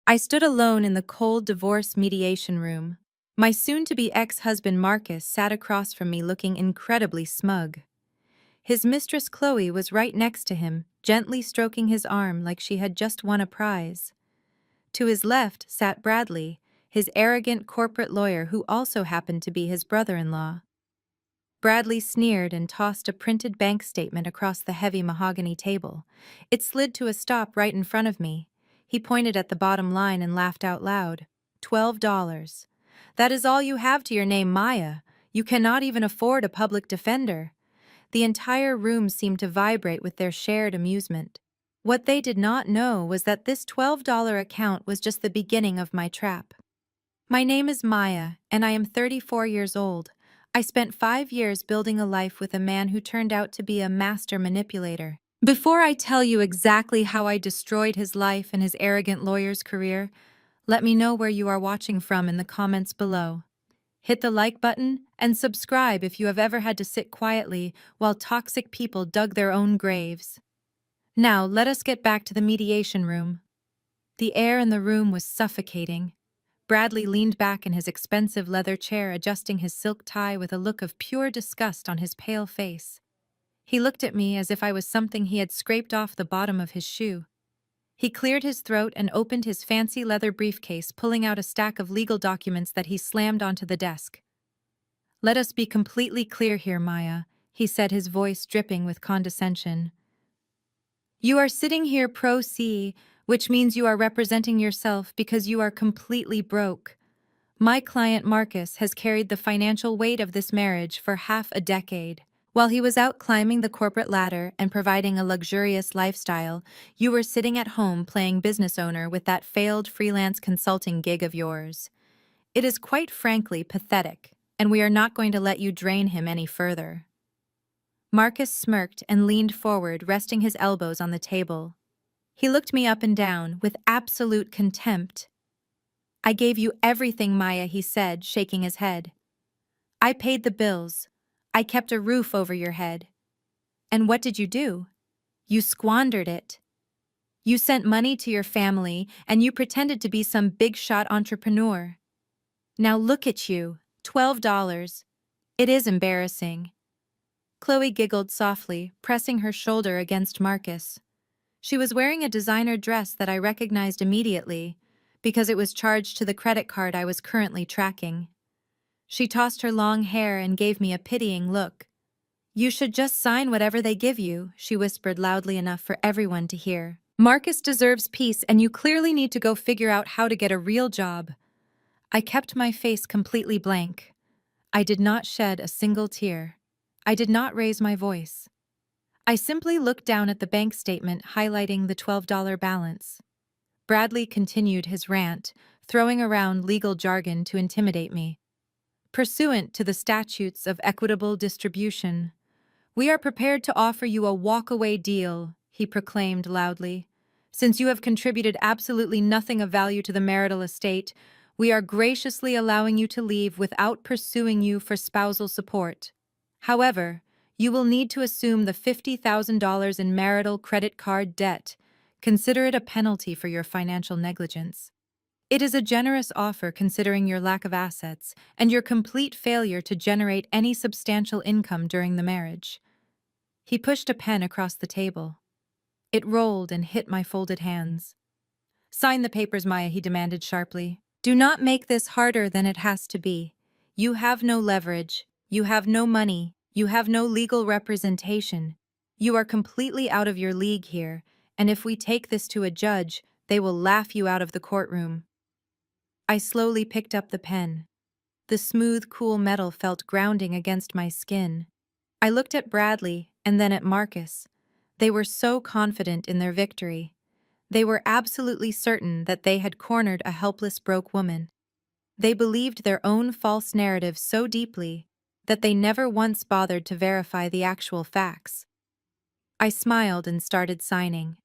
I stood alone in the cold divorce mediation room. My soon-to-be ex-husband Marcus sat across from me looking incredibly smug. His mistress Chloe was right next to him, gently stroking his arm like she had just won a prize. To his left sat Bradley, his arrogant corporate lawyer who also happened to be his brother-in-law. Bradley sneered and tossed a printed bank statement across the heavy mahogany table. It slid to a stop right in front of me. He pointed at the bottom line and laughed out loud. $12. That is all you have to your name, Maya. You cannot even afford a public defender. The entire room seemed to vibrate with their shared amusement. What they did not know was that this $12 account was just the beginning of my trap. My name is Maya, and I am 34 years old. I spent 5 years building a life with a man who turned out to be a master manipulator. Before I tell you exactly how I destroyed his life and his arrogant lawyer's career, let me know where you are watching from in the comments below. Hit the like button and subscribe if you have ever had to sit quietly while toxic people dug their own graves. Now, let us get back to the mediation room. The air in the room was suffocating. Bradley leaned back in his expensive leather chair, adjusting his silk tie with a look of pure disgust on his pale face. He looked at me as if I was something he had scraped off the bottom of his shoe. He cleared his throat and opened his fancy leather briefcase, pulling out a stack of legal documents that he slammed onto the desk. "Let us be completely clear here, Maya," he said, his voice dripping with condescension. "You are sitting here pro se, which means you are representing yourself because you are completely broke. My client Marcus has carried the financial weight of this marriage for half a decade. While he was out climbing the corporate ladder and providing a luxurious lifestyle, you were sitting at home playing business owner with that failed freelance consulting gig of yours. It is quite frankly pathetic, and we are not going to let you drain him any further." Marcus smirked and leaned forward, resting his elbows on the table. He looked me up and down with absolute contempt. "I gave you everything, Maya," he said, shaking his head. "I paid the bills. I kept a roof over your head. And what did you do? You squandered it. You sent money to your family, and you pretended to be some big-shot entrepreneur. Now look at you, $12. It is embarrassing." Chloe giggled softly, pressing her shoulder against Marcus. She was wearing a designer dress that I recognized immediately, because it was charged to the credit card I was currently tracking. She tossed her long hair and gave me a pitying look. "You should just sign whatever they give you," she whispered loudly enough for everyone to hear. "Marcus deserves peace, and you clearly need to go figure out how to get a real job." I kept my face completely blank. I did not shed a single tear. I did not raise my voice. I simply looked down at the bank statement highlighting the $12 balance. Bradley continued his rant, throwing around legal jargon to intimidate me. "Pursuant to the statutes of equitable distribution, we are prepared to offer you a walk-away deal," he proclaimed loudly. "Since you have contributed absolutely nothing of value to the marital estate, we are graciously allowing you to leave without pursuing you for spousal support. However, you will need to assume the $50,000 in marital credit card debt. Consider it a penalty for your financial negligence. It is a generous offer considering your lack of assets and your complete failure to generate any substantial income during the marriage." He pushed a pen across the table. It rolled and hit my folded hands. "Sign the papers, Maya," he demanded sharply. "Do not make this harder than it has to be. You have no leverage. You have no money. You have no legal representation. You are completely out of your league here, and if we take this to a judge, they will laugh you out of the courtroom." I slowly picked up the pen. The smooth, cool metal felt grounding against my skin. I looked at Bradley and then at Marcus. They were so confident in their victory. They were absolutely certain that they had cornered a helpless broke woman. They believed their own false narrative so deeply that they never once bothered to verify the actual facts. I smiled and started signing.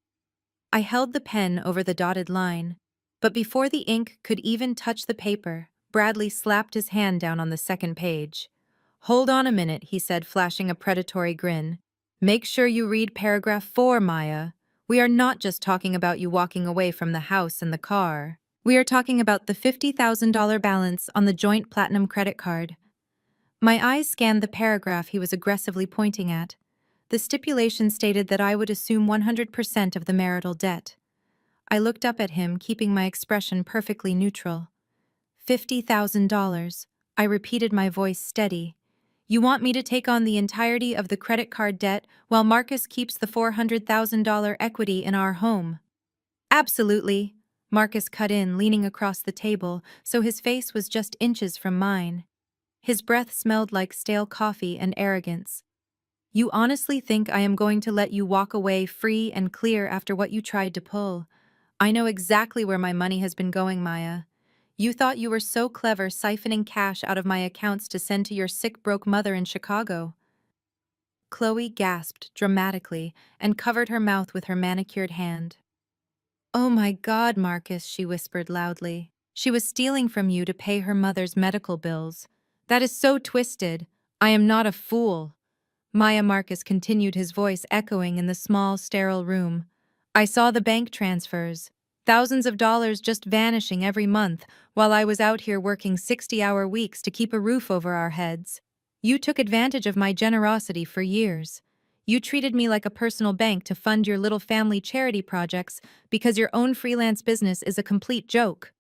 I held the pen over the dotted line, but before the ink could even touch the paper, Bradley slapped his hand down on the second page. "Hold on a minute," he said, flashing a predatory grin. "Make sure you read paragraph 4, Maya. We are not just talking about you walking away from the house and the car. We are talking about the $50,000 balance on the joint platinum credit card. My eyes scanned the paragraph he was aggressively pointing at. The stipulation stated that I would assume 100% of the marital debt. I looked up at him, keeping my expression perfectly neutral. $50,000. I repeated, my voice steady. You want me to take on the entirety of the credit card debt while Marcus keeps the $400,000 equity in our home? Absolutely. Marcus cut in, leaning across the table, so his face was just inches from mine. His breath smelled like stale coffee and arrogance. You honestly think I am going to let you walk away free and clear after what you tried to pull? I know exactly where my money has been going, Maya. You thought you were so clever siphoning cash out of my accounts to send to your sick, broke mother in Chicago. Chloe gasped dramatically and covered her mouth with her manicured hand. Oh my God, Marcus, she whispered loudly. She was stealing from you to pay her mother's medical bills. That is so twisted. I am not a fool. Maya, Marcus continued, his voice echoing in the small, sterile room. I saw the bank transfers. Thousands of dollars just vanishing every month while I was out here working 60-hour weeks to keep a roof over our heads. You took advantage of my generosity for years. You treated me like a personal bank to fund your little family charity projects because your own freelance business is a complete joke.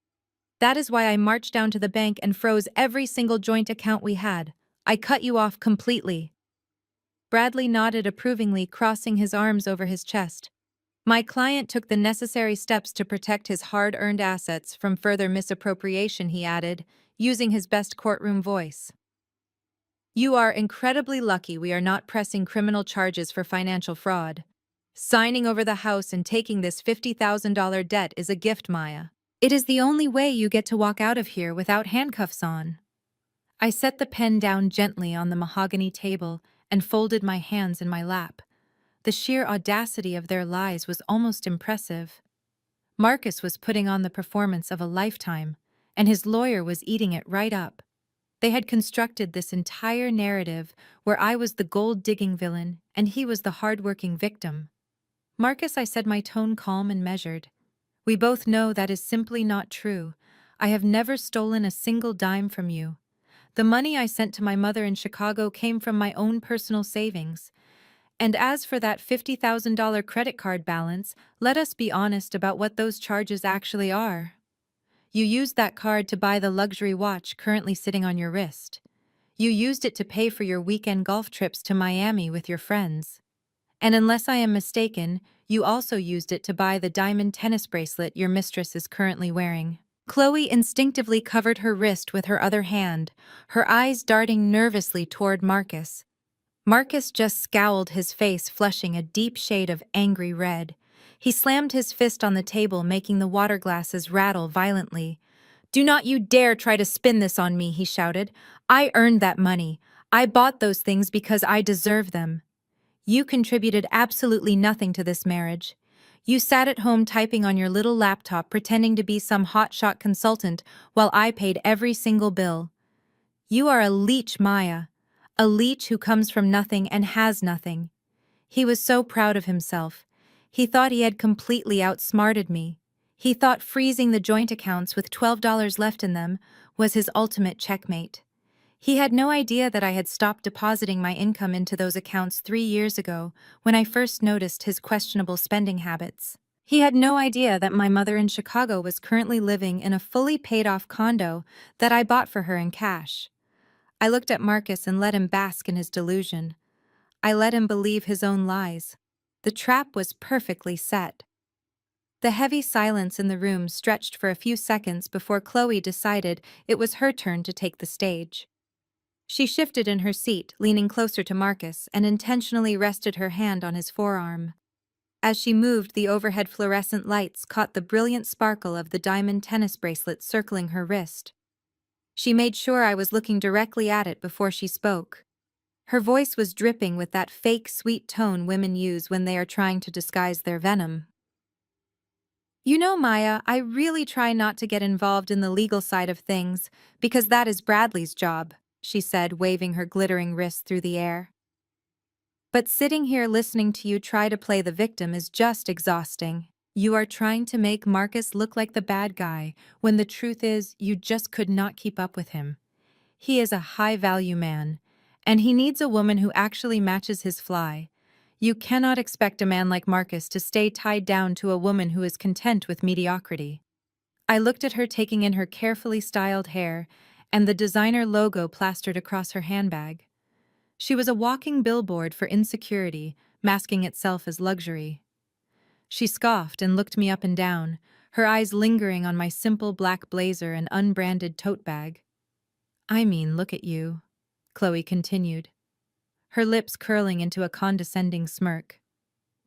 That is why I marched down to the bank and froze every single joint account we had. I cut you off completely. Bradley nodded approvingly, crossing his arms over his chest. My client took the necessary steps to protect his hard-earned assets from further misappropriation, he added, using his best courtroom voice. You are incredibly lucky we are not pressing criminal charges for financial fraud. Signing over the house and taking this $50,000 debt is a gift, Maya. It is the only way you get to walk out of here without handcuffs on. I set the pen down gently on the mahogany table and folded my hands in my lap. The sheer audacity of their lies was almost impressive. Marcus was putting on the performance of a lifetime, and his lawyer was eating it right up. They had constructed this entire narrative where I was the gold-digging villain and he was the hard-working victim. Marcus, I said, my tone calm and measured. We both know that is simply not true. I have never stolen a single dime from you. The money I sent to my mother in Chicago came from my own personal savings. And as for that $50,000 credit card balance, let us be honest about what those charges actually are. You used that card to buy the luxury watch currently sitting on your wrist. You used it to pay for your weekend golf trips to Miami with your friends. And unless I am mistaken, you also used it to buy the diamond tennis bracelet your mistress is currently wearing. Chloe instinctively covered her wrist with her other hand, her eyes darting nervously toward Marcus. Marcus just scowled, his face flushing a deep shade of angry red. He slammed his fist on the table, making the water glasses rattle violently. Do not you dare try to spin this on me, he shouted. I earned that money. I bought those things because I deserve them. You contributed absolutely nothing to this marriage. You sat at home typing on your little laptop pretending to be some hotshot consultant while I paid every single bill. You are a leech, Maya. A leech who comes from nothing and has nothing. He was so proud of himself. He thought he had completely outsmarted me. He thought freezing the joint accounts with $12 left in them was his ultimate checkmate. He had no idea that I had stopped depositing my income into those accounts 3 years ago when I first noticed his questionable spending habits. He had no idea that my mother in Chicago was currently living in a fully paid-off condo that I bought for her in cash. I looked at Marcus and let him bask in his delusion. I let him believe his own lies. The trap was perfectly set. The heavy silence in the room stretched for a few seconds before Chloe decided it was her turn to take the stage. She shifted in her seat, leaning closer to Marcus, and intentionally rested her hand on his forearm. As she moved, the overhead fluorescent lights caught the brilliant sparkle of the diamond tennis bracelet circling her wrist. She made sure I was looking directly at it before she spoke. Her voice was dripping with that fake, sweet tone women use when they are trying to disguise their venom. You know, Maya, I really try not to get involved in the legal side of things, because that is Bradley's job, she said, waving her glittering wrist through the air. But sitting here listening to you try to play the victim is just exhausting. You are trying to make Marcus look like the bad guy, when the truth is you just could not keep up with him. He is a high-value man, and he needs a woman who actually matches his fly. You cannot expect a man like Marcus to stay tied down to a woman who is content with mediocrity. I looked at her taking in her carefully styled hair and the designer logo plastered across her handbag. She was a walking billboard for insecurity, masking itself as luxury. She scoffed and looked me up and down, her eyes lingering on my simple black blazer and unbranded tote bag. I mean, look at you, Chloe continued, her lips curling into a condescending smirk.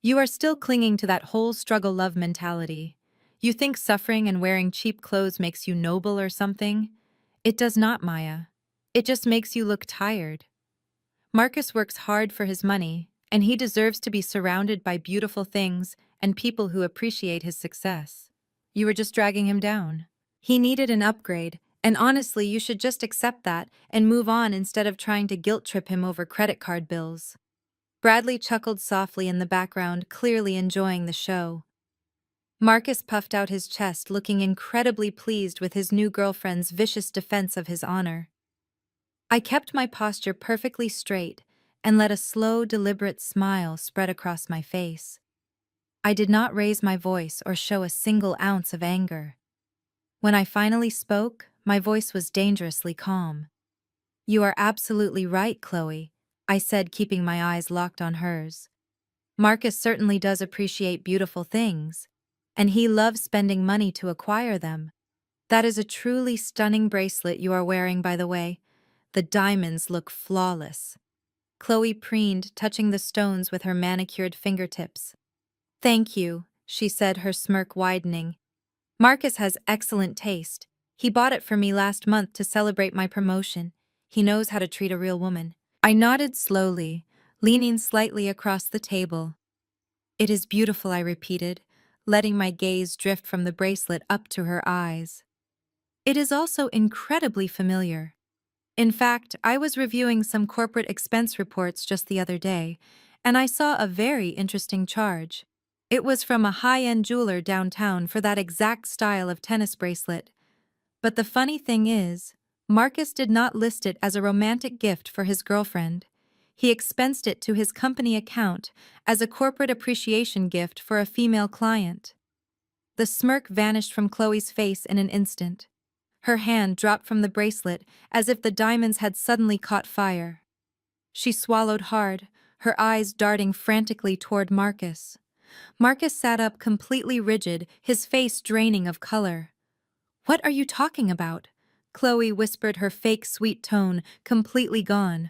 You are still clinging to that whole struggle-love mentality. You think suffering and wearing cheap clothes makes you noble or something? It does not, Maya. It just makes you look tired. Marcus works hard for his money, and he deserves to be surrounded by beautiful things and people who appreciate his success. You were just dragging him down. He needed an upgrade, and honestly, you should just accept that and move on instead of trying to guilt-trip him over credit card bills. Bradley chuckled softly in the background, clearly enjoying the show. Marcus puffed out his chest, looking incredibly pleased with his new girlfriend's vicious defense of his honor. I kept my posture perfectly straight and let a slow, deliberate smile spread across my face. I did not raise my voice or show a single ounce of anger. When I finally spoke, my voice was dangerously calm. You are absolutely right, Chloe, I said, keeping my eyes locked on hers. Marcus certainly does appreciate beautiful things, and he loves spending money to acquire them. That is a truly stunning bracelet you are wearing, by the way. The diamonds look flawless. Chloe preened, touching the stones with her manicured fingertips. Thank you, she said, her smirk widening. Marcus has excellent taste. He bought it for me last month to celebrate my promotion. He knows how to treat a real woman. I nodded slowly, leaning slightly across the table. It is beautiful, I repeated, letting my gaze drift from the bracelet up to her eyes. It is also incredibly familiar. In fact, I was reviewing some corporate expense reports just the other day, and I saw a very interesting charge. It was from a high-end jeweler downtown for that exact style of tennis bracelet. But the funny thing is, Marcus did not list it as a romantic gift for his girlfriend. He expensed it to his company account as a corporate appreciation gift for a female client. The smirk vanished from Chloe's face in an instant. Her hand dropped from the bracelet as if the diamonds had suddenly caught fire. She swallowed hard, her eyes darting frantically toward Marcus. Marcus sat up completely rigid, his face draining of color. What are you talking about? Chloe whispered, her fake sweet tone completely gone.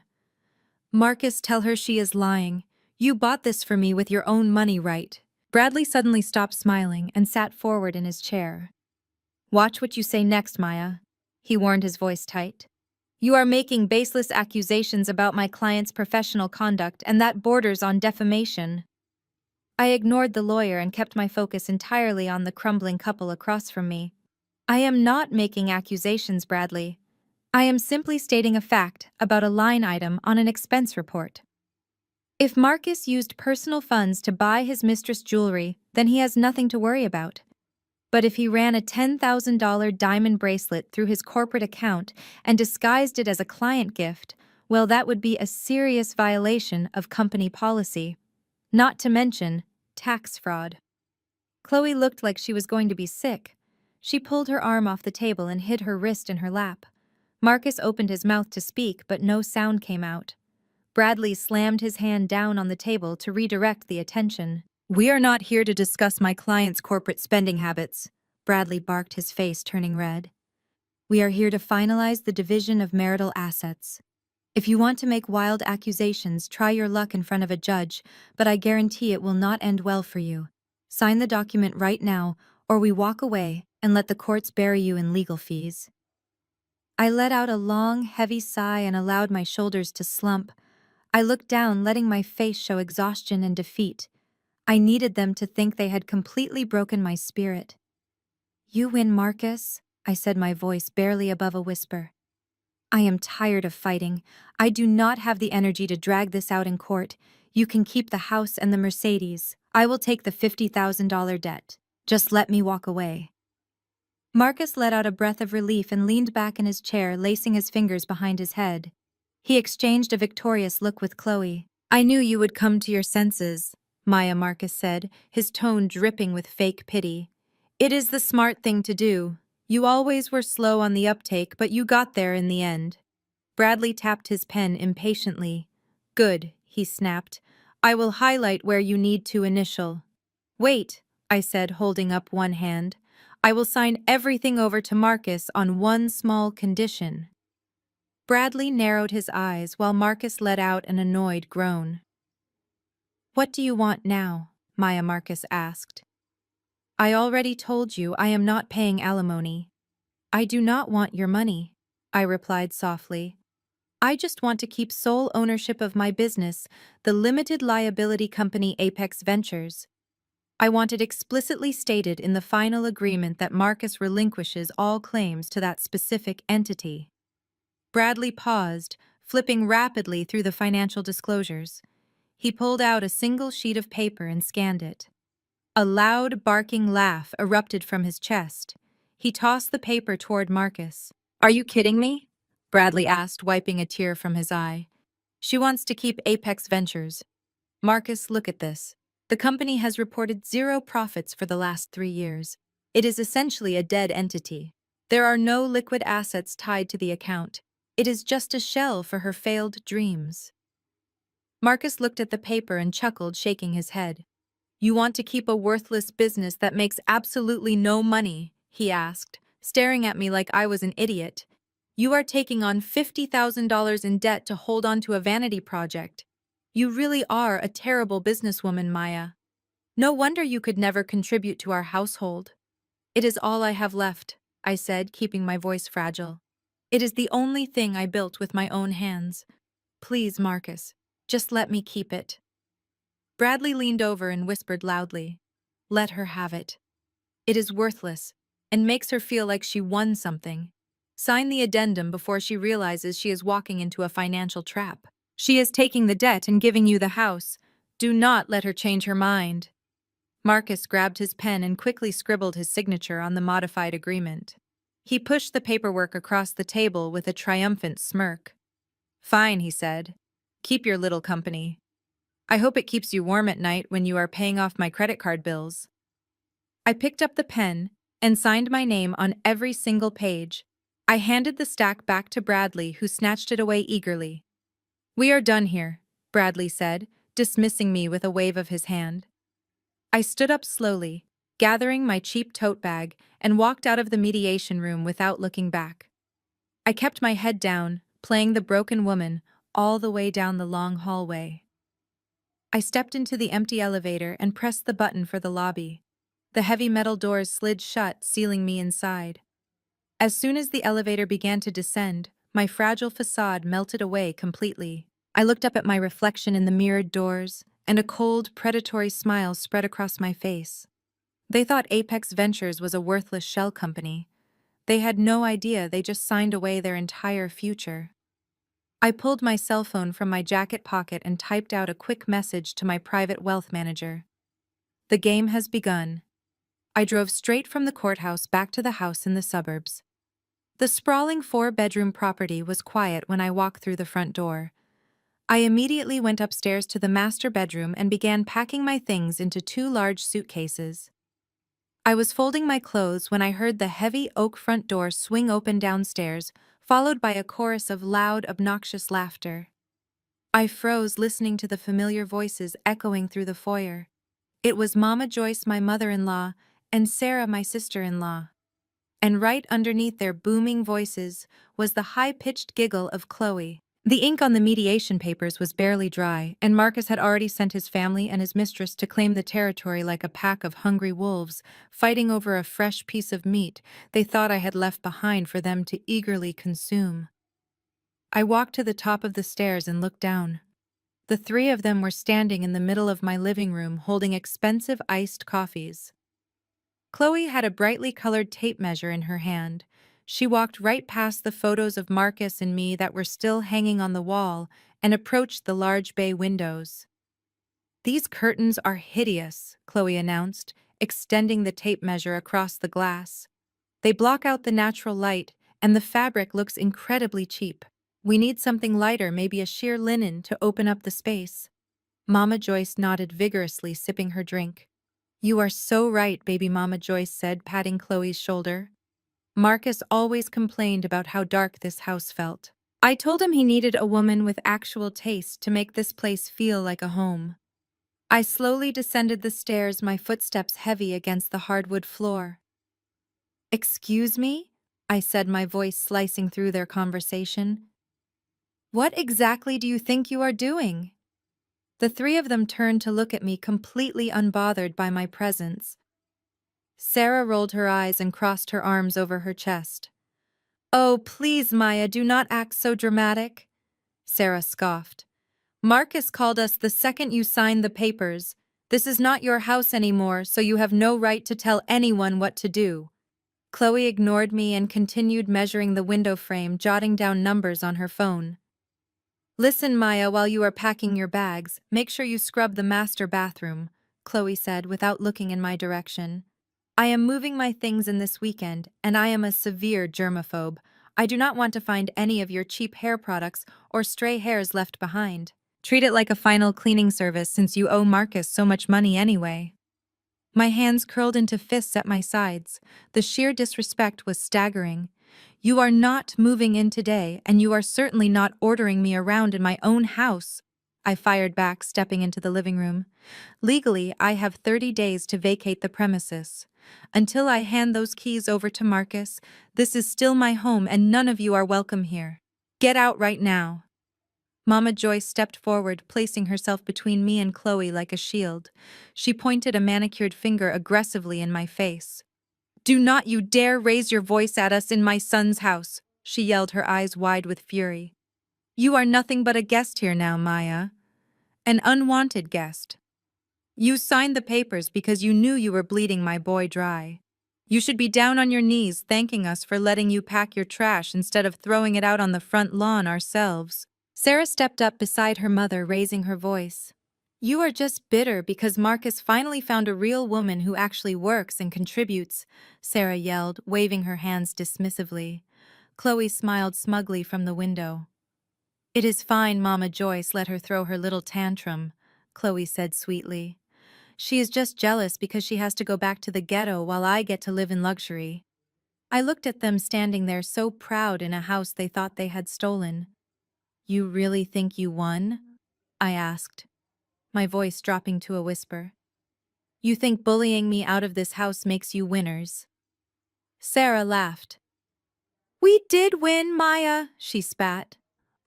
Marcus, tell her she is lying. You bought this for me with your own money, right? Bradley suddenly stopped smiling and sat forward in his chair. Watch what you say next, Maya, he warned, his voice tight. You are making baseless accusations about my client's professional conduct, and that borders on defamation. I ignored the lawyer and kept my focus entirely on the crumbling couple across from me. I am not making accusations, Bradley. I am simply stating a fact about a line item on an expense report. If Marcus used personal funds to buy his mistress jewelry, then he has nothing to worry about. But if he ran a $10,000 diamond bracelet through his corporate account and disguised it as a client gift, well, that would be a serious violation of company policy. Not to mention tax fraud. Chloe looked like she was going to be sick. She pulled her arm off the table and hid her wrist in her lap. Marcus opened his mouth to speak, but no sound came out. Bradley slammed his hand down on the table to redirect the attention. We are not here to discuss my client's corporate spending habits, Bradley barked, his face turning red. We are here to finalize the division of marital assets. If you want to make wild accusations, try your luck in front of a judge, but I guarantee it will not end well for you. Sign the document right now, or we walk away and let the courts bury you in legal fees. I let out a long, heavy sigh and allowed my shoulders to slump. I looked down, letting my face show exhaustion and defeat. I needed them to think they had completely broken my spirit. You win, Marcus, I said, my voice barely above a whisper. I am tired of fighting. I do not have the energy to drag this out in court. You can keep the house and the Mercedes. I will take the $50,000 debt. Just let me walk away. Marcus let out a breath of relief and leaned back in his chair, lacing his fingers behind his head. He exchanged a victorious look with Chloe. I knew you would come to your senses, Maya Marcus said, his tone dripping with fake pity. It is the smart thing to do. You always were slow on the uptake, but you got there in the end. Bradley tapped his pen impatiently. Good, he snapped. I will highlight where you need to initial. Wait, I said, holding up one hand. I will sign everything over to Marcus on one small condition. Bradley narrowed his eyes while Marcus let out an annoyed groan. What do you want now? Maya Marcus asked. I already told you I am not paying alimony. I do not want your money, I replied softly. I just want to keep sole ownership of my business, the limited liability company Apex Ventures. I want it explicitly stated in the final agreement that Marcus relinquishes all claims to that specific entity. Bradley paused, flipping rapidly through the financial disclosures. He pulled out a single sheet of paper and scanned it. A loud, barking laugh erupted from his chest. He tossed the paper toward Marcus. Are you kidding me? Bradley asked, wiping a tear from his eye. She wants to keep Apex Ventures. Marcus, look at this. The company has reported zero profits for the last 3 years. It is essentially a dead entity. There are no liquid assets tied to the account. It is just a shell for her failed dreams. Marcus looked at the paper and chuckled, shaking his head. You want to keep a worthless business that makes absolutely no money? He asked, staring at me like I was an idiot. You are taking on $50,000 in debt to hold on to a vanity project. You really are a terrible businesswoman, Maya. No wonder you could never contribute to our household. It is all I have left, I said, keeping my voice fragile. It is the only thing I built with my own hands. Please, Marcus, just let me keep it. Bradley leaned over and whispered loudly, Let her have it. It is worthless, and makes her feel like she won something. Sign the addendum before she realizes she is walking into a financial trap. She is taking the debt and giving you the house. Do not let her change her mind. Marcus grabbed his pen and quickly scribbled his signature on the modified agreement. He pushed the paperwork across the table with a triumphant smirk. Fine, he said. Keep your little company. I hope it keeps you warm at night when you are paying off my credit card bills. I picked up the pen and signed my name on every single page. I handed the stack back to Bradley, who snatched it away eagerly. We are done here, Bradley said, dismissing me with a wave of his hand. I stood up slowly, gathering my cheap tote bag, and walked out of the mediation room without looking back. I kept my head down, playing the broken woman, all the way down the long hallway. I stepped into the empty elevator and pressed the button for the lobby. The heavy metal doors slid shut, sealing me inside. As soon as the elevator began to descend, my fragile facade melted away completely. I looked up at my reflection in the mirrored doors, and a cold, predatory smile spread across my face. They thought Apex Ventures was a worthless shell company. They had no idea they just signed away their entire future. I pulled my cell phone from my jacket pocket and typed out a quick message to my private wealth manager. The game has begun. I drove straight from the courthouse back to the house in the suburbs. The sprawling 4-bedroom property was quiet when I walked through the front door. I immediately went upstairs to the master bedroom and began packing my things into 2 large suitcases. I was folding my clothes when I heard the heavy oak front door swing open downstairs, followed by a chorus of loud, obnoxious laughter. I froze, listening to the familiar voices echoing through the foyer. It was Mama Joyce, my mother-in-law, and Sarah, my sister-in-law. And right underneath their booming voices was the high-pitched giggle of Chloe. The ink on the mediation papers was barely dry, and Marcus had already sent his family and his mistress to claim the territory like a pack of hungry wolves, fighting over a fresh piece of meat they thought I had left behind for them to eagerly consume. I walked to the top of the stairs and looked down. The 3 of them were standing in the middle of my living room holding expensive iced coffees. Chloe had a brightly colored tape measure in her hand. She walked right past the photos of Marcus and me that were still hanging on the wall and approached the large bay windows. These curtains are hideous, Chloe announced, extending the tape measure across the glass. They block out the natural light, and the fabric looks incredibly cheap. We need something lighter, maybe a sheer linen, to open up the space. Mama Joyce nodded vigorously, sipping her drink. You are so right, baby, Mama Joyce said, patting Chloe's shoulder. Marcus always complained about how dark this house felt. I told him he needed a woman with actual taste to make this place feel like a home. I slowly descended the stairs, my footsteps heavy against the hardwood floor. Excuse me? I said, my voice slicing through their conversation. What exactly do you think you are doing? The three of them turned to look at me, completely unbothered by my presence. Sarah rolled her eyes and crossed her arms over her chest. Oh, please, Maya, do not act so dramatic, Sarah scoffed. Marcus called us the second you signed the papers. This is not your house anymore, so you have no right to tell anyone what to do. Chloe ignored me and continued measuring the window frame, jotting down numbers on her phone. Listen, Maya, while you are packing your bags, make sure you scrub the master bathroom, Chloe said without looking in my direction. I am moving my things in this weekend, and I am a severe germaphobe. I do not want to find any of your cheap hair products or stray hairs left behind. Treat it like a final cleaning service since you owe Marcus so much money anyway. My hands curled into fists at my sides. The sheer disrespect was staggering. You are not moving in today, and you are certainly not ordering me around in my own house, I fired back, stepping into the living room. Legally, I have 30 days to vacate the premises. Until I hand those keys over to Marcus, this is still my home and none of you are welcome here. Get out right now. Mama Joyce stepped forward, placing herself between me and Chloe like a shield. She pointed a manicured finger aggressively in my face. Do not you dare raise your voice at us in my son's house, she yelled, her eyes wide with fury. You are nothing but a guest here now, Maya. An unwanted guest. You signed the papers because you knew you were bleeding my boy dry. You should be down on your knees thanking us for letting you pack your trash instead of throwing it out on the front lawn ourselves. Sarah stepped up beside her mother, raising her voice. You are just bitter because Marcus finally found a real woman who actually works and contributes, Sarah yelled, waving her hands dismissively. Chloe smiled smugly from the window. It is fine, Mama Joyce, let her throw her little tantrum, Chloe said sweetly. She is just jealous because she has to go back to the ghetto while I get to live in luxury. I looked at them standing there so proud in a house they thought they had stolen. You really think you won? I asked, my voice dropping to a whisper. You think bullying me out of this house makes you winners? Sarah laughed. We did win, Maya, she spat.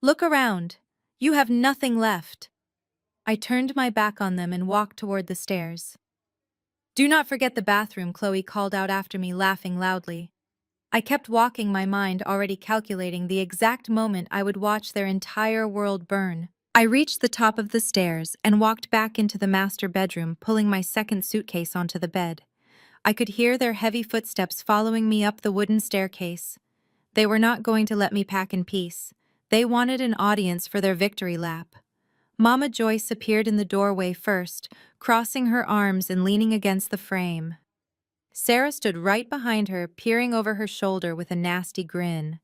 Look around. You have nothing left. I turned my back on them and walked toward the stairs. Do not forget the bathroom, Chloe called out after me, laughing loudly. I kept walking, my mind already calculating the exact moment I would watch their entire world burn. I reached the top of the stairs and walked back into the master bedroom, pulling my second suitcase onto the bed. I could hear their heavy footsteps following me up the wooden staircase. They were not going to let me pack in peace. They wanted an audience for their victory lap. Mama Joyce appeared in the doorway first, crossing her arms and leaning against the frame. Sarah stood right behind her, peering over her shoulder with a nasty grin.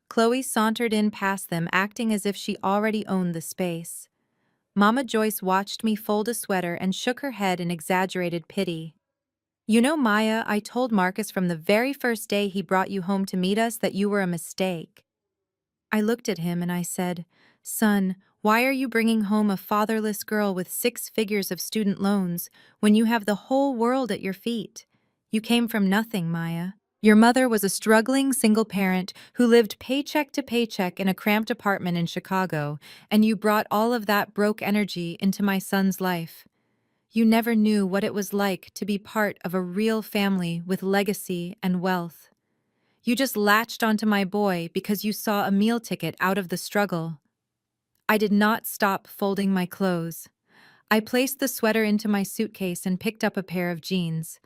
Chloe sauntered in past them, acting as if she already owned the space. Mama Joyce watched me fold a sweater and shook her head in exaggerated pity. You know, Maya, I told Marcus from the very first day he brought you home to meet us that you were a mistake. I looked at him and I said, Son, why are you bringing home a fatherless girl with 6 figures of student loans when you have the whole world at your feet? You came from nothing, Maya. Your mother was a struggling single parent who lived paycheck to paycheck in a cramped apartment in Chicago, and you brought all of that broke energy into my son's life. You never knew what it was like to be part of a real family with legacy and wealth. You just latched onto my boy because you saw a meal ticket out of the struggle. I did not stop folding my clothes. I placed the sweater into my suitcase and picked up a pair of jeans.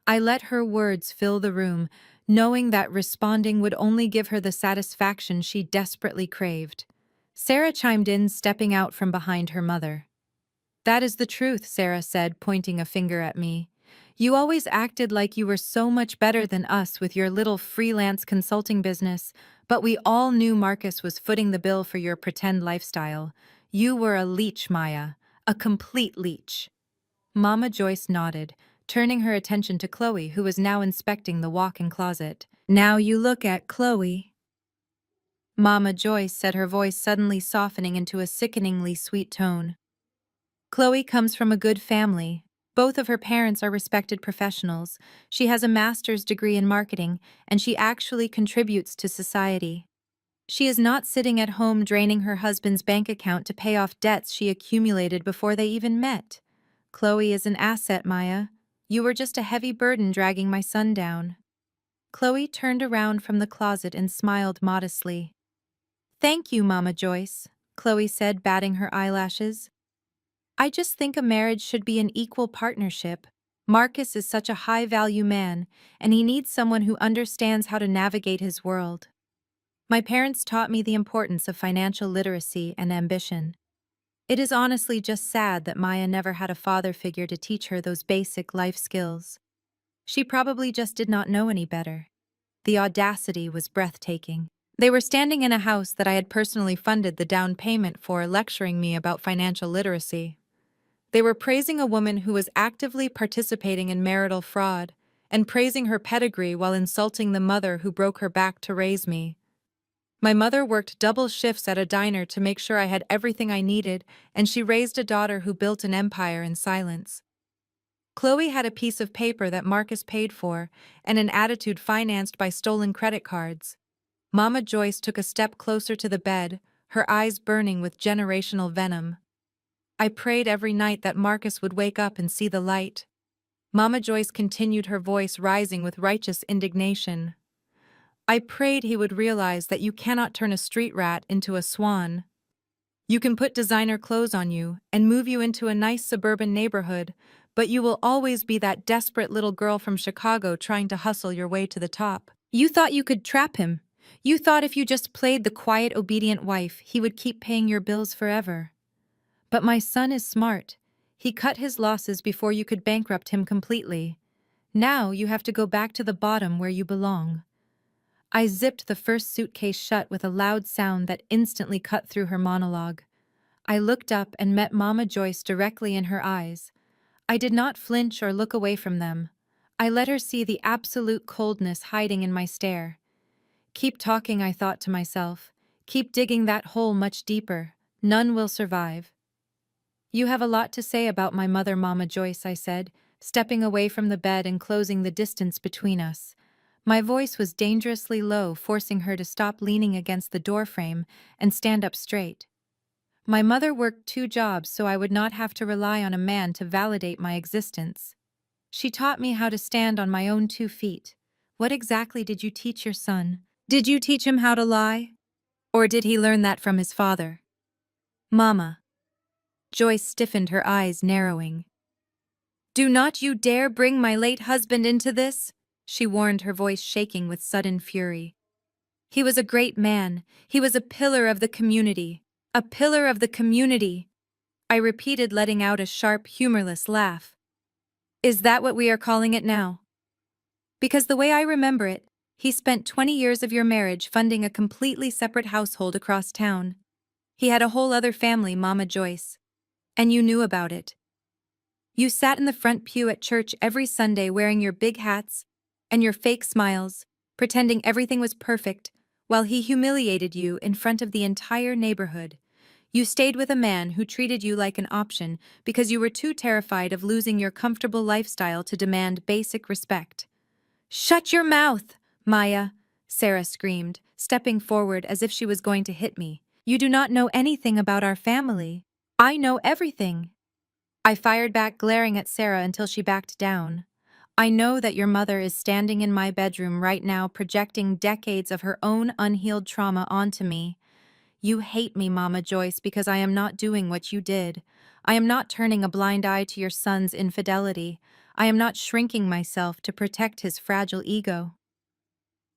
I let her words fill the room, knowing that responding would only give her the satisfaction she desperately craved. Sarah chimed in, stepping out from behind her mother. That is the truth, Sarah said, pointing a finger at me. You always acted like you were so much better than us with your little freelance consulting business, but we all knew Marcus was footing the bill for your pretend lifestyle. You were a leech, Maya. A complete leech. Mama Joyce nodded, turning her attention to Chloe, who was now inspecting the walk-in closet. Now you look at Chloe. Mama Joyce said, her voice suddenly softening into a sickeningly sweet tone. Chloe comes from a good family. Both of her parents are respected professionals. She has a master's degree in marketing, and she actually contributes to society. She is not sitting at home draining her husband's bank account to pay off debts she accumulated before they even met. Chloe is an asset, Maya. You were just a heavy burden dragging my son down. Chloe turned around from the closet and smiled modestly. Thank you, Mama Joyce, Chloe said, batting her eyelashes. I just think a marriage should be an equal partnership. Marcus is such a high-value man, and he needs someone who understands how to navigate his world. My parents taught me the importance of financial literacy and ambition. It is honestly just sad that Maya never had a father figure to teach her those basic life skills. She probably just did not know any better. The audacity was breathtaking. They were standing in a house that I had personally funded the down payment for, lecturing me about financial literacy. They were praising a woman who was actively participating in marital fraud, and praising her pedigree while insulting the mother who broke her back to raise me. My mother worked double shifts at a diner to make sure I had everything I needed, and she raised a daughter who built an empire in silence. Chloe had a piece of paper that Marcus paid for, and an attitude financed by stolen credit cards. Mama Joyce took a step closer to the bed, her eyes burning with generational venom. I prayed every night that Marcus would wake up and see the light. Mama Joyce continued, her voice rising with righteous indignation. I prayed he would realize that you cannot turn a street rat into a swan. You can put designer clothes on you and move you into a nice suburban neighborhood, but you will always be that desperate little girl from Chicago trying to hustle your way to the top. You thought you could trap him. You thought if you just played the quiet, obedient wife, he would keep paying your bills forever. But my son is smart. He cut his losses before you could bankrupt him completely. Now you have to go back to the bottom where you belong. I zipped the first suitcase shut with a loud sound that instantly cut through her monologue. I looked up and met Mama Joyce directly in her eyes. I did not flinch or look away from them. I let her see the absolute coldness hiding in my stare. Keep talking, I thought to myself. Keep digging that hole much deeper. None will survive. You have a lot to say about my mother, Mama Joyce, I said, stepping away from the bed and closing the distance between us. My voice was dangerously low, forcing her to stop leaning against the doorframe and stand up straight. My mother worked 2 jobs so I would not have to rely on a man to validate my existence. She taught me how to stand on my own 2 feet. What exactly did you teach your son? Did you teach him how to lie? Or did he learn that from his father? Mama. Joyce stiffened, her eyes narrowing. Do not you dare bring my late husband into this, she warned, her voice shaking with sudden fury. He was a great man. He was a pillar of the community. A pillar of the community, I repeated, letting out a sharp, humorless laugh. Is that what we are calling it now? Because the way I remember it, he spent 20 years of your marriage funding a completely separate household across town. He had a whole other family, Mama Joyce. And you knew about it. You sat in the front pew at church every Sunday wearing your big hats and your fake smiles, pretending everything was perfect, while he humiliated you in front of the entire neighborhood. You stayed with a man who treated you like an option because you were too terrified of losing your comfortable lifestyle to demand basic respect. Shut your mouth, Maya, Sarah screamed, stepping forward as if she was going to hit me. You do not know anything about our family. I know everything. I fired back, glaring at Sarah until she backed down. I know that your mother is standing in my bedroom right now, projecting decades of her own unhealed trauma onto me. You hate me, Mama Joyce, because I am not doing what you did. I am not turning a blind eye to your son's infidelity. I am not shrinking myself to protect his fragile ego.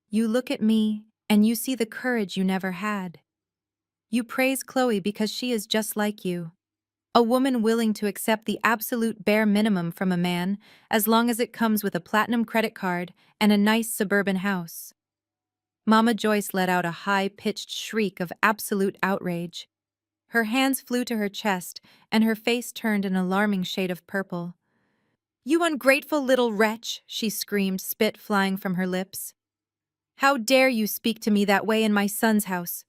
You look at me, and you see the courage you never had. You praise Chloe because she is just like you. A woman willing to accept the absolute bare minimum from a man, as long as it comes with a platinum credit card and a nice suburban house. Mama Joyce let out a high-pitched shriek of absolute outrage. Her hands flew to her chest, and her face turned an alarming shade of purple. "You ungrateful little wretch!" she screamed, spit flying from her lips. "How dare you speak to me that way in my son's house?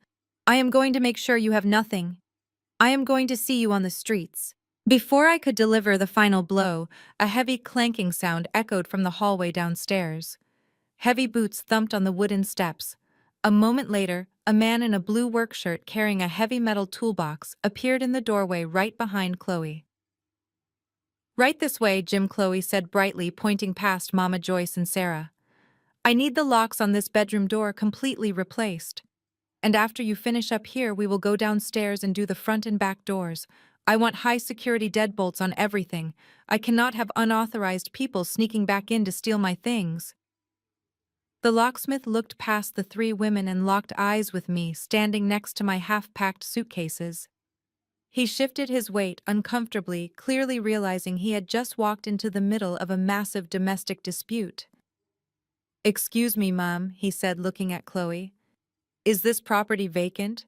I am going to make sure you have nothing. I am going to see you on the streets." Before I could deliver the final blow, a heavy clanking sound echoed from the hallway downstairs. Heavy boots thumped on the wooden steps. A moment later, a man in a blue work shirt carrying a heavy metal toolbox appeared in the doorway right behind Chloe. "Right this way, Jim," Chloe said brightly, pointing past Mama Joyce and Sarah. "I need the locks on this bedroom door completely replaced. And after you finish up here, we will go downstairs and do the front and back doors. I want high-security deadbolts on everything. I cannot have unauthorized people sneaking back in to steal my things." The locksmith looked past the three women and locked eyes with me, standing next to my half-packed suitcases. He shifted his weight uncomfortably, clearly realizing he had just walked into the middle of a massive domestic dispute. "Excuse me, Mom," he said, looking at Chloe. "Is this property vacant?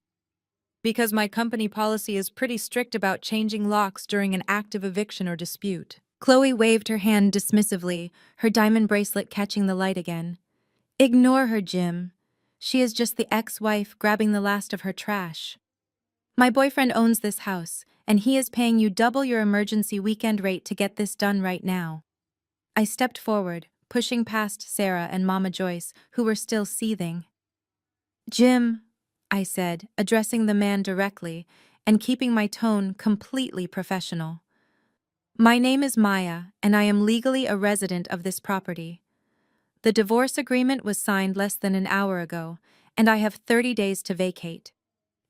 Because my company policy is pretty strict about changing locks during an active eviction or dispute." Chloe waved her hand dismissively, her diamond bracelet catching the light again. "Ignore her, Jim. She is just the ex-wife grabbing the last of her trash. My boyfriend owns this house, and he is paying you double your emergency weekend rate to get this done right now." I stepped forward, pushing past Sarah and Mama Joyce, who were still seething. "Jim," I said, addressing the man directly and keeping my tone completely professional. "My name is Maya, and I am legally a resident of this property. The divorce agreement was signed less than an hour ago, and I have 30 days to vacate.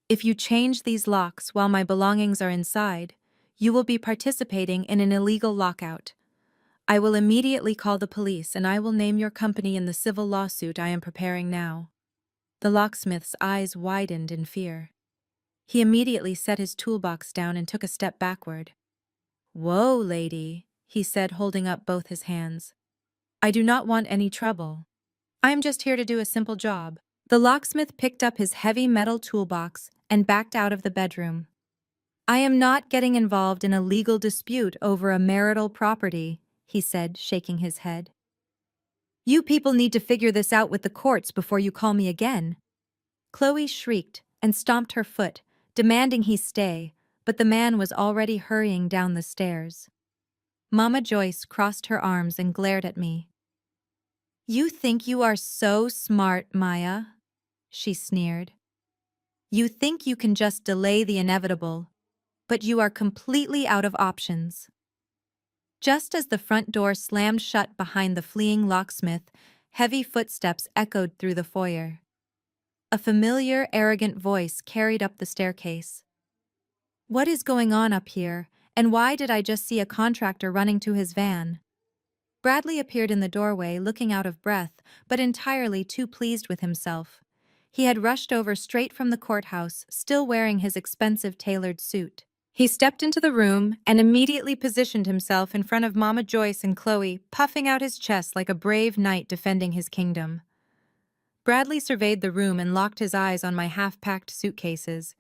If you change these locks while my belongings are inside, you will be participating in an illegal lockout. I will immediately call the police, and I will name your company in the civil lawsuit I am preparing now." The locksmith's eyes widened in fear. He immediately set his toolbox down and took a step backward. "Whoa, lady," he said, holding up both his hands. "I do not want any trouble. I am just here to do a simple job." The locksmith picked up his heavy metal toolbox and backed out of the bedroom. "I am not getting involved in a legal dispute over a marital property," he said, shaking his head. "You people need to figure this out with the courts before you call me again." Chloe shrieked and stomped her foot, demanding he stay, but the man was already hurrying down the stairs. Mama Joyce crossed her arms and glared at me. "You think you are so smart, Maya," she sneered. "You think you can just delay the inevitable, but you are completely out of options." Just as the front door slammed shut behind the fleeing locksmith, heavy footsteps echoed through the foyer. A familiar, arrogant voice carried up the staircase. "What is going on up here, and why did I just see a contractor running to his van?" Bradley appeared in the doorway, looking out of breath, but entirely too pleased with himself. He had rushed over straight from the courthouse, still wearing his expensive tailored suit. He stepped into the room and immediately positioned himself in front of Mama Joyce and Chloe, puffing out his chest like a brave knight defending his kingdom. Bradley surveyed the room and locked his eyes on my half-packed suitcases.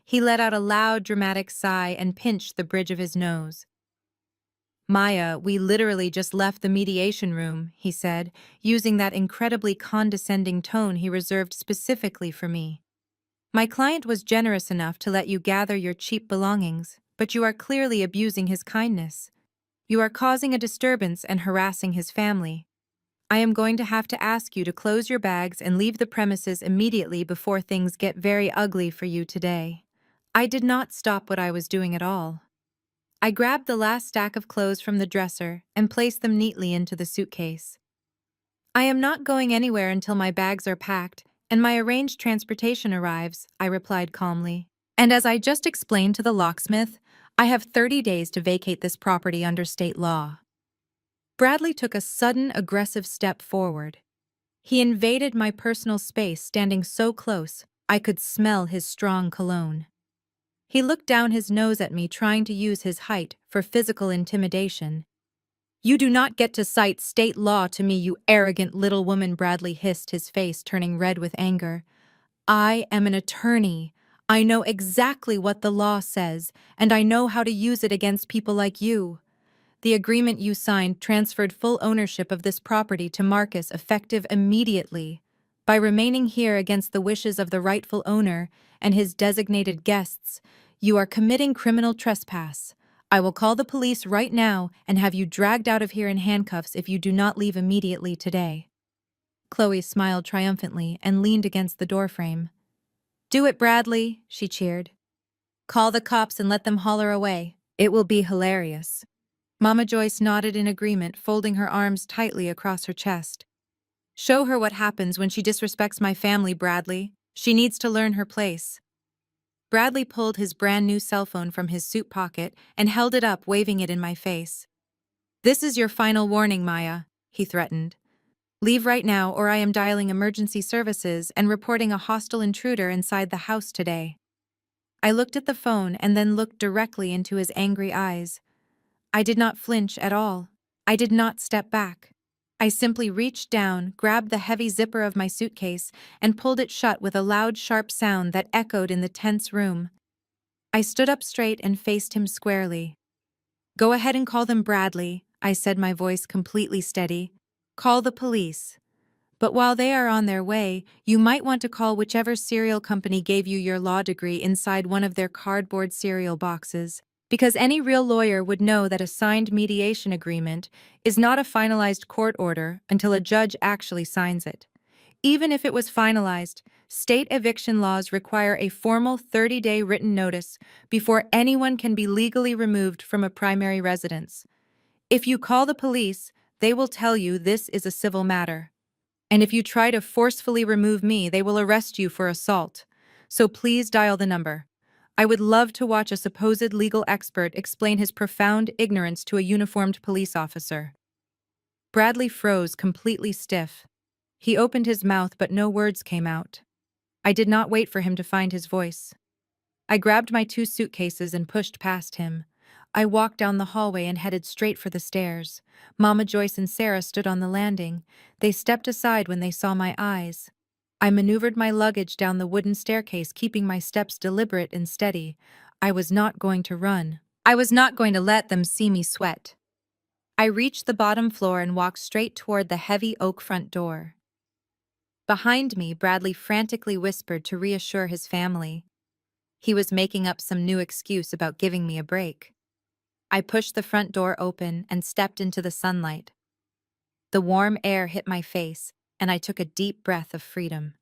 He let out a loud, dramatic sigh and pinched the bridge of his nose. "Maya, we literally just left the mediation room," he said, using that incredibly condescending tone he reserved specifically for me. "My client was generous enough to let you gather your cheap belongings, but you are clearly abusing his kindness. You are causing a disturbance and harassing his family. I am going to have to ask you to close your bags and leave the premises immediately before things get very ugly for you today." I did not stop what I was doing at all. I grabbed the last stack of clothes from the dresser and placed them neatly into the suitcase. "I am not going anywhere until my bags are packed and my arranged transportation arrives," I replied calmly. "And as I just explained to the locksmith, I have 30 days to vacate this property under state law." Bradley took a sudden, aggressive step forward. He invaded my personal space, standing so close I could smell his strong cologne. He looked down his nose at me, trying to use his height for physical intimidation. "You do not get to cite state law to me, you arrogant little woman," Bradley hissed, his face turning red with anger. "I am an attorney. I know exactly what the law says, and I know how to use it against people like you. The agreement you signed transferred full ownership of this property to Marcus, effective immediately. By remaining here against the wishes of the rightful owner and his designated guests, you are committing criminal trespass. I will call the police right now and have you dragged out of here in handcuffs if you do not leave immediately today." Chloe smiled triumphantly and leaned against the doorframe. "Do it, Bradley," she cheered. "Call the cops and let them holler away. It will be hilarious." Mama Joyce nodded in agreement, folding her arms tightly across her chest. "Show her what happens when she disrespects my family, Bradley. She needs to learn her place." Bradley pulled his brand new cell phone from his suit pocket and held it up, waving it in my face. "This is your final warning, Maya," he threatened. "Leave right now or I am dialing emergency services and reporting a hostile intruder inside the house today." I looked at the phone and then looked directly into his angry eyes. I did not flinch at all. I did not step back. I simply reached down, grabbed the heavy zipper of my suitcase, and pulled it shut with a loud, sharp sound that echoed in the tense room. I stood up straight and faced him squarely. "Go ahead and call them, Bradley," I said, my voice completely steady. "Call the police. But while they are on their way, you might want to call whichever cereal company gave you your law degree inside one of their cardboard cereal boxes, because any real lawyer would know that a signed mediation agreement is not a finalized court order until a judge actually signs it. Even if it was finalized, state eviction laws require a formal 30-day written notice before anyone can be legally removed from a primary residence. If you call the police, they will tell you this is a civil matter. And if you try to forcefully remove me, they will arrest you for assault. So please dial the number. I would love to watch a supposed legal expert explain his profound ignorance to a uniformed police officer." Bradley froze, completely stiff. He opened his mouth, but no words came out. I did not wait for him to find his voice. I grabbed my 2 suitcases and pushed past him. I walked down the hallway and headed straight for the stairs. Mama Joyce and Sarah stood on the landing. They stepped aside when they saw my eyes. I maneuvered my luggage down the wooden staircase, keeping my steps deliberate and steady. I was not going to run. I was not going to let them see me sweat. I reached the bottom floor and walked straight toward the heavy oak front door. Behind me, Bradley frantically whispered to reassure his family. He was making up some new excuse about giving me a break. I pushed the front door open and stepped into the sunlight. The warm air hit my face, and I took a deep breath of freedom.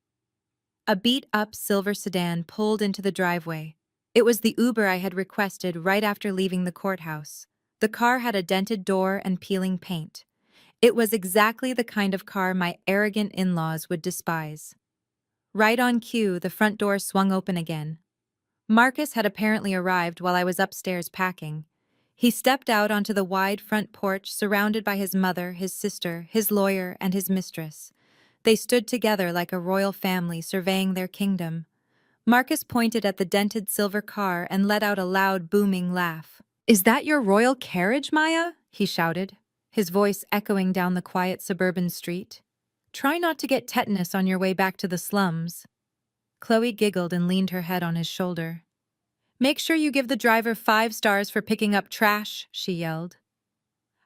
A beat-up silver sedan pulled into the driveway. It was the Uber I had requested right after leaving the courthouse. The car had a dented door and peeling paint. It was exactly the kind of car my arrogant in-laws would despise. Right on cue, the front door swung open again. Marcus had apparently arrived while I was upstairs packing. He stepped out onto the wide front porch, surrounded by his mother, his sister, his lawyer, and his mistress. They stood together like a royal family surveying their kingdom. Marcus pointed at the dented silver car and let out a loud, booming laugh. "Is that your royal carriage, Maya?" he shouted, his voice echoing down the quiet suburban street. "Try not to get tetanus on your way back to the slums." Chloe giggled and leaned her head on his shoulder. "Make sure you give the driver 5 stars for picking up trash," she yelled.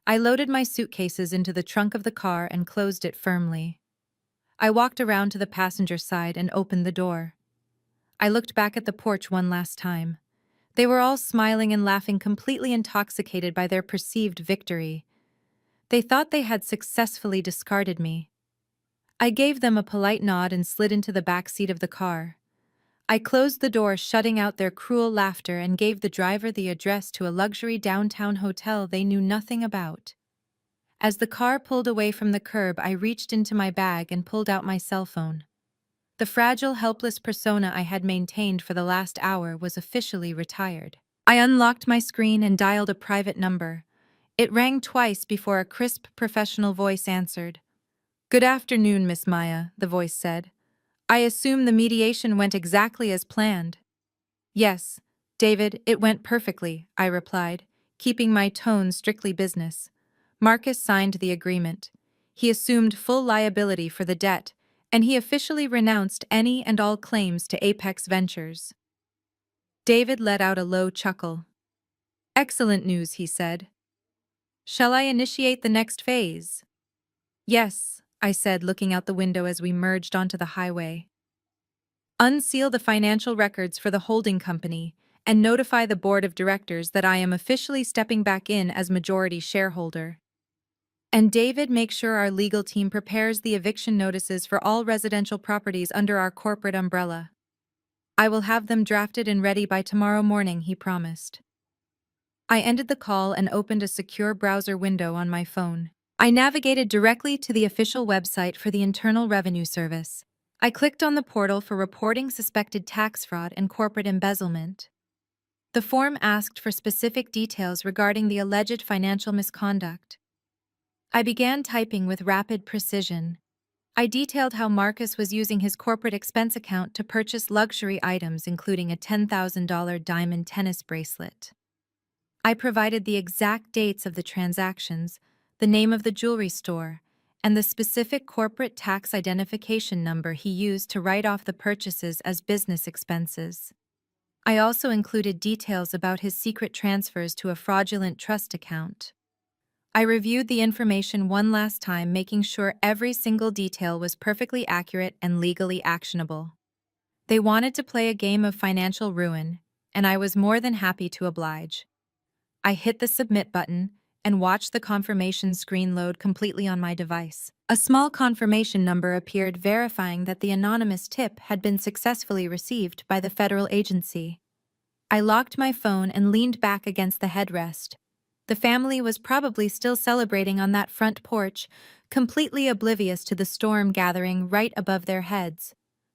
I loaded my suitcases into the trunk of the car and closed it firmly. I walked around to the passenger side and opened the door. I looked back at the porch one last time. They were all smiling and laughing, completely intoxicated by their perceived victory. They thought they had successfully discarded me. I gave them a polite nod and slid into the back seat of the car. I closed the door, shutting out their cruel laughter, and gave the driver the address to a luxury downtown hotel they knew nothing about. As the car pulled away from the curb, I reached into my bag and pulled out my cell phone. The fragile, helpless persona I had maintained for the last hour was officially retired. I unlocked my screen and dialed a private number. It rang twice before a crisp, professional voice answered. "Good afternoon, Miss Maya," the voice said. "I assume the mediation went exactly as planned." "Yes, David, it went perfectly, I replied, keeping my tone strictly business. Marcus signed the agreement. He assumed full liability for the debt, and he officially renounced any and all claims to Apex Ventures. David let out a low chuckle. Excellent news, he said. Shall I initiate the next phase? Yes, I said, looking out the window as we merged onto the highway. Unseal the financial records for the holding company and notify the board of directors that I am officially stepping back in as majority shareholder. And David, make sure our legal team prepares the eviction notices for all residential properties under our corporate umbrella. I will have them drafted and ready by tomorrow morning, he promised. I ended the call and opened a secure browser window on my phone. I navigated directly to the official website for the Internal Revenue Service. I clicked on the portal for reporting suspected tax fraud and corporate embezzlement. The form asked for specific details regarding the alleged financial misconduct. I began typing with rapid precision. I detailed how Marcus was using his corporate expense account to purchase luxury items, including a $10,000 diamond tennis bracelet. I provided the exact dates of the transactions, the name of the jewelry store, and the specific corporate tax identification number he used to write off the purchases as business expenses. I also included details about his secret transfers to a fraudulent trust account. I reviewed the information one last time, making sure every single detail was perfectly accurate and legally actionable. They wanted to play a game of financial ruin, and I was more than happy to oblige. I hit the submit button and watched the confirmation screen load completely on my device. A small confirmation number appeared, verifying that the anonymous tip had been successfully received by the federal agency. I locked my phone and leaned back against the headrest. The family was probably still celebrating on that front porch, completely oblivious to the storm gathering right above their heads.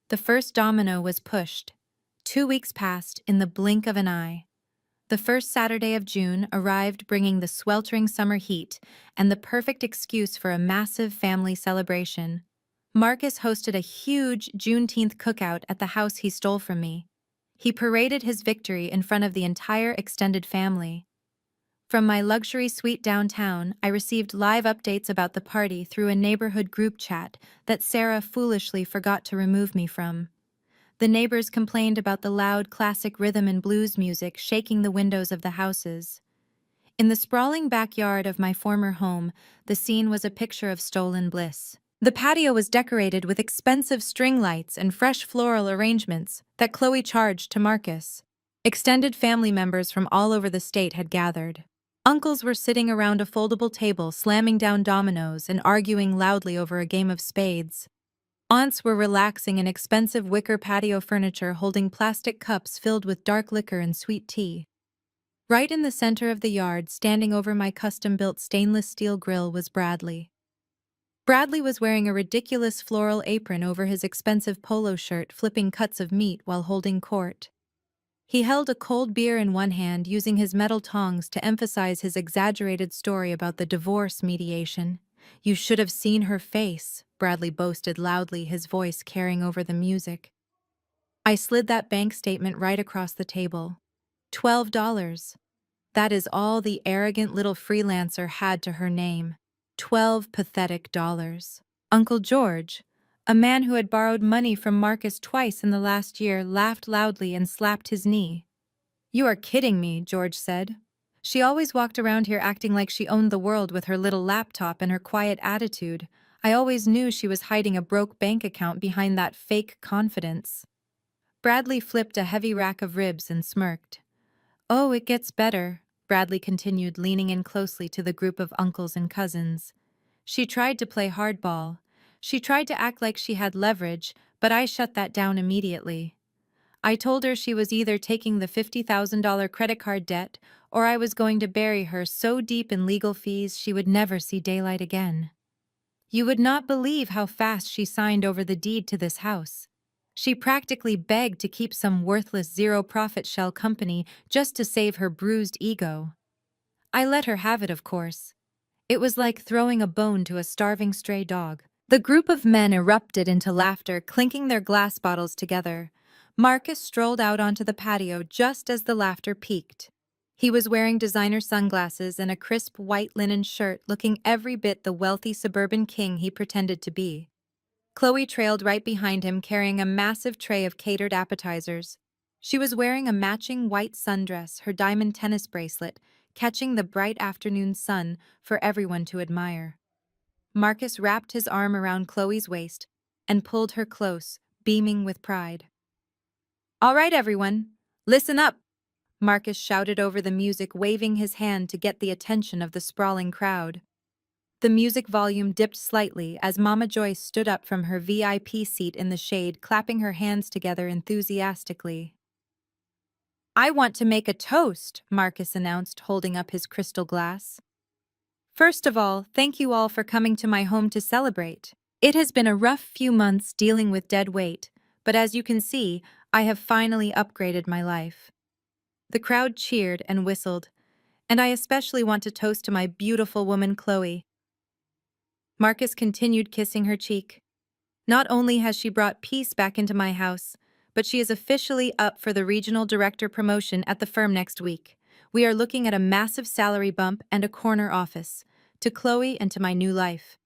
The first domino was pushed. 2 weeks passed in the blink of an eye. The first Saturday of June arrived, bringing the sweltering summer heat and the perfect excuse for a massive family celebration. Marcus hosted a huge Juneteenth cookout at the house he stole from me. He paraded his victory in front of the entire extended family. From my luxury suite downtown, I received live updates about the party through a neighborhood group chat that Sarah foolishly forgot to remove me from. The neighbors complained about the loud classic rhythm and blues music shaking the windows of the houses. In the sprawling backyard of my former home, the scene was a picture of stolen bliss. The patio was decorated with expensive string lights and fresh floral arrangements that Chloe charged to Marcus. Extended family members from all over the state had gathered. Uncles were sitting around a foldable table, slamming down dominoes and arguing loudly over a game of spades. Aunts were relaxing in expensive wicker patio furniture, holding plastic cups filled with dark liquor and sweet tea. Right in the center of the yard, standing over my custom-built stainless steel grill, was Bradley. Bradley was wearing a ridiculous floral apron over his expensive polo shirt, flipping cuts of meat while holding court. He held a cold beer in one hand, using his metal tongs to emphasize his exaggerated story about the divorce mediation. "You should have seen her face," Bradley boasted loudly, his voice carrying over the music. I slid that bank statement right across the table. $12. That is all the arrogant little freelancer had to her name. 12 pathetic dollars. Uncle George, a man who had borrowed money from Marcus twice in the last year, laughed loudly and slapped his knee. "You are kidding me," George said. "She always walked around here acting like she owned the world with her little laptop and her quiet attitude. I always knew she was hiding a broke bank account behind that fake confidence." Bradley flipped a heavy rack of ribs and smirked. "Oh, it gets better," Bradley continued, leaning in closely to the group of uncles and cousins. "She tried to play hardball. She tried to act like she had leverage, but I shut that down immediately. I told her she was either taking the $50,000 credit card debt or I was going to bury her so deep in legal fees she would never see daylight again. You would not believe how fast she signed over the deed to this house. She practically begged to keep some worthless zero-profit shell company just to save her bruised ego. I let her have it, of course. It was like throwing a bone to a starving stray dog." The group of men erupted into laughter, clinking their glass bottles together. Marcus strolled out onto the patio just as the laughter peaked. He was wearing designer sunglasses and a crisp white linen shirt, looking every bit the wealthy suburban king he pretended to be. Chloe trailed right behind him, carrying a massive tray of catered appetizers. She was wearing a matching white sundress, her diamond tennis bracelet, catching the bright afternoon sun for everyone to admire. Marcus wrapped his arm around Chloe's waist and pulled her close, beaming with pride. "All right, everyone, listen up," Marcus shouted over the music, waving his hand to get the attention of the sprawling crowd. The music volume dipped slightly as Mama Joyce stood up from her VIP seat in the shade, clapping her hands together enthusiastically. "I want to make a toast," Marcus announced, holding up his crystal glass. "First of all, thank you all for coming to my home to celebrate. It has been a rough few months dealing with dead weight, but as you can see, I have finally upgraded my life." The crowd cheered and whistled, and I especially want to toast to my beautiful woman Chloe. Marcus continued kissing her cheek. "Not only has she brought peace back into my house, but she is officially up for the regional director promotion at the firm next week. We are looking at a massive salary bump and a corner office. To Chloe and to my new life."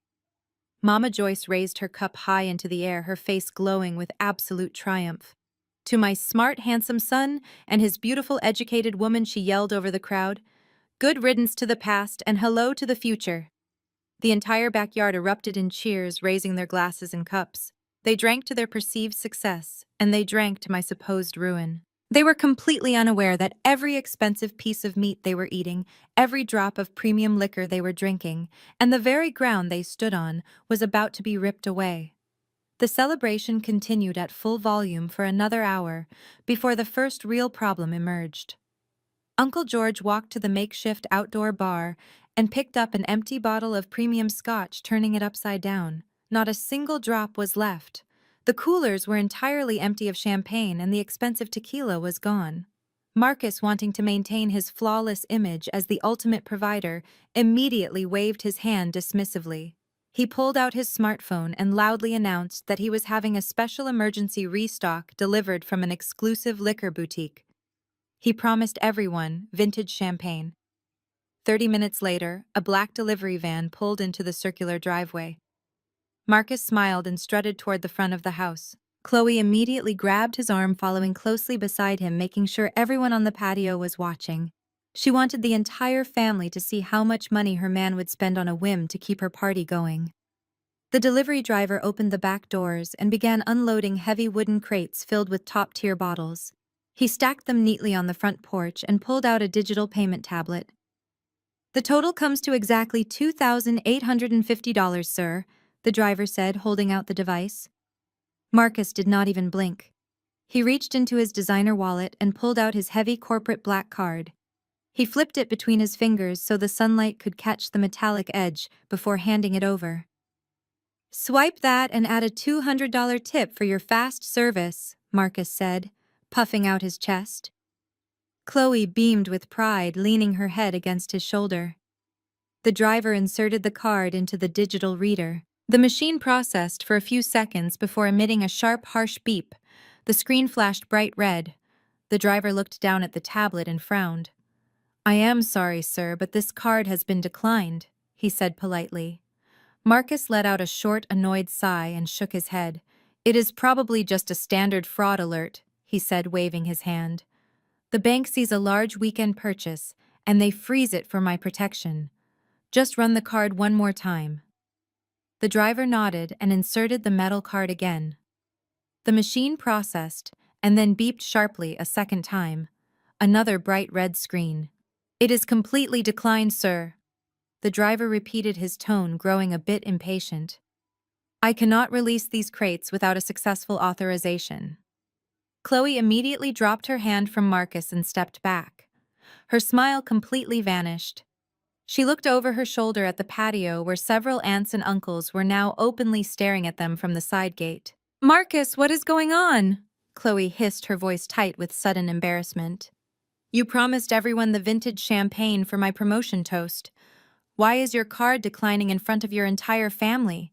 Mama Joyce raised her cup high into the air, her face glowing with absolute triumph. "To my smart, handsome son and his beautiful, educated woman," she yelled over the crowd. "Good riddance to the past and hello to the future." The entire backyard erupted in cheers, raising their glasses and cups. They drank to their perceived success, and they drank to my supposed ruin. They were completely unaware that every expensive piece of meat they were eating, every drop of premium liquor they were drinking, and the very ground they stood on was about to be ripped away. The celebration continued at full volume for another hour before the first real problem emerged. Uncle George walked to the makeshift outdoor bar and picked up an empty bottle of premium scotch, turning it upside down. Not a single drop was left. The coolers were entirely empty of champagne and the expensive tequila was gone. Marcus, wanting to maintain his flawless image as the ultimate provider, immediately waved his hand dismissively. He pulled out his smartphone and loudly announced that he was having a special emergency restock delivered from an exclusive liquor boutique. He promised everyone vintage champagne. 30 minutes later, a black delivery van pulled into the circular driveway. Marcus smiled and strutted toward the front of the house. Chloe immediately grabbed his arm, following closely beside him, making sure everyone on the patio was watching. She wanted the entire family to see how much money her man would spend on a whim to keep her party going. The delivery driver opened the back doors and began unloading heavy wooden crates filled with top-tier bottles. He stacked them neatly on the front porch and pulled out a digital payment tablet. "The total comes to exactly $2,850, sir," the driver said, holding out the device. Marcus did not even blink. He reached into his designer wallet and pulled out his heavy corporate black card. He flipped it between his fingers so the sunlight could catch the metallic edge before handing it over. "Swipe that and add a $200 tip for your fast service," Marcus said, puffing out his chest. Chloe beamed with pride, leaning her head against his shoulder. The driver inserted the card into the digital reader. The machine processed for a few seconds before emitting a sharp, harsh beep. The screen flashed bright red. The driver looked down at the tablet and frowned. "I am sorry, sir, but this card has been declined," he said politely. Marcus let out a short, annoyed sigh and shook his head. "It is probably just a standard fraud alert," he said, waving his hand. "The bank sees a large weekend purchase, and they freeze it for my protection. Just run the card one more time." The driver nodded and inserted the metal card again. The machine processed, and then beeped sharply a second time. Another bright red screen. "It is completely declined, sir." The driver repeated, his tone growing a bit impatient. "I cannot release these crates without a successful authorization." Chloe immediately dropped her hand from Marcus and stepped back. Her smile completely vanished. She looked over her shoulder at the patio where several aunts and uncles were now openly staring at them from the side gate. "Marcus, what is going on?" Chloe hissed, her voice tight with sudden embarrassment. "You promised everyone the vintage champagne for my promotion toast. Why is your card declining in front of your entire family?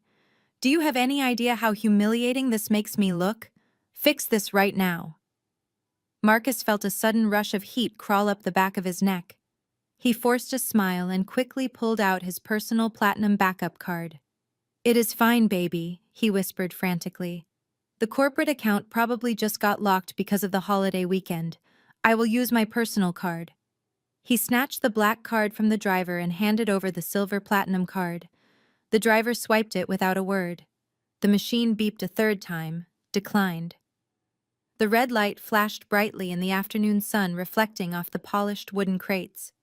Do you have any idea how humiliating this makes me look? Fix this right now." Marcus felt a sudden rush of heat crawl up the back of his neck. He forced a smile and quickly pulled out his personal platinum backup card. "It is fine, baby," he whispered frantically. "The corporate account probably just got locked because of the holiday weekend. I will use my personal card." He snatched the black card from the driver and handed over the silver platinum card. The driver swiped it without a word. The machine beeped a third time, declined. The red light flashed brightly in the afternoon sun, reflecting off the polished wooden crates.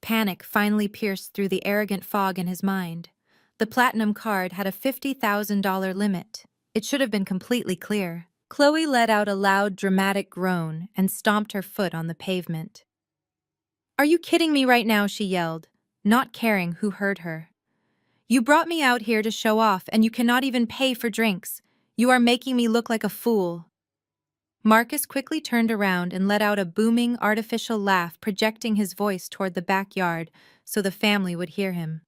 Panic finally pierced through the arrogant fog in his mind. The platinum card had a $50,000 limit. It should have been completely clear. Chloe let out a loud, dramatic groan and stomped her foot on the pavement. "Are you kidding me right now?" she yelled, not caring who heard her. "You brought me out here to show off and you cannot even pay for drinks. You are making me look like a fool." Marcus quickly turned around and let out a booming, artificial laugh, projecting his voice toward the backyard so the family would hear him.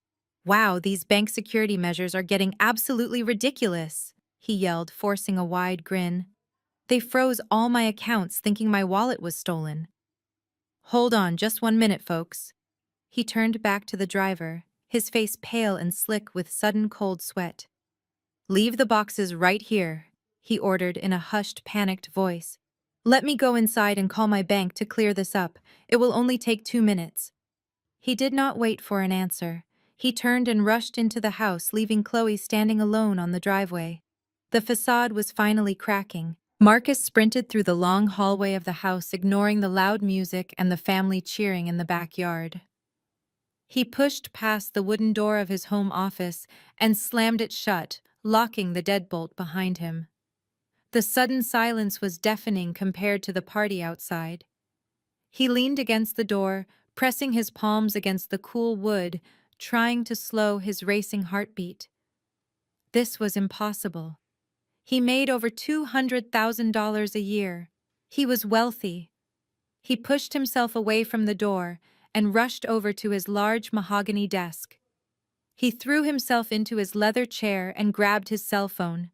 "Wow, these bank security measures are getting absolutely ridiculous," he yelled, forcing a wide grin. "They froze all my accounts thinking my wallet was stolen." "Hold on just 1 minute, folks." He turned back to the driver, his face pale and slick with sudden cold sweat. "Leave the boxes right here," he ordered in a hushed, panicked voice. "Let me go inside and call my bank to clear this up. It will only take 2 minutes. He did not wait for an answer. He turned and rushed into the house, leaving Chloe standing alone on the driveway. The facade was finally cracking. Marcus sprinted through the long hallway of the house, ignoring the loud music and the family cheering in the backyard. He pushed past the wooden door of his home office and slammed it shut, locking the deadbolt behind him. The sudden silence was deafening compared to the party outside. He leaned against the door, pressing his palms against the cool wood, trying to slow his racing heartbeat. This was impossible. He made over $200,000 a year. He was wealthy. He pushed himself away from the door and rushed over to his large mahogany desk. He threw himself into his leather chair and grabbed his cell phone.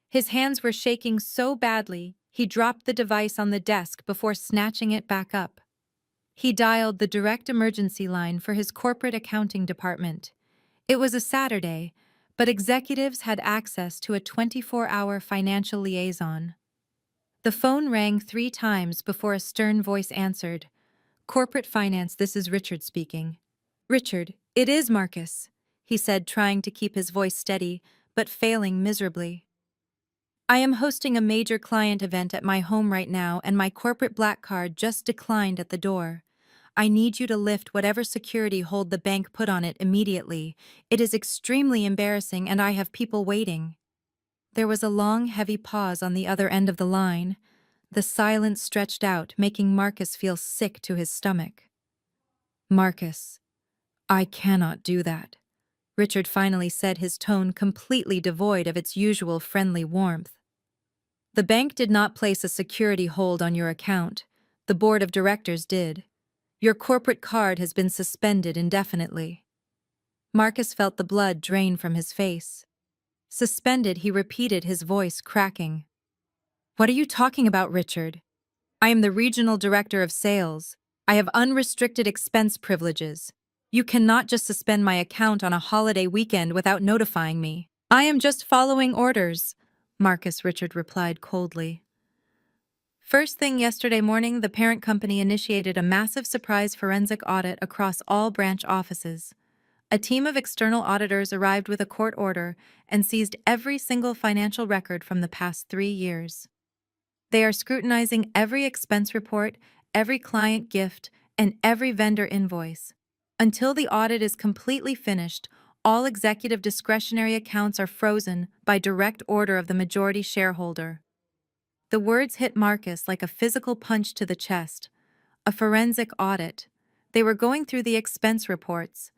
His hands were shaking so badly, he dropped the device on the desk before snatching it back up. He dialed the direct emergency line for his corporate accounting department. It was a Saturday, but executives had access to a 24-hour financial liaison. The phone rang 3 times before a stern voice answered. "Corporate finance, this is Richard speaking." "Richard, it is Marcus," he said, trying to keep his voice steady, but failing miserably. "I am hosting a major client event at my home right now, and my corporate black card just declined at the door. I need you to lift whatever security hold the bank put on it immediately. It is extremely embarrassing and I have people waiting." There was a long, heavy pause on the other end of the line. The silence stretched out, making Marcus feel sick to his stomach. "Marcus, I cannot do that," Richard finally said, his tone completely devoid of its usual friendly warmth. "The bank did not place a security hold on your account. The board of directors did. Your corporate card has been suspended indefinitely." Marcus felt the blood drain from his face. Suspended, he repeated, his voice cracking. "What are you talking about, Richard? I am the regional director of sales. I have unrestricted expense privileges. You cannot just suspend my account on a holiday weekend without notifying me." "I am just following orders," Richard replied coldly. First thing yesterday morning, the parent company initiated a massive surprise forensic audit across all branch offices. A team of external auditors arrived with a court order and seized every single financial record from the past 3 years. They are scrutinizing every expense report, every client gift, and every vendor invoice. Until the audit is completely finished, all executive discretionary accounts are frozen by direct order of the majority shareholder. The words hit Marcus like a physical punch to the chest. A forensic audit. They were going through the expense reports.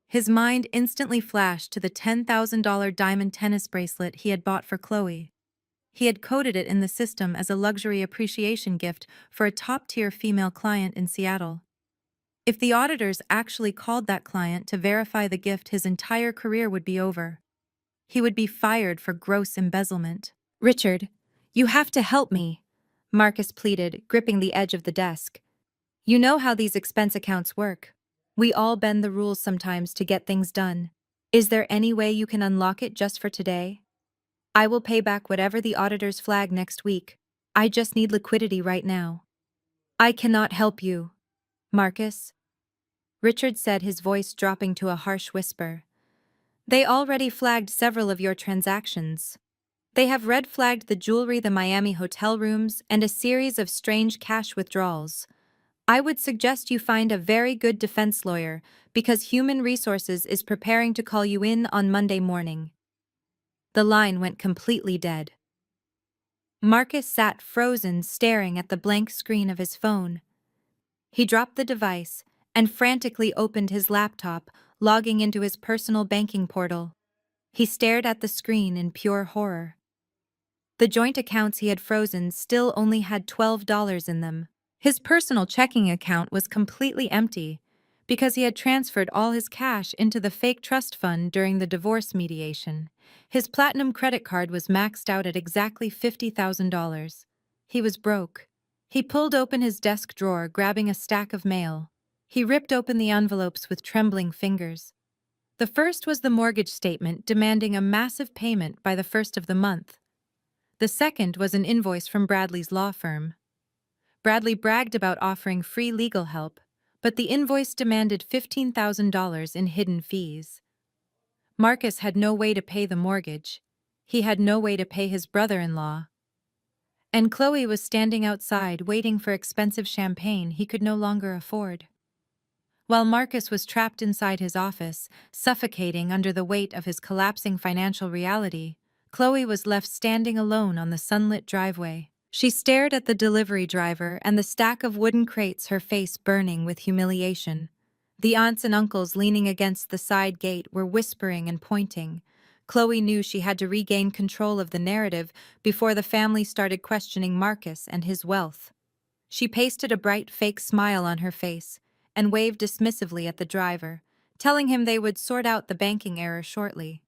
His mind instantly flashed to the $10,000 diamond tennis bracelet he had bought for Chloe. He had coded it in the system as a luxury appreciation gift for a top-tier female client in Seattle. If the auditors actually called that client to verify the gift, his entire career would be over. He would be fired for gross embezzlement. "Richard, you have to help me," Marcus pleaded, gripping the edge of the desk. You know how these expense accounts work. We all bend the rules sometimes to get things done. Is there any way you can unlock it just for today? I will pay back whatever the auditors flag next week. I just need liquidity right now. I cannot help you, Marcus, Richard said, his voice dropping to a harsh whisper. They already flagged several of your transactions. They have red flagged the jewelry, the Miami hotel rooms, and a series of strange cash withdrawals. I would suggest you find a very good defense lawyer because Human Resources is preparing to call you in on Monday morning. The line went completely dead. Marcus sat frozen, staring at the blank screen of his phone. He dropped the device and frantically opened his laptop, logging into his personal banking portal. He stared at the screen in pure horror. The joint accounts he had frozen still only had $12 in them. His personal checking account was completely empty because he had transferred all his cash into the fake trust fund during the divorce mediation. His platinum credit card was maxed out at exactly $50,000. He was broke. He pulled open his desk drawer, grabbing a stack of mail. He ripped open the envelopes with trembling fingers. The first was the mortgage statement demanding a massive payment by the first of the month. The second was an invoice from Bradley's law firm. Bradley bragged about offering free legal help, but the invoice demanded $15,000 in hidden fees. Marcus had no way to pay the mortgage. He had no way to pay his brother-in-law. And Chloe was standing outside waiting for expensive champagne he could no longer afford. While Marcus was trapped inside his office, suffocating under the weight of his collapsing financial reality, Chloe was left standing alone on the sunlit driveway. She stared at the delivery driver and the stack of wooden crates, her face burning with humiliation. The aunts and uncles leaning against the side gate were whispering and pointing. Chloe knew she had to regain control of the narrative before the family started questioning Marcus and his wealth. She pasted a bright fake smile on her face and waved dismissively at the driver, telling him they would sort out the banking error shortly.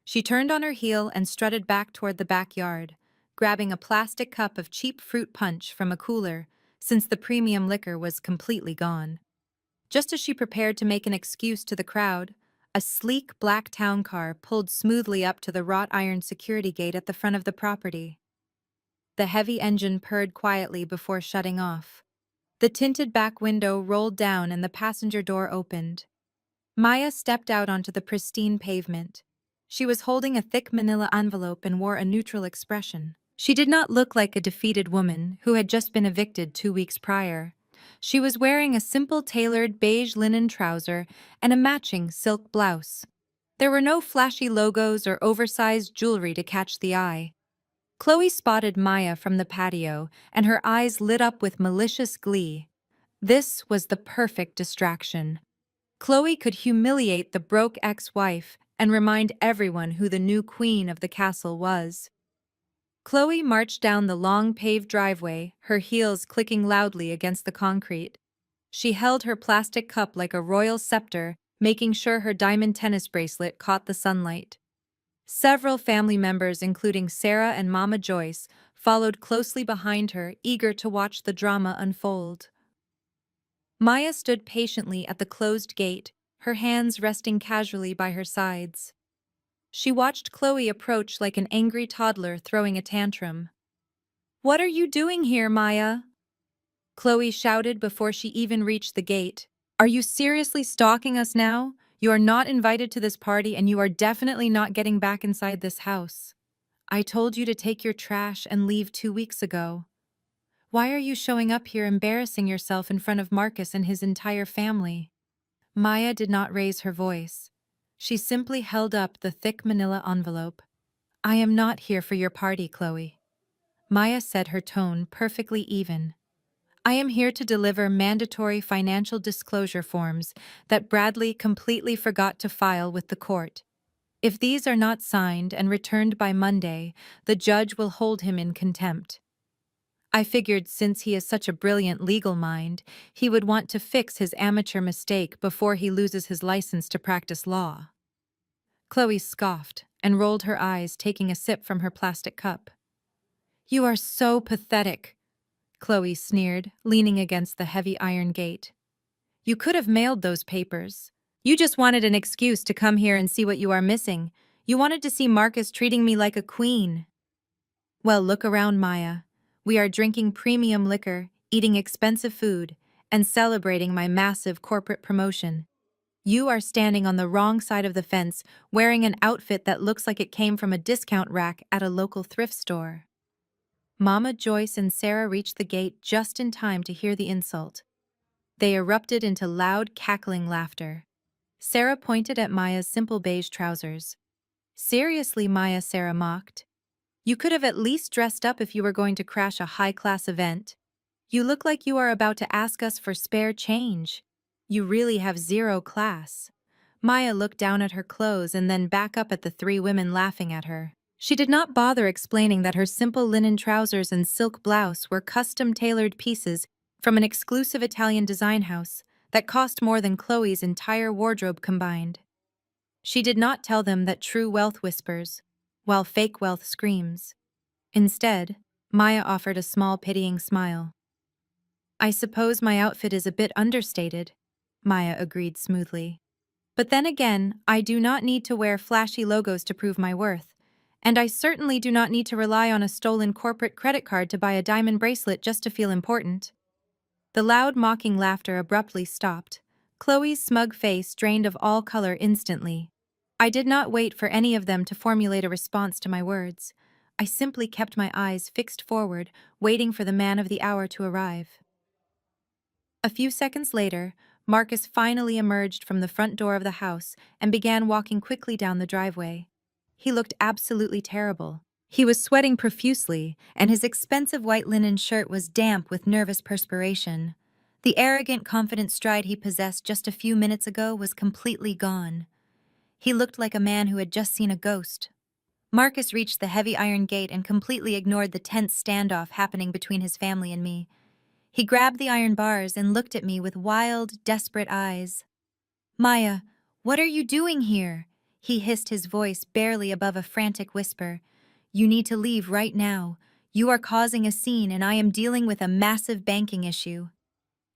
She turned on her heel and strutted back toward the backyard, grabbing a plastic cup of cheap fruit punch from a cooler, since the premium liquor was completely gone. Just as she prepared to make an excuse to the crowd, a sleek black town car pulled smoothly up to the wrought iron security gate at the front of the property. The heavy engine purred quietly before shutting off. The tinted back window rolled down and the passenger door opened. Maya stepped out onto the pristine pavement. She was holding a thick manila envelope and wore a neutral expression. She did not look like a defeated woman who had just been evicted 2 weeks prior. She was wearing a simple tailored beige linen trouser and a matching silk blouse. There were no flashy logos or oversized jewelry to catch the eye. Chloe spotted Maya from the patio, and her eyes lit up with malicious glee. This was the perfect distraction. Chloe could humiliate the broke ex-wife and remind everyone who the new queen of the castle was. Chloe marched down the long paved driveway, her heels clicking loudly against the concrete. She held her plastic cup like a royal scepter, making sure her diamond tennis bracelet caught the sunlight. Several family members, including Sarah and Mama Joyce, followed closely behind her, eager to watch the drama unfold. Maya stood patiently at the closed gate, her hands resting casually by her sides. She watched Chloe approach like an angry toddler throwing a tantrum. "What are you doing here, Maya?" Chloe shouted before she even reached the gate. "Are you seriously stalking us now? You are not invited to this party and you are definitely not getting back inside this house. I told you to take your trash and leave 2 weeks ago. Why are you showing up here embarrassing yourself in front of Marcus and his entire family?" Maya did not raise her voice. She simply held up the thick manila envelope. "I am not here for your party, Chloe," Maya said, her tone perfectly even. "I am here to deliver mandatory financial disclosure forms that Bradley completely forgot to file with the court. If these are not signed and returned by Monday, the judge will hold him in contempt. I figured since he is such a brilliant legal mind, he would want to fix his amateur mistake before he loses his license to practice law." Chloe scoffed and rolled her eyes, taking a sip from her plastic cup. "You are so pathetic. Chloe sneered, leaning against the heavy iron gate. You could have mailed those papers. You just wanted an excuse to come here and see what you are missing. You wanted to see Marcus treating me like a queen. Well, look around, Maya. We are drinking premium liquor, eating expensive food, and celebrating my massive corporate promotion. You are standing on the wrong side of the fence, wearing an outfit that looks like it came from a discount rack at a local thrift store. Mama Joyce and Sarah reached the gate just in time to hear the insult. They erupted into loud, cackling laughter. Sarah pointed at Maya's simple beige trousers. Seriously, Maya, Sarah mocked. You could have at least dressed up if you were going to crash a high-class event. You look like you are about to ask us for spare change. You really have zero class. Maya looked down at her clothes and then back up at the three women laughing at her. She did not bother explaining that her simple linen trousers and silk blouse were custom-tailored pieces from an exclusive Italian design house that cost more than Chloe's entire wardrobe combined. She did not tell them that true wealth whispers, while fake wealth screams. Instead, Maya offered a small pitying smile. I suppose my outfit is a bit understated, Maya agreed smoothly. But then again, I do not need to wear flashy logos to prove my worth, and I certainly do not need to rely on a stolen corporate credit card to buy a diamond bracelet just to feel important. The loud mocking laughter abruptly stopped. Chloe's smug face drained of all color instantly. I did not wait for any of them to formulate a response to my words. I simply kept my eyes fixed forward, waiting for the man of the hour to arrive. A few seconds later, Marcus finally emerged from the front door of the house and began walking quickly down the driveway. He looked absolutely terrible. He was sweating profusely, and his expensive white linen shirt was damp with nervous perspiration. The arrogant, confident stride he possessed just a few minutes ago was completely gone. He looked like a man who had just seen a ghost. Marcus reached the heavy iron gate and completely ignored the tense standoff happening between his family and me. He grabbed the iron bars and looked at me with wild, desperate eyes. Maya, what are you doing here? He hissed, his voice barely above a frantic whisper. You need to leave right now. You are causing a scene and I am dealing with a massive banking issue.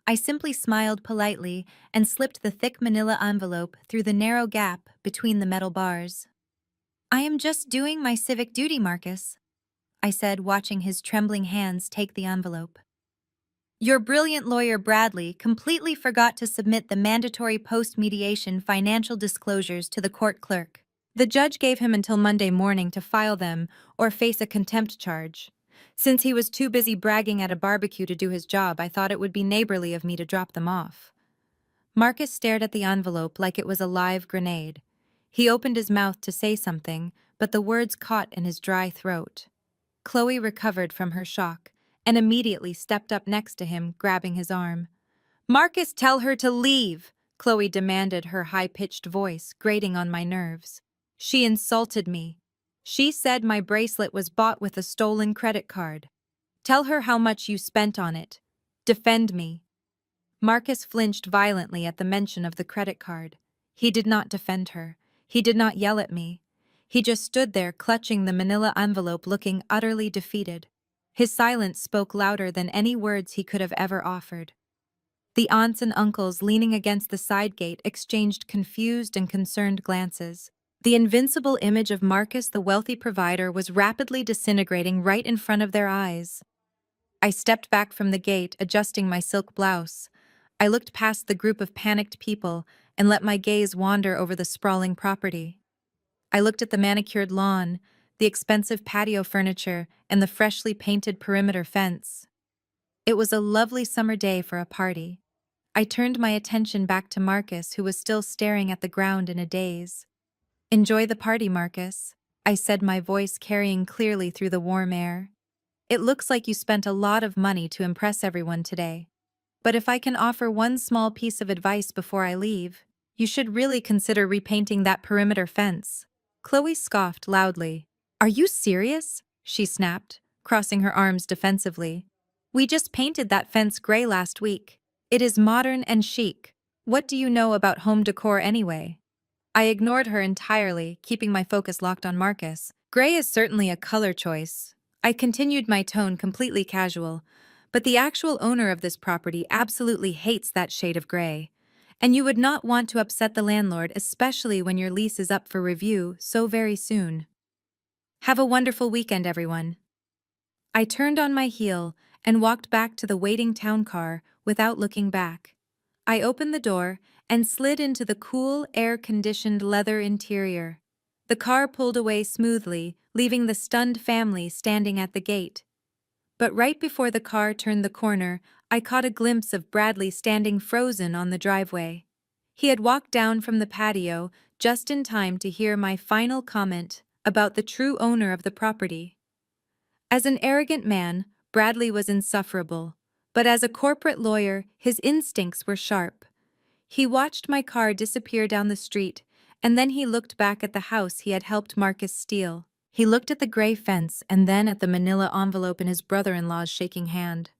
I simply smiled politely and slipped the thick manila envelope through the narrow gap between the metal bars. I am just doing my civic duty, Marcus, I said, watching his trembling hands take the envelope. Your brilliant lawyer Bradley completely forgot to submit the mandatory post-mediation financial disclosures to the court clerk. The judge gave him until Monday morning to file them or face a contempt charge. Since he was too busy bragging at a barbecue to do his job, I thought it would be neighborly of me to drop them off. Marcus stared at the envelope like it was a live grenade. He opened his mouth to say something, but the words caught in his dry throat. Chloe recovered from her shock and immediately stepped up next to him, grabbing his arm. Marcus, tell her to leave, Chloe demanded, her high-pitched voice grating on my nerves. She insulted me. She said my bracelet was bought with a stolen credit card. Tell her how much you spent on it. Defend me. Marcus flinched violently at the mention of the credit card. He did not defend her. He did not yell at me. He just stood there clutching the manila envelope, looking utterly defeated. His silence spoke louder than any words he could have ever offered. The aunts and uncles leaning against the side gate exchanged confused and concerned glances. The invincible image of Marcus, the wealthy provider, was rapidly disintegrating right in front of their eyes. I stepped back from the gate, adjusting my silk blouse. I looked past the group of panicked people and let my gaze wander over the sprawling property. I looked at the manicured lawn, the expensive patio furniture, and the freshly painted perimeter fence. It was a lovely summer day for a party. I turned my attention back to Marcus, who was still staring at the ground in a daze. Enjoy the party, Marcus, I said, my voice carrying clearly through the warm air. It looks like you spent a lot of money to impress everyone today. But if I can offer one small piece of advice before I leave, you should really consider repainting that perimeter fence. Chloe scoffed loudly. Are you serious? She snapped, crossing her arms defensively. We just painted that fence gray last week. It is modern and chic. What do you know about home decor anyway? I ignored her entirely, keeping my focus locked on Marcus. Gray is certainly a color choice. I continued, my tone completely casual. But the actual owner of this property absolutely hates that shade of gray. And you would not want to upset the landlord, especially when your lease is up for review so very soon. Have a wonderful weekend, everyone. I turned on my heel and walked back to the waiting town car without looking back. I opened the door and slid into the cool, air-conditioned leather interior. The car pulled away smoothly, leaving the stunned family standing at the gate. But right before the car turned the corner, I caught a glimpse of Bradley standing frozen on the driveway. He had walked down from the patio just in time to hear my final comment about the true owner of the property. As an arrogant man, Bradley was insufferable, but as a corporate lawyer, his instincts were sharp. He watched my car disappear down the street, and then he looked back at the house he had helped Marcus steal. He looked at the gray fence and then at the manila envelope in his brother-in-law's shaking hand.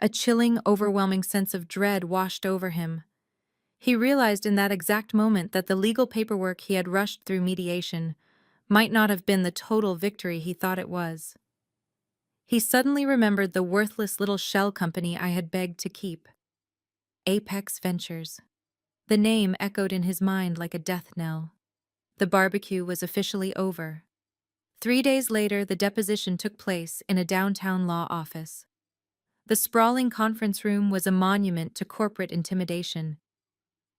A chilling, overwhelming sense of dread washed over him. He realized in that exact moment that the legal paperwork he had rushed through mediation might not have been the total victory he thought it was. He suddenly remembered the worthless little shell company I had begged to keep. Apex Ventures. The name echoed in his mind like a death knell. The barbecue was officially over. 3 days later, the deposition took place in a downtown law office. The sprawling conference room was a monument to corporate intimidation.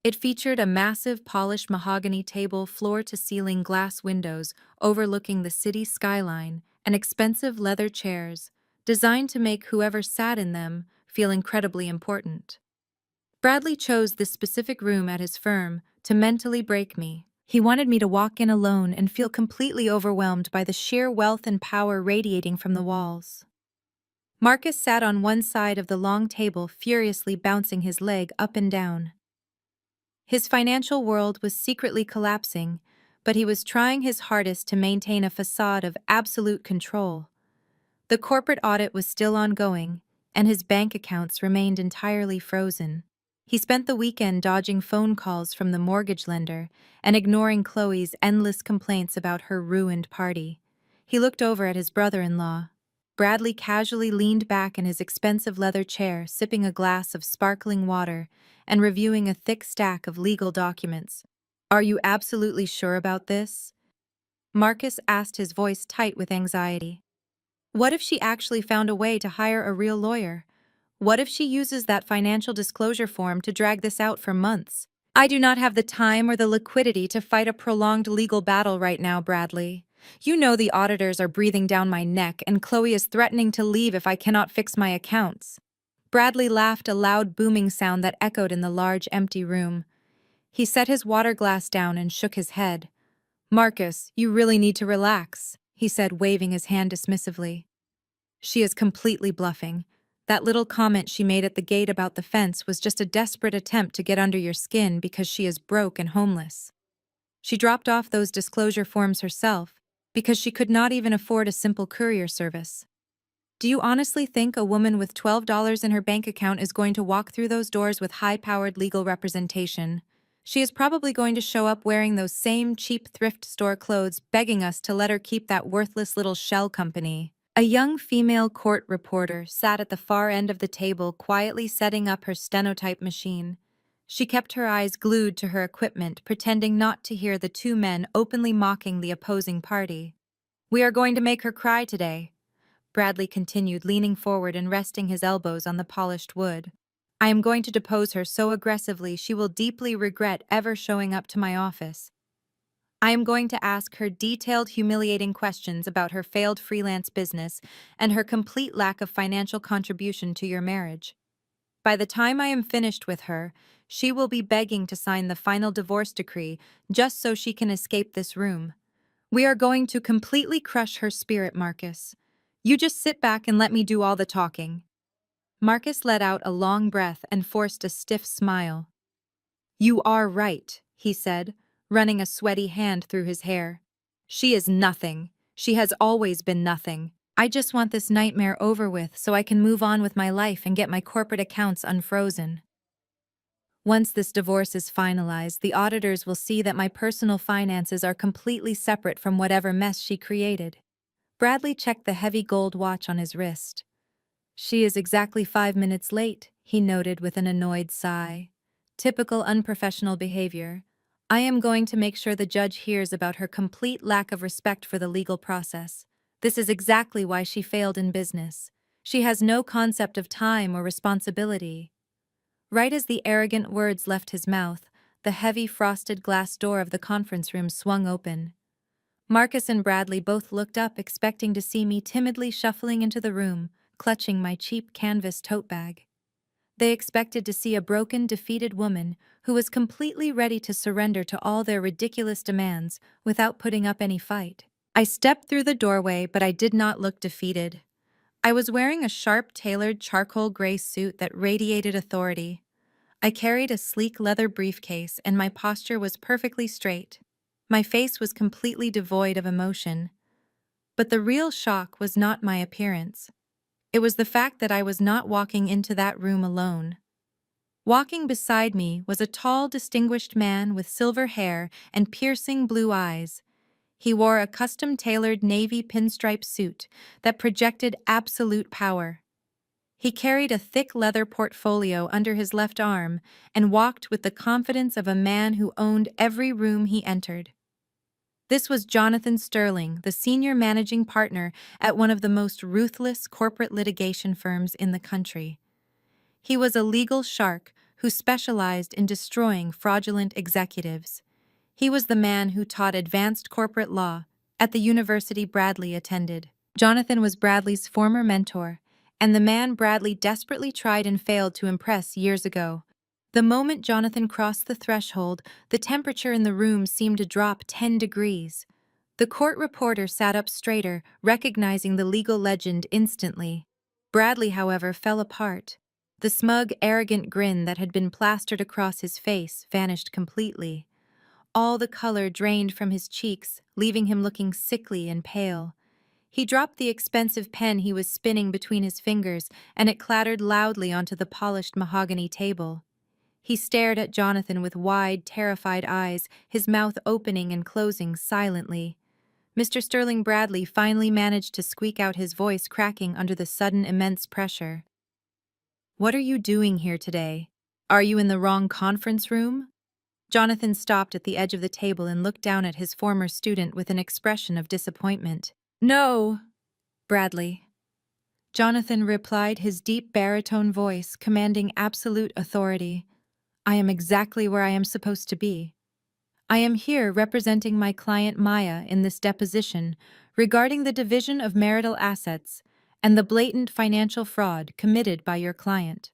It featured a massive polished mahogany table, floor-to-ceiling glass windows overlooking the city skyline, and expensive leather chairs, designed to make whoever sat in them feel incredibly important. Bradley chose this specific room at his firm to mentally break me. He wanted me to walk in alone and feel completely overwhelmed by the sheer wealth and power radiating from the walls. Marcus sat on one side of the long table, furiously bouncing his leg up and down. His financial world was secretly collapsing, but he was trying his hardest to maintain a facade of absolute control. The corporate audit was still ongoing, and his bank accounts remained entirely frozen. He spent the weekend dodging phone calls from the mortgage lender and ignoring Chloe's endless complaints about her ruined party. He looked over at his brother-in-law. Bradley casually leaned back in his expensive leather chair, sipping a glass of sparkling water and reviewing a thick stack of legal documents. "Are you absolutely sure about this?" Marcus asked, his voice tight with anxiety. What if she actually found a way to hire a real lawyer? What if she uses that financial disclosure form to drag this out for months? "I do not have the time or the liquidity to fight a prolonged legal battle right now, Bradley. You know the auditors are breathing down my neck, and Chloe is threatening to leave if I cannot fix my accounts." Bradley laughed, a loud booming sound that echoed in the large, empty room. He set his water glass down and shook his head. "Marcus, you really need to relax," he said, waving his hand dismissively. "She is completely bluffing. That little comment she made at the gate about the fence was just a desperate attempt to get under your skin because she is broke and homeless. She dropped off those disclosure forms herself because she could not even afford a simple courier service. Do you honestly think a woman with $12 in her bank account is going to walk through those doors with high-powered legal representation? She is probably going to show up wearing those same cheap thrift store clothes, begging us to let her keep that worthless little shell company." A young female court reporter sat at the far end of the table, quietly setting up her stenotype machine. She kept her eyes glued to her equipment, pretending not to hear the two men openly mocking the opposing party. "We are going to make her cry today," Bradley continued, leaning forward and resting his elbows on the polished wood. "I am going to depose her so aggressively she will deeply regret ever showing up to my office. I am going to ask her detailed, humiliating questions about her failed freelance business and her complete lack of financial contribution to your marriage. By the time I am finished with her, she will be begging to sign the final divorce decree just so she can escape this room. We are going to completely crush her spirit, Marcus. You just sit back and let me do all the talking." Marcus let out a long breath and forced a stiff smile. "You are right," he said, running a sweaty hand through his hair. "She is nothing. She has always been nothing. I just want this nightmare over with so I can move on with my life and get my corporate accounts unfrozen. Once this divorce is finalized, the auditors will see that my personal finances are completely separate from whatever mess she created." Bradley checked the heavy gold watch on his wrist. She is exactly 5 minutes late, he noted with an annoyed sigh. Typical unprofessional behavior. I am going to make sure the judge hears about her complete lack of respect for the legal process. This is exactly why she failed in business. She has no concept of time or responsibility. Right as the arrogant words left his mouth, the heavy frosted glass door of the conference room swung open. Marcus and Bradley both looked up, expecting to see me timidly shuffling into the room, clutching my cheap canvas tote bag. They expected to see a broken, defeated woman who was completely ready to surrender to all their ridiculous demands without putting up any fight. I stepped through the doorway, but I did not look defeated. I was wearing a sharp, tailored charcoal gray suit that radiated authority. I carried a sleek leather briefcase, and my posture was perfectly straight. My face was completely devoid of emotion. But the real shock was not my appearance. It was the fact that I was not walking into that room alone. Walking beside me was a tall, distinguished man with silver hair and piercing blue eyes. He wore a custom-tailored navy pinstripe suit that projected absolute power. He carried a thick leather portfolio under his left arm and walked with the confidence of a man who owned every room he entered. This was Jonathan Sterling, the senior managing partner at one of the most ruthless corporate litigation firms in the country. He was a legal shark who specialized in destroying fraudulent executives. He was the man who taught advanced corporate law at the university Bradley attended. Jonathan was Bradley's former mentor, and the man Bradley desperately tried and failed to impress years ago. The moment Jonathan crossed the threshold, the temperature in the room seemed to drop 10 degrees. The court reporter sat up straighter, recognizing the legal legend instantly. Bradley, however, fell apart. The smug, arrogant grin that had been plastered across his face vanished completely. All the color drained from his cheeks, leaving him looking sickly and pale. He dropped the expensive pen he was spinning between his fingers, and it clattered loudly onto the polished mahogany table. He stared at Jonathan with wide, terrified eyes, his mouth opening and closing silently. Mr. Sterling Bradley finally managed to squeak out, his voice cracking under the sudden immense pressure. "What are you doing here today? Are you in the wrong conference room?" Jonathan stopped at the edge of the table and looked down at his former student with an expression of disappointment. "No, Bradley," Jonathan replied, his deep baritone voice commanding absolute authority. "I am exactly where I am supposed to be. I am here representing my client Maya in this deposition regarding the division of marital assets and the blatant financial fraud committed by your client.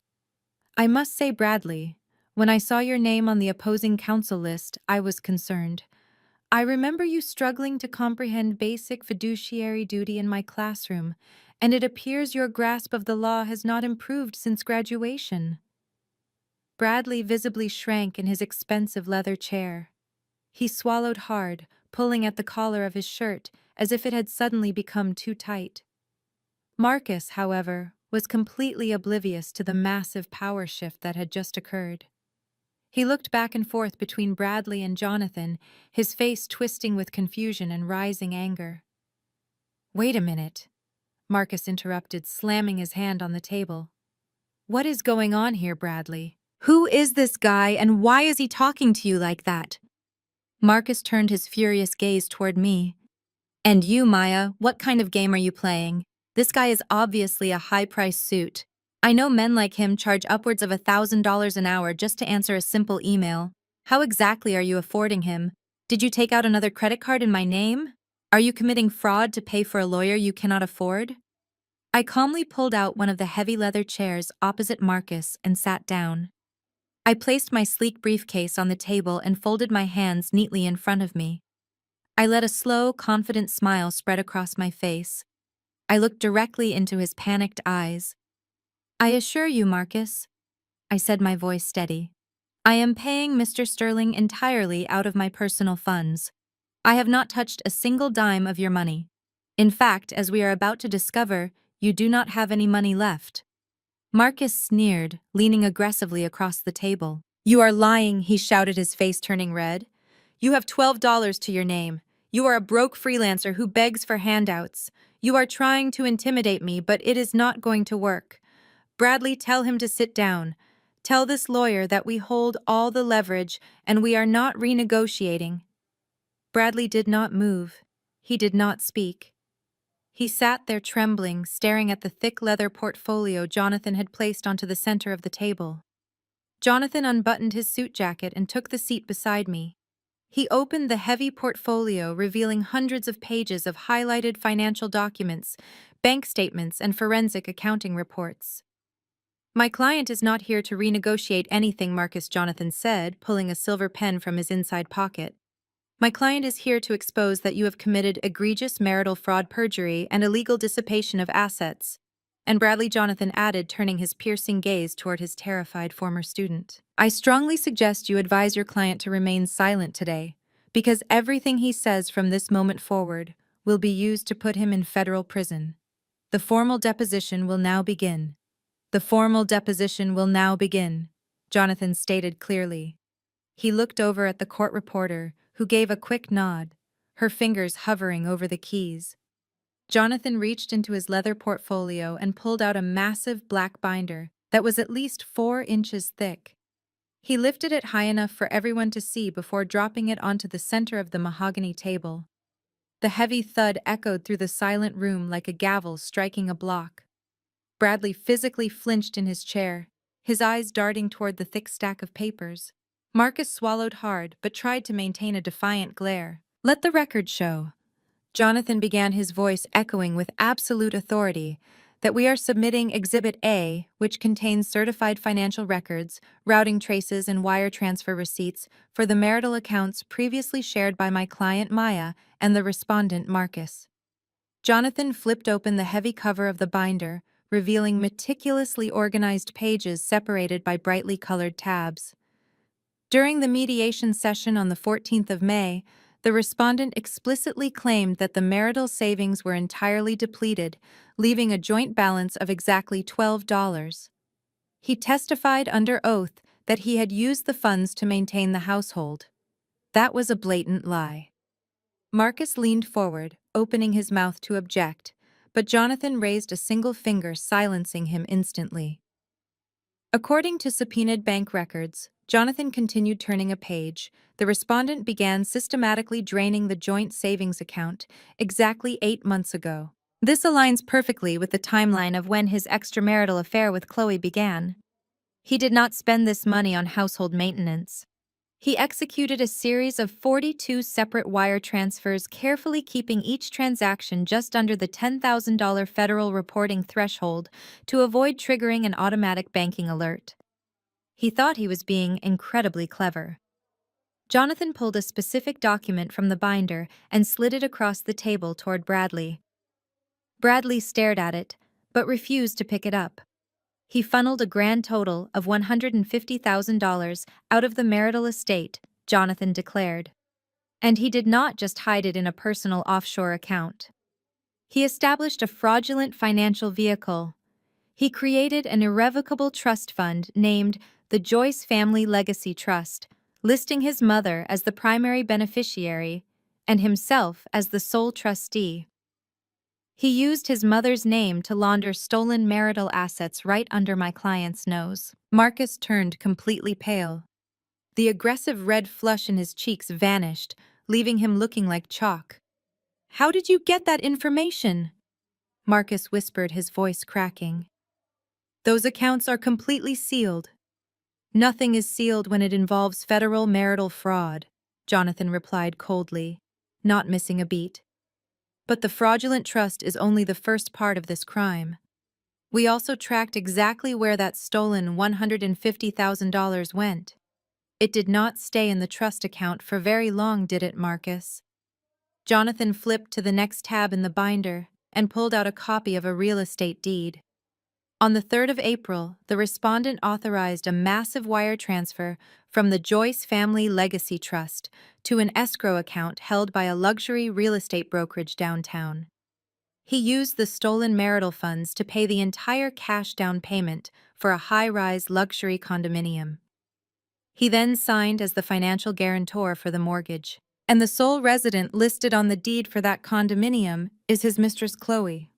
I must say, Bradley, when I saw your name on the opposing counsel list, I was concerned. I remember you struggling to comprehend basic fiduciary duty in my classroom, and it appears your grasp of the law has not improved since graduation." Bradley visibly shrank in his expensive leather chair. He swallowed hard, pulling at the collar of his shirt as if it had suddenly become too tight. Marcus, however, was completely oblivious to the massive power shift that had just occurred. He looked back and forth between Bradley and Jonathan, his face twisting with confusion and rising anger. "Wait a minute," Marcus interrupted, slamming his hand on the table. "What is going on here, Bradley? Who is this guy, and why is he talking to you like that?" Marcus turned his furious gaze toward me. "And you, Maya, what kind of game are you playing? This guy is obviously a high-priced suit. I know men like him charge upwards of $1,000 an hour just to answer a simple email. How exactly are you affording him? Did you take out another credit card in my name? Are you committing fraud to pay for a lawyer you cannot afford?" I calmly pulled out one of the heavy leather chairs opposite Marcus and sat down. I placed my sleek briefcase on the table and folded my hands neatly in front of me. I let a slow, confident smile spread across my face. I looked directly into his panicked eyes. "I assure you, Marcus," I said, my voice steady, "I am paying Mr. Sterling entirely out of my personal funds. I have not touched a single dime of your money. In fact, as we are about to discover, you do not have any money left." Marcus sneered, leaning aggressively across the table. "You are lying," he shouted, his face turning red. "You have $12 to your name. You are a broke freelancer who begs for handouts. You are trying to intimidate me, but it is not going to work. Bradley, tell him to sit down. Tell this lawyer that we hold all the leverage and we are not renegotiating. Bradley did not move. He did not speak. He sat there trembling, staring at the thick leather portfolio Jonathan had placed onto the center of the table. Jonathan unbuttoned his suit jacket and took the seat beside me. He opened the heavy portfolio, revealing hundreds of pages of highlighted financial documents, bank statements, and forensic accounting reports. My client is not here to renegotiate anything, Marcus, Jonathan said, pulling a silver pen from his inside pocket. My client is here to expose that you have committed egregious marital fraud, perjury, and illegal dissipation of assets. And Bradley, Jonathan added, turning his piercing gaze toward his terrified former student. I strongly suggest you advise your client to remain silent today, because everything he says from this moment forward will be used to put him in federal prison. The formal deposition will now begin. The formal deposition will now begin, Jonathan stated clearly. He looked over at the court reporter, who gave a quick nod, her fingers hovering over the keys. Jonathan reached into his leather portfolio and pulled out a massive black binder that was at least 4 inches thick. He lifted it high enough for everyone to see before dropping it onto the center of the mahogany table. The heavy thud echoed through the silent room like a gavel striking a block. Bradley physically flinched in his chair, his eyes darting toward the thick stack of papers. Marcus swallowed hard but tried to maintain a defiant glare. Let the record show, Jonathan began, his voice echoing with absolute authority, that we are submitting Exhibit A, which contains certified financial records, routing traces, and wire transfer receipts for the marital accounts previously shared by my client Maya and the respondent Marcus. Jonathan flipped open the heavy cover of the binder, revealing meticulously organized pages separated by brightly colored tabs. During the mediation session on the 14th of May, the respondent explicitly claimed that the marital savings were entirely depleted, leaving a joint balance of exactly $12. He testified under oath that he had used the funds to maintain the household. That was a blatant lie. Marcus leaned forward, opening his mouth to object, but Jonathan raised a single finger, silencing him instantly. According to subpoenaed bank records, Jonathan continued turning a page. The respondent began systematically draining the joint savings account exactly 8 months ago. This aligns perfectly with the timeline of when his extramarital affair with Chloe began. He did not spend this money on household maintenance. He executed a series of 42 separate wire transfers, carefully keeping each transaction just under the $10,000 federal reporting threshold to avoid triggering an automatic banking alert. He thought he was being incredibly clever. Jonathan pulled a specific document from the binder and slid it across the table toward Bradley. Bradley stared at it, but refused to pick it up. He funneled a grand total of $150,000 out of the marital estate, Jonathan declared. And he did not just hide it in a personal offshore account. He established a fraudulent financial vehicle. He created an irrevocable trust fund named the Joyce Family Legacy Trust, listing his mother as the primary beneficiary and himself as the sole trustee. He used his mother's name to launder stolen marital assets right under my client's nose. Marcus turned completely pale. The aggressive red flush in his cheeks vanished, leaving him looking like chalk. How did you get that information? Marcus whispered, his voice cracking. Those accounts are completely sealed. Nothing is sealed when it involves federal marital fraud, Jonathan replied coldly, not missing a beat. But the fraudulent trust is only the first part of this crime. We also tracked exactly where that stolen $150,000 went. It did not stay in the trust account for very long, did it, Marcus? Jonathan flipped to the next tab in the binder and pulled out a copy of a real estate deed. On the 3rd of April, the respondent authorized a massive wire transfer from the Joyce Family Legacy Trust to an escrow account held by a luxury real estate brokerage downtown. He used the stolen marital funds to pay the entire cash down payment for a high-rise luxury condominium. He then signed as the financial guarantor for the mortgage. And the sole resident listed on the deed for that condominium is his mistress Chloe.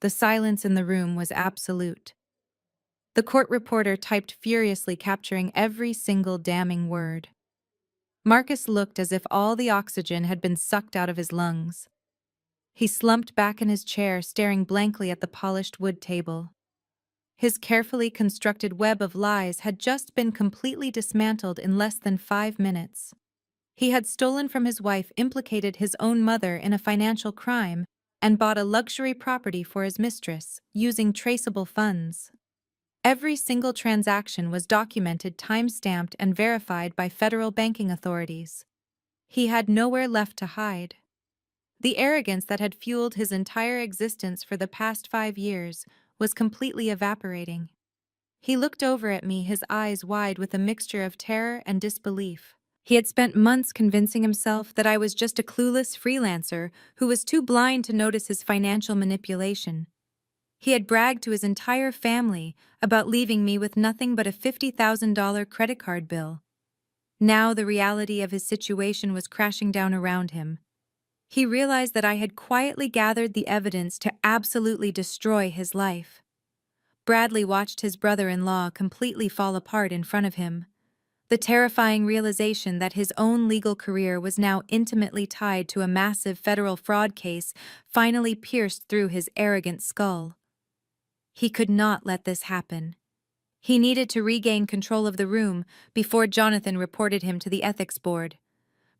The silence in the room was absolute. The court reporter typed furiously, capturing every single damning word. Marcus looked as if all the oxygen had been sucked out of his lungs. He slumped back in his chair, staring blankly at the polished wood table. His carefully constructed web of lies had just been completely dismantled in less than 5 minutes. He had stolen from his wife, implicated his own mother in a financial crime, and bought a luxury property for his mistress, using traceable funds. Every single transaction was documented, time-stamped, and verified by federal banking authorities. He had nowhere left to hide. The arrogance that had fueled his entire existence for the past 5 years was completely evaporating. He looked over at me, his eyes wide with a mixture of terror and disbelief. He had spent months convincing himself that I was just a clueless freelancer who was too blind to notice his financial manipulation. He had bragged to his entire family about leaving me with nothing but a $50,000 credit card bill. Now the reality of his situation was crashing down around him. He realized that I had quietly gathered the evidence to absolutely destroy his life. Bradley watched his brother-in-law completely fall apart in front of him. The terrifying realization that his own legal career was now intimately tied to a massive federal fraud case finally pierced through his arrogant skull. He could not let this happen. He needed to regain control of the room before Jonathan reported him to the ethics board.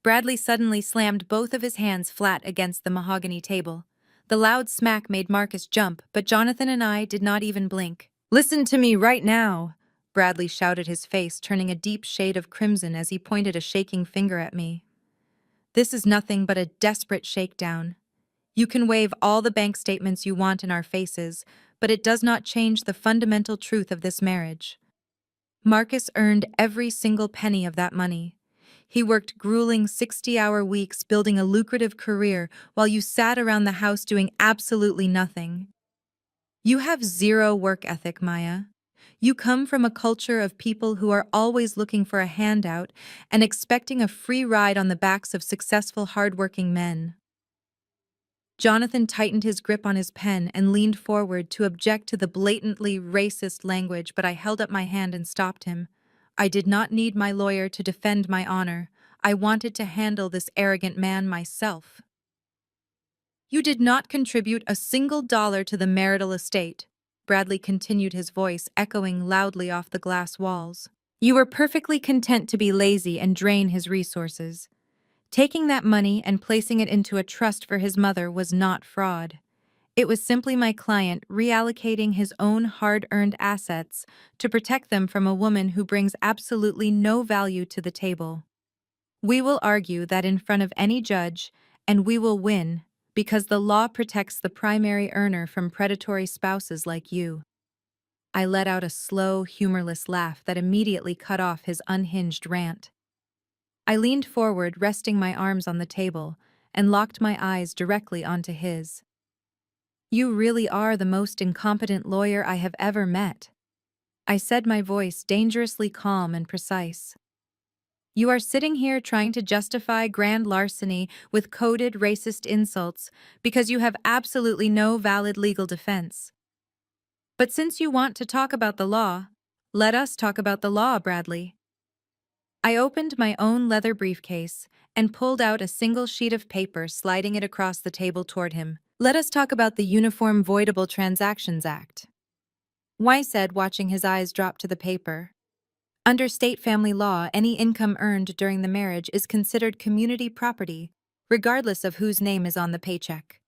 Bradley suddenly slammed both of his hands flat against the mahogany table. The loud smack made Marcus jump, but Jonathan and I did not even blink. "Listen to me right now," Bradley shouted, his face turning a deep shade of crimson as he pointed a shaking finger at me. "This is nothing but a desperate shakedown. You can wave all the bank statements you want in our faces, but it does not change the fundamental truth of this marriage. Marcus earned every single penny of that money. He worked grueling 60-hour weeks building a lucrative career while you sat around the house doing absolutely nothing. You have zero work ethic, Maya. You come from a culture of people who are always looking for a handout and expecting a free ride on the backs of successful, hardworking men." Jonathan tightened his grip on his pen and leaned forward to object to the blatantly racist language, but I held up my hand and stopped him. I did not need my lawyer to defend my honor. I wanted to handle this arrogant man myself. "You did not contribute a single dollar to the marital estate," Bradley continued, his voice echoing loudly off the glass walls. "You were perfectly content to be lazy and drain his resources. Taking that money and placing it into a trust for his mother was not fraud. It was simply my client reallocating his own hard-earned assets to protect them from a woman who brings absolutely no value to the table. We will argue that in front of any judge, and we will win, because the law protects the primary earner from predatory spouses like you." I let out a slow, humorless laugh that immediately cut off his unhinged rant. I leaned forward, resting my arms on the table, and locked my eyes directly onto his. "You really are the most incompetent lawyer I have ever met," I said, my voice dangerously calm and precise. "You are sitting here trying to justify grand larceny with coded racist insults because you have absolutely no valid legal defense. But since you want to talk about the law, let us talk about the law, Bradley." I opened my own leather briefcase and pulled out a single sheet of paper, sliding it across the table toward him. "Let us talk about the Uniform Voidable Transactions Act," Y said, watching his eyes drop to the paper. "Under state family law, any income earned during the marriage is considered community property, regardless of whose name is on the paycheck.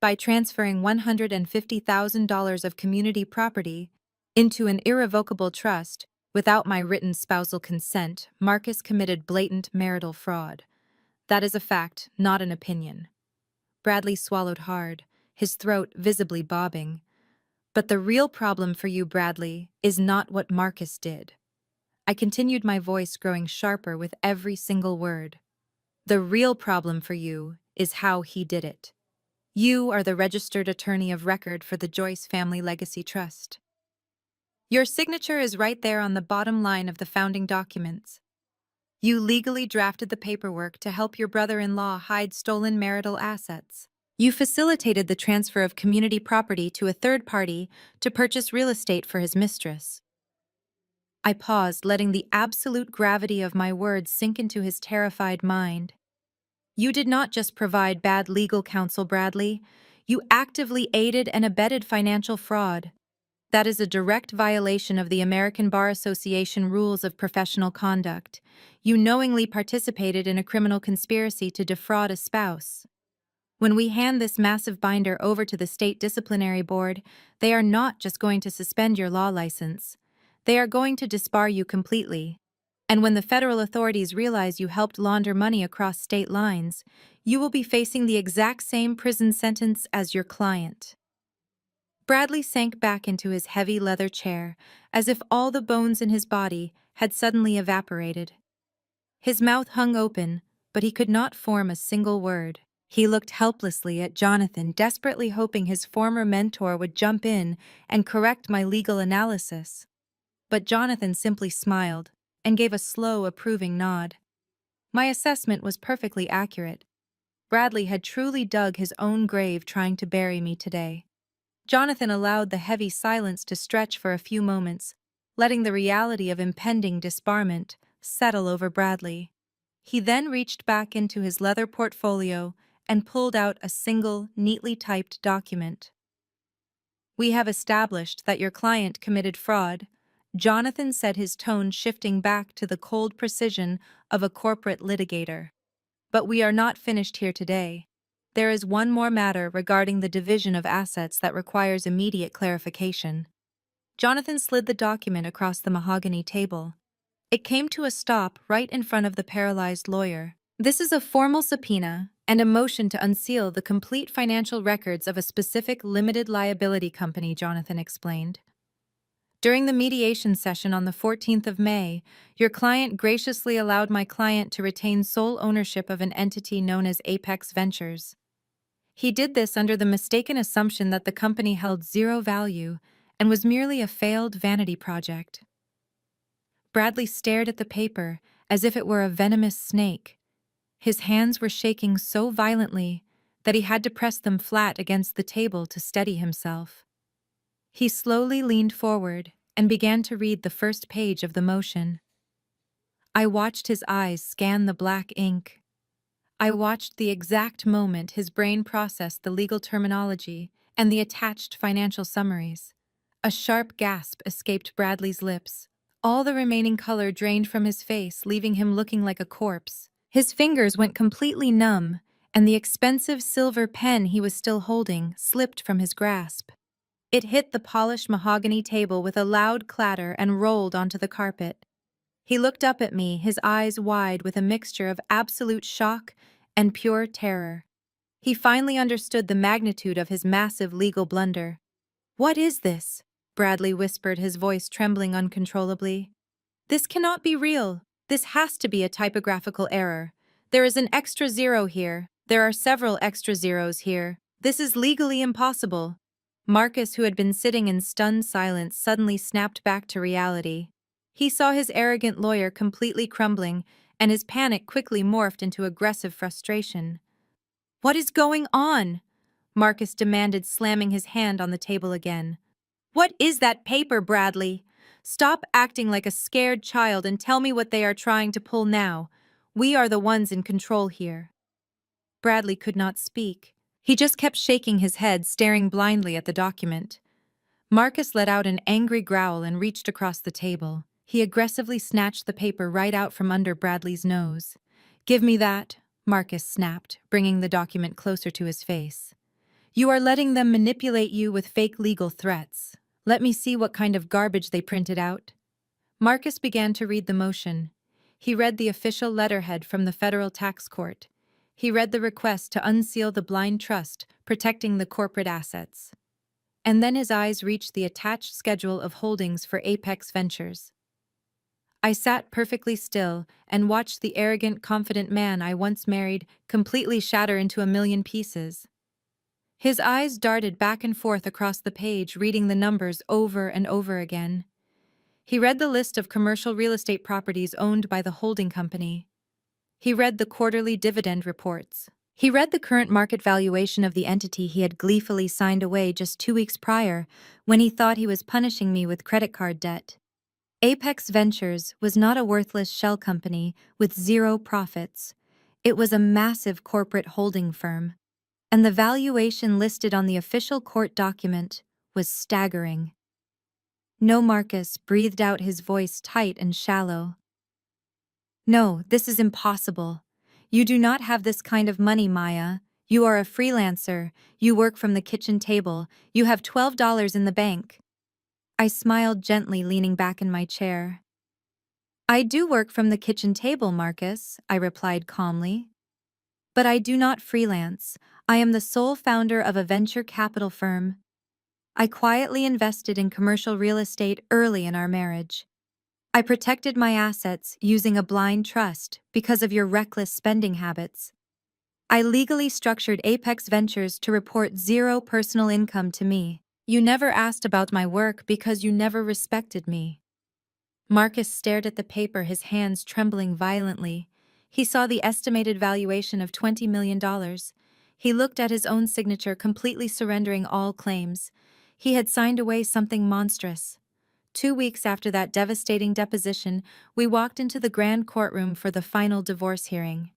By transferring $150,000 of community property into an irrevocable trust without my written spousal consent, Marcus committed blatant marital fraud. That is a fact, not an opinion." Bradley swallowed hard, his throat visibly bobbing. "But the real problem for you, Bradley, is not what Marcus did." I continued, my voice growing sharper with every single word. "The real problem for you is how he did it. You are the registered attorney of record for the Joyce Family Legacy Trust. Your signature is right there on the bottom line of the founding documents. You legally drafted the paperwork to help your brother-in-law hide stolen marital assets. You facilitated the transfer of community property to a third party to purchase real estate for his mistress. I paused, letting the absolute gravity of my words sink into his terrified mind. You did not just provide bad legal counsel, Bradley. You actively aided and abetted financial fraud. That is a direct violation of the American Bar Association rules of professional conduct. You knowingly participated in a criminal conspiracy to defraud a spouse. When we hand this massive binder over to the state disciplinary board, they are not just going to suspend your law license. They are going to disbar you completely. And when the federal authorities realize you helped launder money across state lines, you will be facing the exact same prison sentence as your client. Bradley sank back into his heavy leather chair, as if all the bones in his body had suddenly evaporated. His mouth hung open, but he could not form a single word. He looked helplessly at Jonathan, desperately hoping his former mentor would jump in and correct my legal analysis. But Jonathan simply smiled and gave a slow, approving nod. My assessment was perfectly accurate. Bradley had truly dug his own grave trying to bury me today. Jonathan allowed the heavy silence to stretch for a few moments, letting the reality of impending disbarment settle over Bradley. He then reached back into his leather portfolio and pulled out a single, neatly typed document. "We have established that your client committed fraud," Jonathan said, his tone shifting back to the cold precision of a corporate litigator. "But we are not finished here today. There is one more matter regarding the division of assets that requires immediate clarification." Jonathan slid the document across the mahogany table. It came to a stop right in front of the paralyzed lawyer. "This is a formal subpoena and a motion to unseal the complete financial records of a specific limited liability company," Jonathan explained. "During the mediation session on the 14th of May, your client graciously allowed my client to retain sole ownership of an entity known as Apex Ventures. He did this under the mistaken assumption that the company held zero value and was merely a failed vanity project." Bradley stared at the paper as if it were a venomous snake. His hands were shaking so violently that he had to press them flat against the table to steady himself. He slowly leaned forward and began to read the first page of the motion. I watched his eyes scan the black ink. I watched the exact moment his brain processed the legal terminology and the attached financial summaries. A sharp gasp escaped Bradley's lips. All the remaining color drained from his face, leaving him looking like a corpse. His fingers went completely numb, and the expensive silver pen he was still holding slipped from his grasp. It hit the polished mahogany table with a loud clatter and rolled onto the carpet. He looked up at me, his eyes wide with a mixture of absolute shock and pure terror. He finally understood the magnitude of his massive legal blunder. "What is this?" Bradley whispered, his voice trembling uncontrollably. "This cannot be real. This has to be a typographical error. There is an extra zero here. There are several extra zeros here. This is legally impossible." Marcus, who had been sitting in stunned silence, suddenly snapped back to reality. He saw his arrogant lawyer completely crumbling, and his panic quickly morphed into aggressive frustration. "What is going on?" Marcus demanded, slamming his hand on the table again. "What is that paper, Bradley? Stop acting like a scared child and tell me what they are trying to pull now. We are the ones in control here." Bradley could not speak. He just kept shaking his head, staring blindly at the document. Marcus let out an angry growl and reached across the table. He aggressively snatched the paper right out from under Bradley's nose. "Give me that," Marcus snapped, bringing the document closer to his face. "You are letting them manipulate you with fake legal threats. Let me see what kind of garbage they printed out." Marcus began to read the motion. He read the official letterhead from the federal tax court. He read the request to unseal the blind trust protecting the corporate assets. And then his eyes reached the attached schedule of holdings for Apex Ventures. I sat perfectly still and watched the arrogant, confident man I once married completely shatter into a million pieces. His eyes darted back and forth across the page, reading the numbers over and over again. He read the list of commercial real estate properties owned by the holding company. He read the quarterly dividend reports. He read the current market valuation of the entity he had gleefully signed away just 2 weeks prior when he thought he was punishing me with credit card debt. Apex Ventures was not a worthless shell company with zero profits. It was a massive corporate holding firm, and the valuation listed on the official court document was staggering. No, Marcus breathed out, his voice tight and shallow. No, this is impossible. You do not have this kind of money, Maya. You are a freelancer. You work from the kitchen table. You have $12 in the bank. I smiled gently, leaning back in my chair. I do work from the kitchen table, Marcus, I replied calmly. But I do not freelance. I am the sole founder of a venture capital firm. I quietly invested in commercial real estate early in our marriage. I protected my assets using a blind trust because of your reckless spending habits. I legally structured Apex Ventures to report zero personal income to me. You never asked about my work because you never respected me. Marcus stared at the paper, his hands trembling violently. He saw the estimated valuation of $20 million. He looked at his own signature, completely surrendering all claims. He had signed away something monstrous. 2 weeks after that devastating deposition, we walked into the grand courtroom for the final divorce hearing.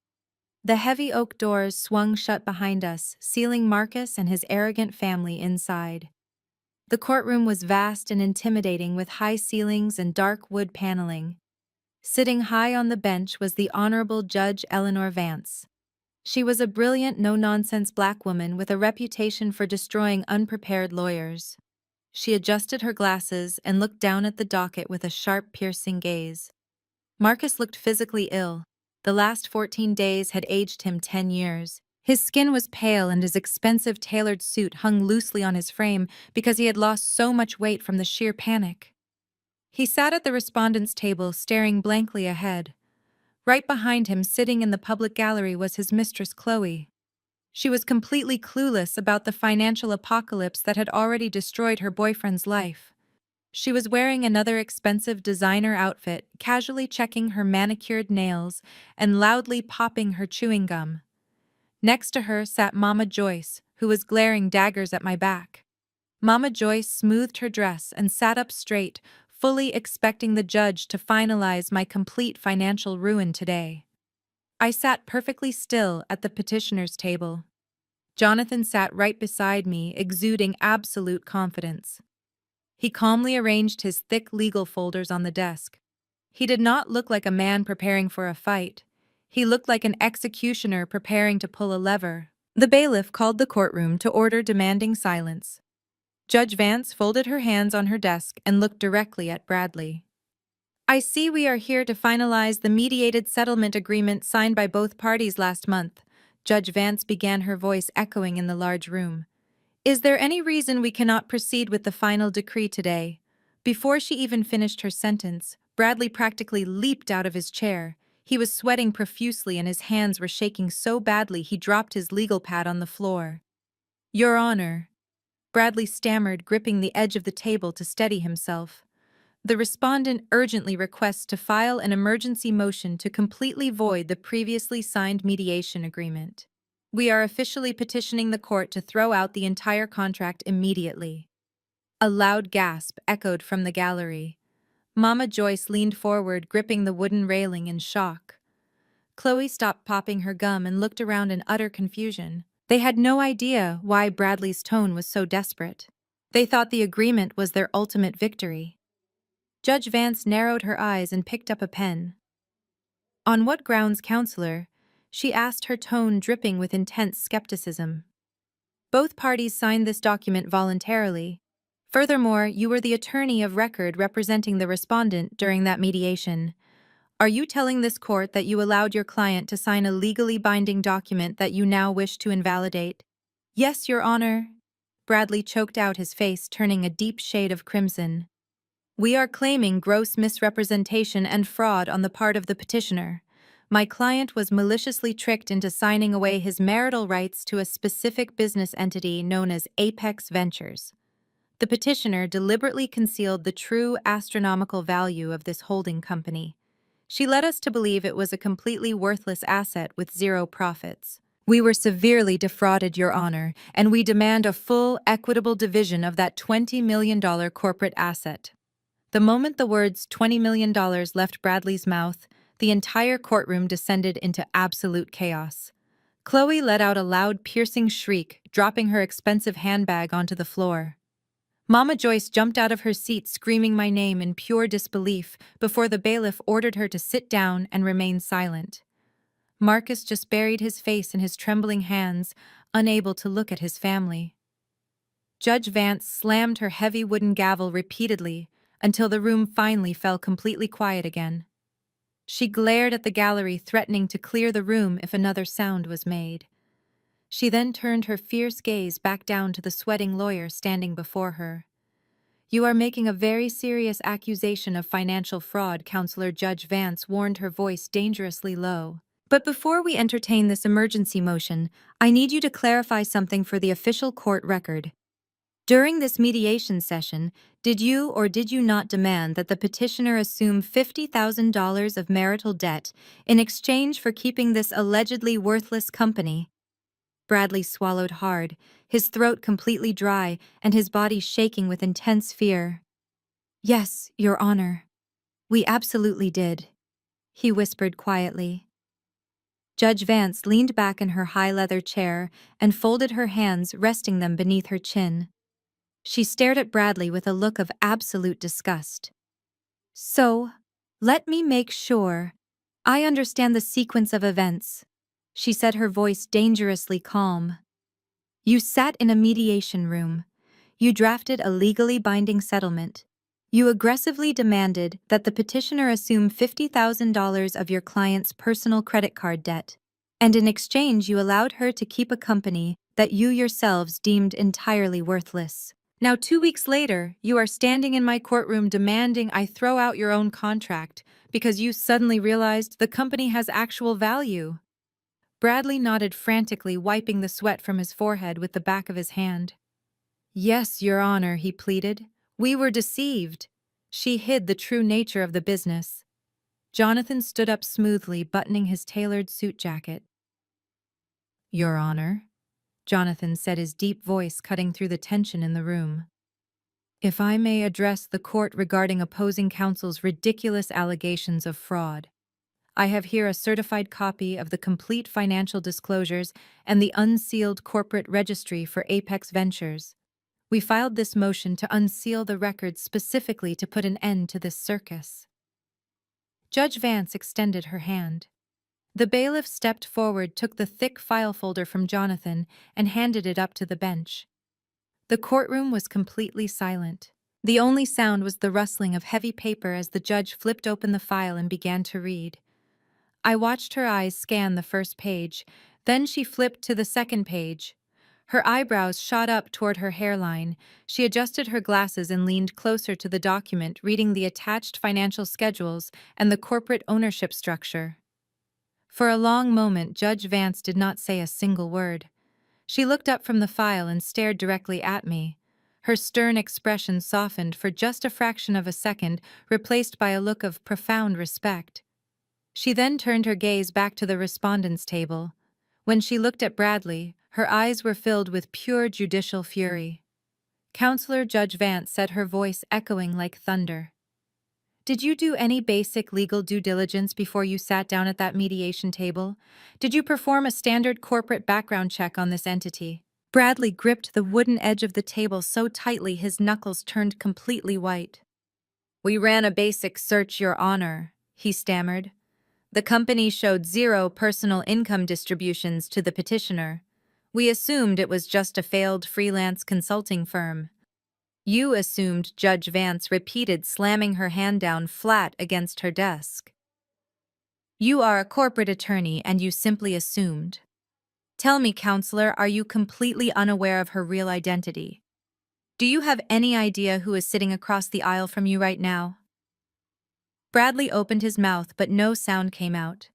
The heavy oak doors swung shut behind us, sealing Marcus and his arrogant family inside. The courtroom was vast and intimidating, with high ceilings and dark wood paneling. Sitting high on the bench was the Honorable Judge Eleanor Vance. She was a brilliant, no-nonsense black woman with a reputation for destroying unprepared lawyers. She adjusted her glasses and looked down at the docket with a sharp, piercing gaze. Marcus looked physically ill. The last 14 days had aged him 10 years. His skin was pale and his expensive tailored suit hung loosely on his frame because he had lost so much weight from the sheer panic. He sat at the respondent's table, staring blankly ahead. Right behind him, sitting in the public gallery, was his mistress, Chloe. She was completely clueless about the financial apocalypse that had already destroyed her boyfriend's life. She was wearing another expensive designer outfit, casually checking her manicured nails and loudly popping her chewing gum. Next to her sat Mama Joyce, who was glaring daggers at my back. Mama Joyce smoothed her dress and sat up straight, fully expecting the judge to finalize my complete financial ruin today. I sat perfectly still at the petitioner's table. Jonathan sat right beside me, exuding absolute confidence. He calmly arranged his thick legal folders on the desk. He did not look like a man preparing for a fight. He looked like an executioner preparing to pull a lever. The bailiff called the courtroom to order, demanding silence. Judge Vance folded her hands on her desk and looked directly at Bradley. I see we are here to finalize the mediated settlement agreement signed by both parties last month. Judge Vance began, her voice echoing in the large room. Is there any reason we cannot proceed with the final decree today? Before she even finished her sentence, Bradley practically leaped out of his chair. He was sweating profusely and his hands were shaking so badly he dropped his legal pad on the floor. Your Honor, Bradley stammered, gripping the edge of the table to steady himself. The respondent urgently requests to file an emergency motion to completely void the previously signed mediation agreement. We are officially petitioning the court to throw out the entire contract immediately. A loud gasp echoed from the gallery. Mama Joyce leaned forward, gripping the wooden railing in shock. Chloe stopped popping her gum and looked around in utter confusion. They had no idea why Bradley's tone was so desperate. They thought the agreement was their ultimate victory. Judge Vance narrowed her eyes and picked up a pen. On what grounds, counselor? She asked, her tone dripping with intense skepticism. Both parties signed this document voluntarily. Furthermore, you were the attorney of record representing the respondent during that mediation. Are you telling this court that you allowed your client to sign a legally binding document that you now wish to invalidate? Yes, Your Honor. Bradley choked out, his face turning a deep shade of crimson. We are claiming gross misrepresentation and fraud on the part of the petitioner. My client was maliciously tricked into signing away his marital rights to a specific business entity known as Apex Ventures. The petitioner deliberately concealed the true astronomical value of this holding company. She led us to believe it was a completely worthless asset with zero profits. We were severely defrauded, Your Honor, and we demand a full, equitable division of that $20 million corporate asset. The moment the words $20 million left Bradley's mouth, the entire courtroom descended into absolute chaos. Chloe let out a loud, piercing shriek, dropping her expensive handbag onto the floor. Mama Joyce jumped out of her seat screaming my name in pure disbelief before the bailiff ordered her to sit down and remain silent. Marcus just buried his face in his trembling hands, unable to look at his family. Judge Vance slammed her heavy wooden gavel repeatedly until the room finally fell completely quiet again. She glared at the gallery, threatening to clear the room if another sound was made. She then turned her fierce gaze back down to the sweating lawyer standing before her. "You are making a very serious accusation of financial fraud," Counselor Judge Vance warned, her voice dangerously low. "But before we entertain this emergency motion, I need you to clarify something for the official court record. During this mediation session, did you or did you not demand that the petitioner assume $50,000 of marital debt in exchange for keeping this allegedly worthless company?" Bradley swallowed hard, his throat completely dry and his body shaking with intense fear. "Yes, Your Honor. We absolutely did," he whispered quietly. Judge Vance leaned back in her high leather chair and folded her hands, resting them beneath her chin. She stared at Bradley with a look of absolute disgust. "So, let me make sure I understand the sequence of events," she said, her voice dangerously calm. "You sat in a mediation room. You drafted a legally binding settlement. You aggressively demanded that the petitioner assume $50,000 of your client's personal credit card debt, and in exchange you allowed her to keep a company that you yourselves deemed entirely worthless. Now 2 weeks later, you are standing in my courtroom demanding I throw out your own contract because you suddenly realized the company has actual value." Bradley nodded frantically, wiping the sweat from his forehead with the back of his hand. "Yes, Your Honor," he pleaded. "We were deceived." She hid the true nature of the business. Jonathan stood up smoothly, buttoning his tailored suit jacket. "Your Honor," Jonathan said, his deep voice cutting through the tension in the room. "If I may address the court regarding opposing counsel's ridiculous allegations of fraud. I have here a certified copy of the complete financial disclosures and the unsealed corporate registry for Apex Ventures. We filed this motion to unseal the records specifically to put an end to this circus." Judge Vance extended her hand. The bailiff stepped forward, took the thick file folder from Jonathan, and handed it up to the bench. The courtroom was completely silent. The only sound was the rustling of heavy paper as the judge flipped open the file and began to read. I watched her eyes scan the first page, then she flipped to the second page. Her eyebrows shot up toward her hairline. She adjusted her glasses and leaned closer to the document, reading the attached financial schedules and the corporate ownership structure. For a long moment, Judge Vance did not say a single word. She looked up from the file and stared directly at me. Her stern expression softened for just a fraction of a second, replaced by a look of profound respect. She then turned her gaze back to the respondents' table. When she looked at Bradley, her eyes were filled with pure judicial fury. Counselor Judge Vance said, her voice echoing like thunder. "Did you do any basic legal due diligence before you sat down at that mediation table? Did you perform a standard corporate background check on this entity?" Bradley gripped the wooden edge of the table so tightly his knuckles turned completely white. "We ran a basic search, Your Honor," he stammered. "The company showed zero personal income distributions to the petitioner. We assumed it was just a failed freelance consulting firm." "You assumed," Judge Vance repeated, slamming her hand down flat against her desk. "You are a corporate attorney and you simply assumed. Tell me, counselor, are you completely unaware of her real identity? Do you have any idea who is sitting across the aisle from you right now?" Bradley opened his mouth, but no sound came out.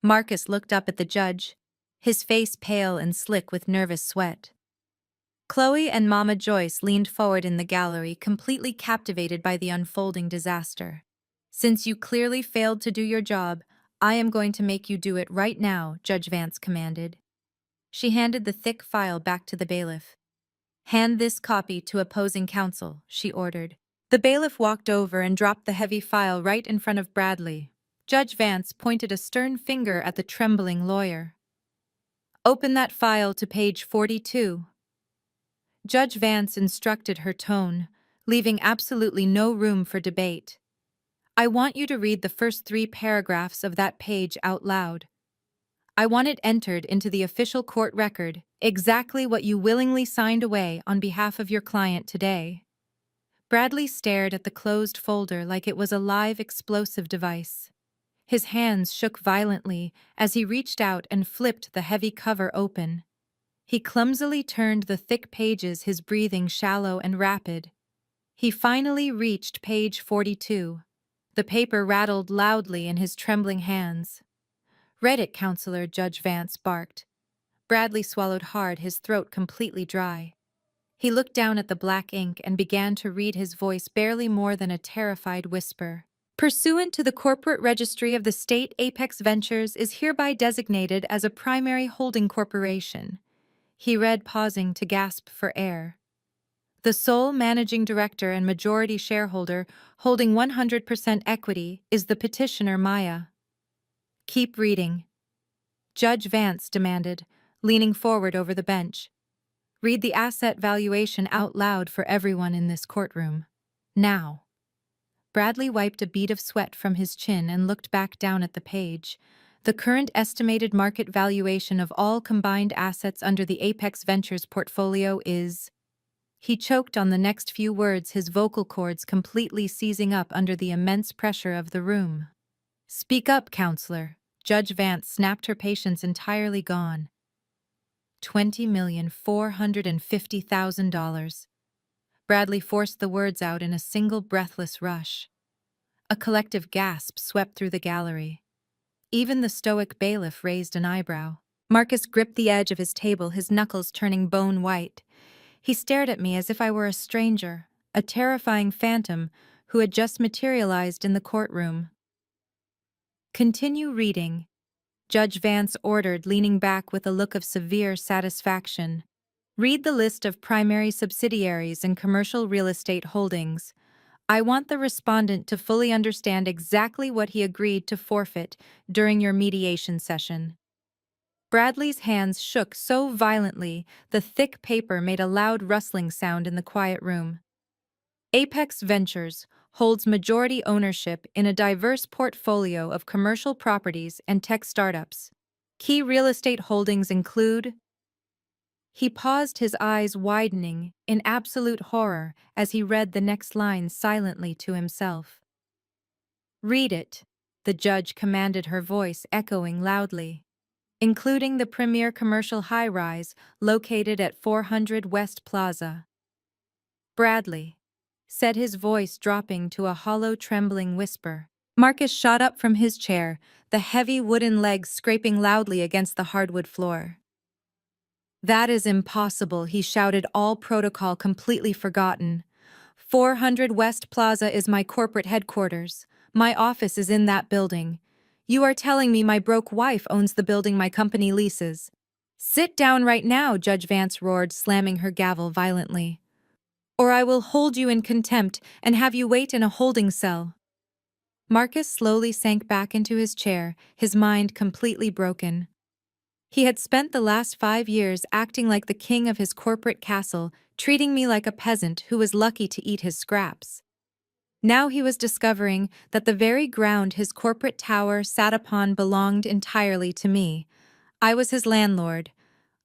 Marcus looked up at the judge, his face pale and slick with nervous sweat. Chloe and Mama Joyce leaned forward in the gallery, completely captivated by the unfolding disaster. Since you clearly failed to do your job, I am going to make you do it right now, Judge Vance commanded. She handed the thick file back to the bailiff. Hand this copy to opposing counsel, she ordered. The bailiff walked over and dropped the heavy file right in front of Bradley. Judge Vance pointed a stern finger at the trembling lawyer. Open that file to page 42. Judge Vance instructed her tone, leaving absolutely no room for debate. I want you to read the first 3 paragraphs of that page out loud. I want it entered into the official court record, exactly what you willingly signed away on behalf of your client today. Bradley stared at the closed folder like it was a live explosive device. His hands shook violently as he reached out and flipped the heavy cover open. He clumsily turned the thick pages, his breathing shallow and rapid. He finally reached page 42. The paper rattled loudly in his trembling hands. Read it, Counselor, Judge Vance barked. Bradley swallowed hard, his throat completely dry. He looked down at the black ink and began to read, his voice barely more than a terrified whisper. Pursuant to the corporate registry of the state, Apex Ventures is hereby designated as a primary holding corporation. He read, pausing to gasp for air. The sole managing director and majority shareholder holding 100% equity is the petitioner Maya. Keep reading, Judge Vance demanded, leaning forward over the bench. Read the asset valuation out loud for everyone in this courtroom. Now. Bradley wiped a bead of sweat from his chin and looked back down at the page. The current estimated market valuation of all combined assets under the Apex Ventures portfolio is... He choked on the next few words, his vocal cords completely seizing up under the immense pressure of the room. Speak up, Counselor. Judge Vance snapped, her patience entirely gone. $20,450,000. Bradley forced the words out in a single breathless rush. A collective gasp swept through the gallery. Even the stoic bailiff raised an eyebrow. Marcus gripped the edge of his table, his knuckles turning bone white. He stared at me as if I were a stranger, a terrifying phantom who had just materialized in the courtroom. Continue reading, Judge Vance ordered, leaning back with a look of severe satisfaction. Read the list of primary subsidiaries and commercial real estate holdings. I want the respondent to fully understand exactly what he agreed to forfeit during your mediation session. Bradley's hands shook so violently the thick paper made a loud rustling sound in the quiet room. Apex Ventures holds majority ownership in a diverse portfolio of commercial properties and tech startups. Key real estate holdings include... He paused, his eyes widening in absolute horror as he read the next line silently to himself. Read it, the judge commanded, her voice echoing loudly. Including the premier commercial high-rise located at 400 West Plaza. Bradley, said, his voice dropping to a hollow, trembling whisper. Marcus shot up from his chair, the heavy wooden legs scraping loudly against the hardwood floor. That is impossible, he shouted, all protocol completely forgotten. 400 West Plaza is my corporate headquarters. My office is in that building. You are telling me my broke wife owns the building my company leases. Sit down right now, Judge Vance roared, slamming her gavel violently. Or I will hold you in contempt and have you wait in a holding cell. Marcus slowly sank back into his chair, his mind completely broken. He had spent the last 5 years acting like the king of his corporate castle, treating me like a peasant who was lucky to eat his scraps. Now he was discovering that the very ground his corporate tower sat upon belonged entirely to me. I was his landlord.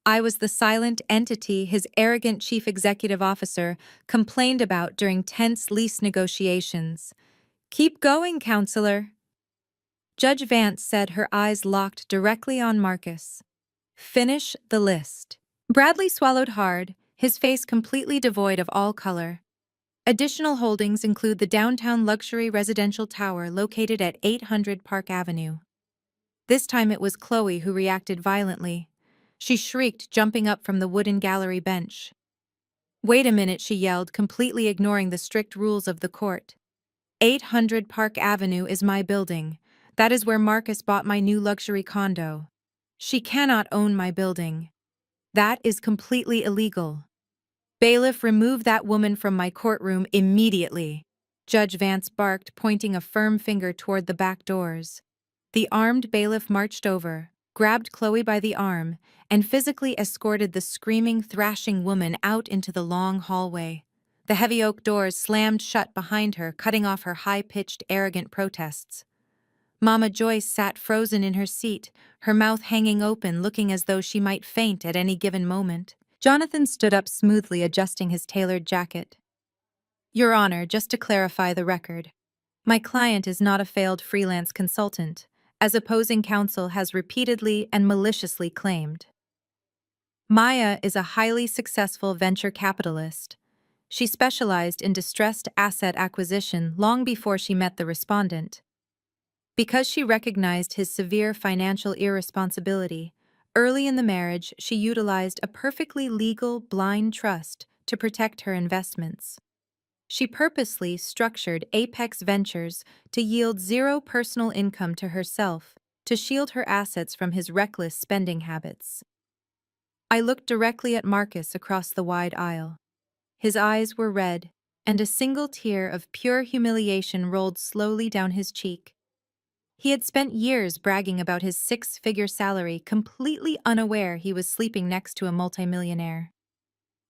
I was the silent entity his arrogant chief executive officer complained about during tense lease negotiations. Keep going, Counselor. Judge Vance said, her eyes locked directly on Marcus. Finish the list. Bradley swallowed hard, his face completely devoid of all color. Additional holdings include the downtown luxury residential tower located at 800 Park Avenue. This time it was Chloe who reacted violently. She shrieked, jumping up from the wooden gallery bench. Wait a minute, she yelled, completely ignoring the strict rules of the court. 800 Park Avenue is my building. That is where Marcus bought my new luxury condo. She cannot own my building. That is completely illegal. Bailiff, remove that woman from my courtroom immediately. Judge Vance barked, pointing a firm finger toward the back doors. The armed bailiff marched over, grabbed Chloe by the arm, and physically escorted the screaming, thrashing woman out into the long hallway. The heavy oak doors slammed shut behind her, cutting off her high-pitched, arrogant protests. Mama Joyce sat frozen in her seat, her mouth hanging open, looking as though she might faint at any given moment. Jonathan stood up smoothly, adjusting his tailored jacket. Your Honor, just to clarify the record, my client is not a failed freelance consultant, as opposing counsel has repeatedly and maliciously claimed. Maya is a highly successful venture capitalist. She specialized in distressed asset acquisition long before she met the respondent. Because she recognized his severe financial irresponsibility, early in the marriage she utilized a perfectly legal blind trust to protect her investments. She purposely structured Apex Ventures to yield zero personal income to herself, to shield her assets from his reckless spending habits. I looked directly at Marcus across the wide aisle. His eyes were red, and a single tear of pure humiliation rolled slowly down his cheek. He had spent years bragging about his six-figure salary, completely unaware he was sleeping next to a multimillionaire.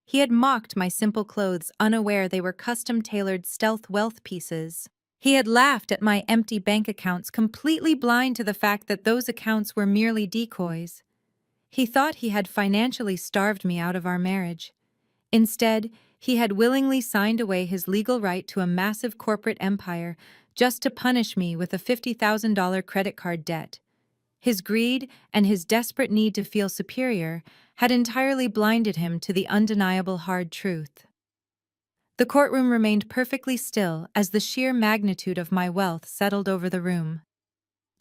He had mocked my simple clothes, unaware they were custom-tailored stealth wealth pieces. He had laughed at my empty bank accounts, completely blind to the fact that those accounts were merely decoys. He thought he had financially starved me out of our marriage. Instead, he had willingly signed away his legal right to a massive corporate empire just to punish me with a $50,000 credit card debt. His greed and his desperate need to feel superior had entirely blinded him to the undeniable hard truth. The courtroom remained perfectly still as the sheer magnitude of my wealth settled over the room.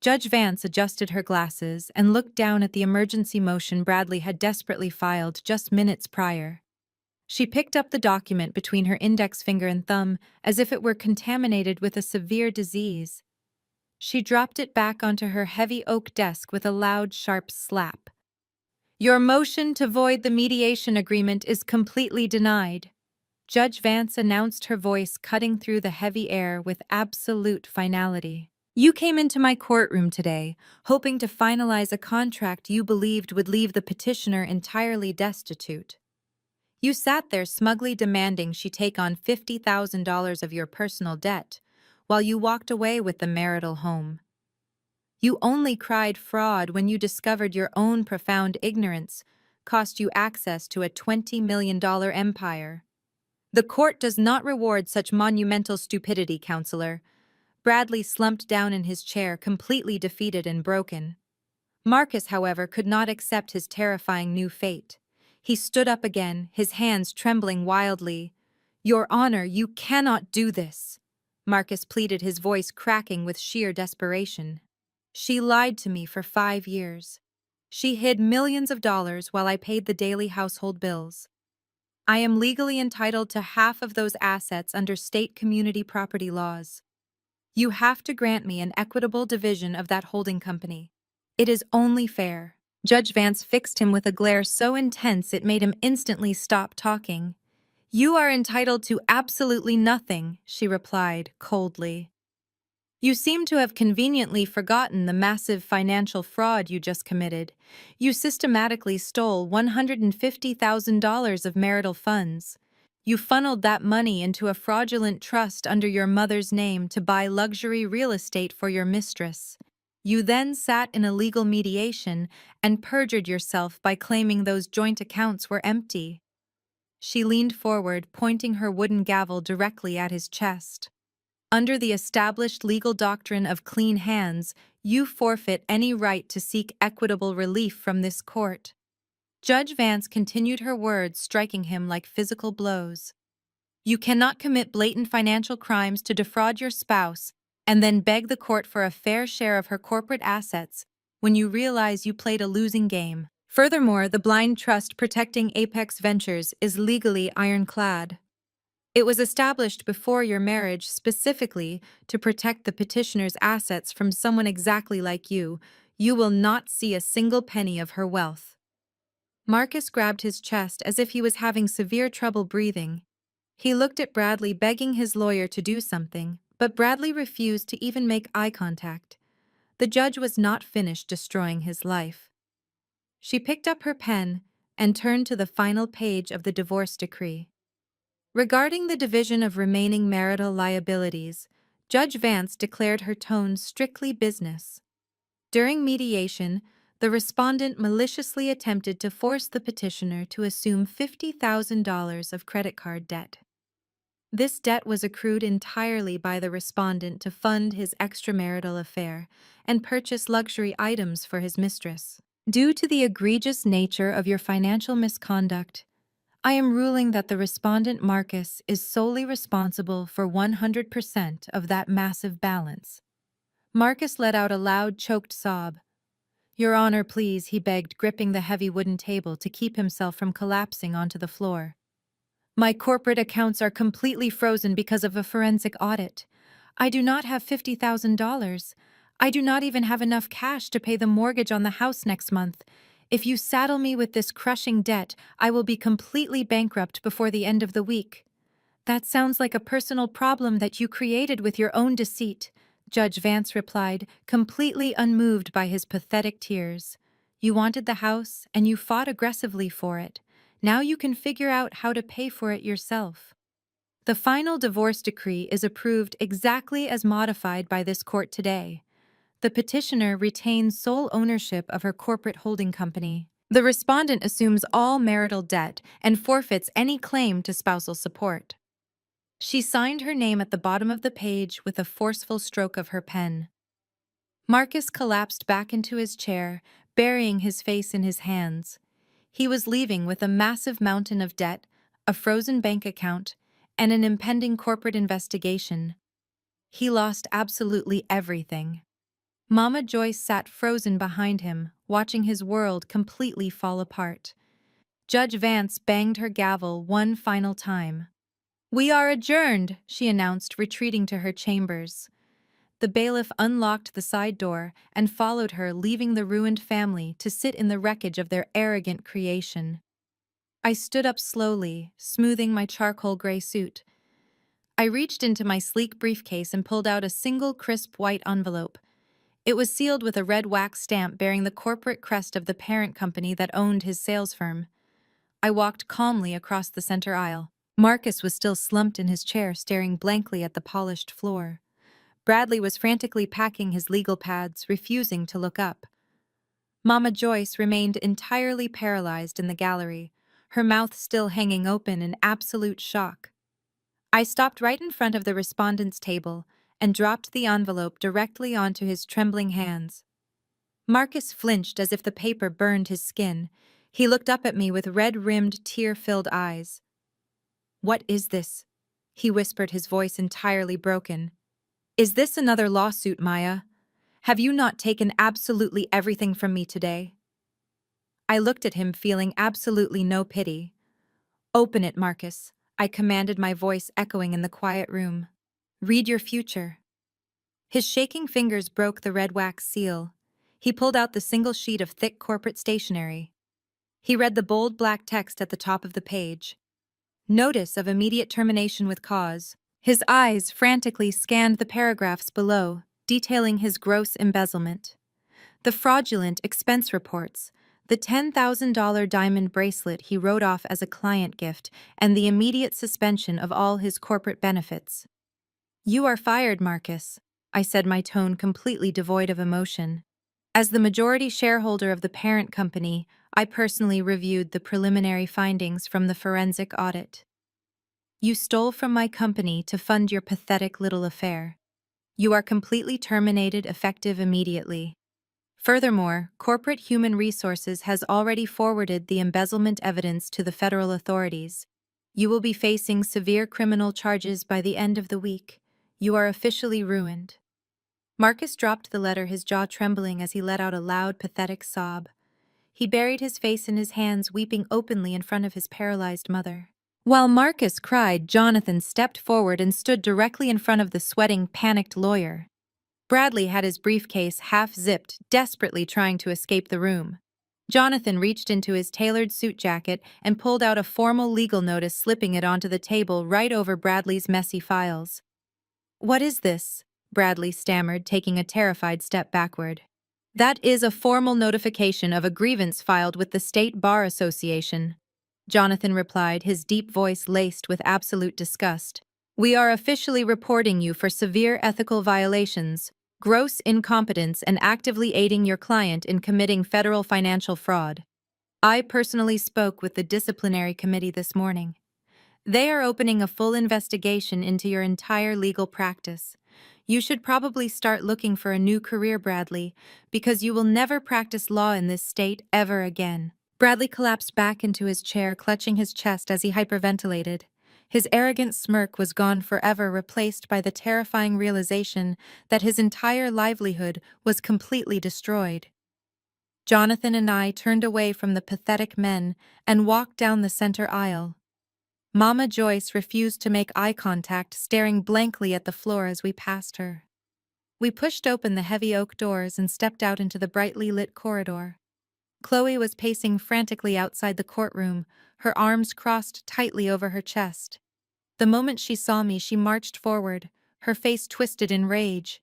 Judge Vance adjusted her glasses and looked down at the emergency motion Bradley had desperately filed just minutes prior. She picked up the document between her index finger and thumb as if it were contaminated with a severe disease. She dropped it back onto her heavy oak desk with a loud, sharp slap. Your motion to void the mediation agreement is completely denied. Judge Vance announced, her voice cutting through the heavy air with absolute finality. You came into my courtroom today, hoping to finalize a contract you believed would leave the petitioner entirely destitute. You sat there smugly demanding she take on $50,000 of your personal debt, while you walked away with the marital home. You only cried fraud when you discovered your own profound ignorance cost you access to a $20 million empire. The court does not reward such monumental stupidity, counselor. Bradley slumped down in his chair, completely defeated and broken. Marcus, however, could not accept his terrifying new fate. He stood up again, his hands trembling wildly. Your Honor, you cannot do this, Marcus pleaded, his voice cracking with sheer desperation. She lied to me for 5 years. She hid millions of dollars while I paid the daily household bills. I am legally entitled to half of those assets under state community property laws. You have to grant me an equitable division of that holding company. It is only fair. Judge Vance fixed him with a glare so intense it made him instantly stop talking. You are entitled to absolutely nothing, she replied coldly. You seem to have conveniently forgotten the massive financial fraud you just committed. You systematically stole $150,000 of marital funds. You funneled that money into a fraudulent trust under your mother's name to buy luxury real estate for your mistress. You then sat in a legal mediation and perjured yourself by claiming those joint accounts were empty. She leaned forward, pointing her wooden gavel directly at his chest. Under the established legal doctrine of clean hands, you forfeit any right to seek equitable relief from this court. Judge Vance continued, her words striking him like physical blows. You cannot commit blatant financial crimes to defraud your spouse and then beg the court for a fair share of her corporate assets when you realize you played a losing game. Furthermore, the blind trust protecting Apex Ventures is legally ironclad. It was established before your marriage specifically to protect the petitioner's assets from someone exactly like you. You will not see a single penny of her wealth. Marcus grabbed his chest as if he was having severe trouble breathing. He looked at Bradley, begging his lawyer to do something, but Bradley refused to even make eye contact. The judge was not finished destroying his life. She picked up her pen and turned to the final page of the divorce decree. Regarding the division of remaining marital liabilities, Judge Vance declared her tone strictly business. During mediation, the respondent maliciously attempted to force the petitioner to assume $50,000 of credit card debt. This debt was accrued entirely by the respondent to fund his extramarital affair and purchase luxury items for his mistress. Due to the egregious nature of your financial misconduct, I am ruling that the respondent Marcus is solely responsible for 100% of that massive balance. Marcus let out a loud, choked sob. Your Honor, please, he begged, gripping the heavy wooden table to keep himself from collapsing onto the floor. My corporate accounts are completely frozen because of a forensic audit. I do not have $50,000. I do not even have enough cash to pay the mortgage on the house next month. If you saddle me with this crushing debt, I will be completely bankrupt before the end of the week. That sounds like a personal problem that you created with your own deceit, Judge Vance replied, completely unmoved by his pathetic tears. You wanted the house, and you fought aggressively for it. Now you can figure out how to pay for it yourself. The final divorce decree is approved exactly as modified by this court today. The petitioner retains sole ownership of her corporate holding company. The respondent assumes all marital debt and forfeits any claim to spousal support. She signed her name at the bottom of the page with a forceful stroke of her pen. Marcus collapsed back into his chair, burying his face in his hands. He was leaving with a massive mountain of debt, a frozen bank account, and an impending corporate investigation. He lost absolutely everything. Mama Joyce sat frozen behind him, watching his world completely fall apart. Judge Vance banged her gavel one final time. We are adjourned, she announced, retreating to her chambers. The bailiff unlocked the side door and followed her, leaving the ruined family to sit in the wreckage of their arrogant creation. I stood up slowly, smoothing my charcoal gray suit. I reached into my sleek briefcase and pulled out a single crisp white envelope. It was sealed with a red wax stamp bearing the corporate crest of the parent company that owned his sales firm. I walked calmly across the center aisle. Marcus was still slumped in his chair, staring blankly at the polished floor. Bradley was frantically packing his legal pads, refusing to look up. Mama Joyce remained entirely paralyzed in the gallery, her mouth still hanging open in absolute shock. I stopped right in front of the respondent's table and dropped the envelope directly onto his trembling hands. Marcus flinched as if the paper burned his skin. He looked up at me with red-rimmed, tear-filled eyes. What is this? He whispered, his voice entirely broken. Is this another lawsuit, Maya? Have you not taken absolutely everything from me today? I looked at him, feeling absolutely no pity. Open it, Marcus, I commanded, my voice echoing in the quiet room. Read your future. His shaking fingers broke the red wax seal. He pulled out the single sheet of thick corporate stationery. He read the bold black text at the top of the page. Notice of immediate termination with cause. His eyes frantically scanned the paragraphs below, detailing his gross embezzlement. The fraudulent expense reports, the $10,000 diamond bracelet he wrote off as a client gift, and the immediate suspension of all his corporate benefits. You are fired, Marcus, I said, my tone completely devoid of emotion. As the majority shareholder of the parent company, I personally reviewed the preliminary findings from the forensic audit. You stole from my company to fund your pathetic little affair. You are completely terminated, effective immediately. Furthermore, Corporate Human Resources has already forwarded the embezzlement evidence to the federal authorities. You will be facing severe criminal charges by the end of the week. You are officially ruined. Marcus dropped the letter, his jaw trembling as he let out a loud, pathetic sob. He buried his face in his hands, weeping openly in front of his paralyzed mother. While Marcus cried, Jonathan stepped forward and stood directly in front of the sweating, panicked lawyer. Bradley had his briefcase half-zipped, desperately trying to escape the room. Jonathan reached into his tailored suit jacket and pulled out a formal legal notice, slipping it onto the table right over Bradley's messy files. "What is this?" Bradley stammered, taking a terrified step backward. "That is a formal notification of a grievance filed with the State Bar Association," Jonathan replied, his deep voice laced with absolute disgust. "We are officially reporting you for severe ethical violations, gross incompetence, and actively aiding your client in committing federal financial fraud. I personally spoke with the disciplinary committee this morning. They are opening a full investigation into your entire legal practice. You should probably start looking for a new career, Bradley, because you will never practice law in this state ever again." Bradley collapsed back into his chair, clutching his chest as he hyperventilated. His arrogant smirk was gone forever, replaced by the terrifying realization that his entire livelihood was completely destroyed. Jonathan and I turned away from the pathetic men and walked down the center aisle. Mama Joyce refused to make eye contact, staring blankly at the floor as we passed her. We pushed open the heavy oak doors and stepped out into the brightly lit corridor. Chloe was pacing frantically outside the courtroom, her arms crossed tightly over her chest. The moment she saw me, she marched forward, her face twisted in rage.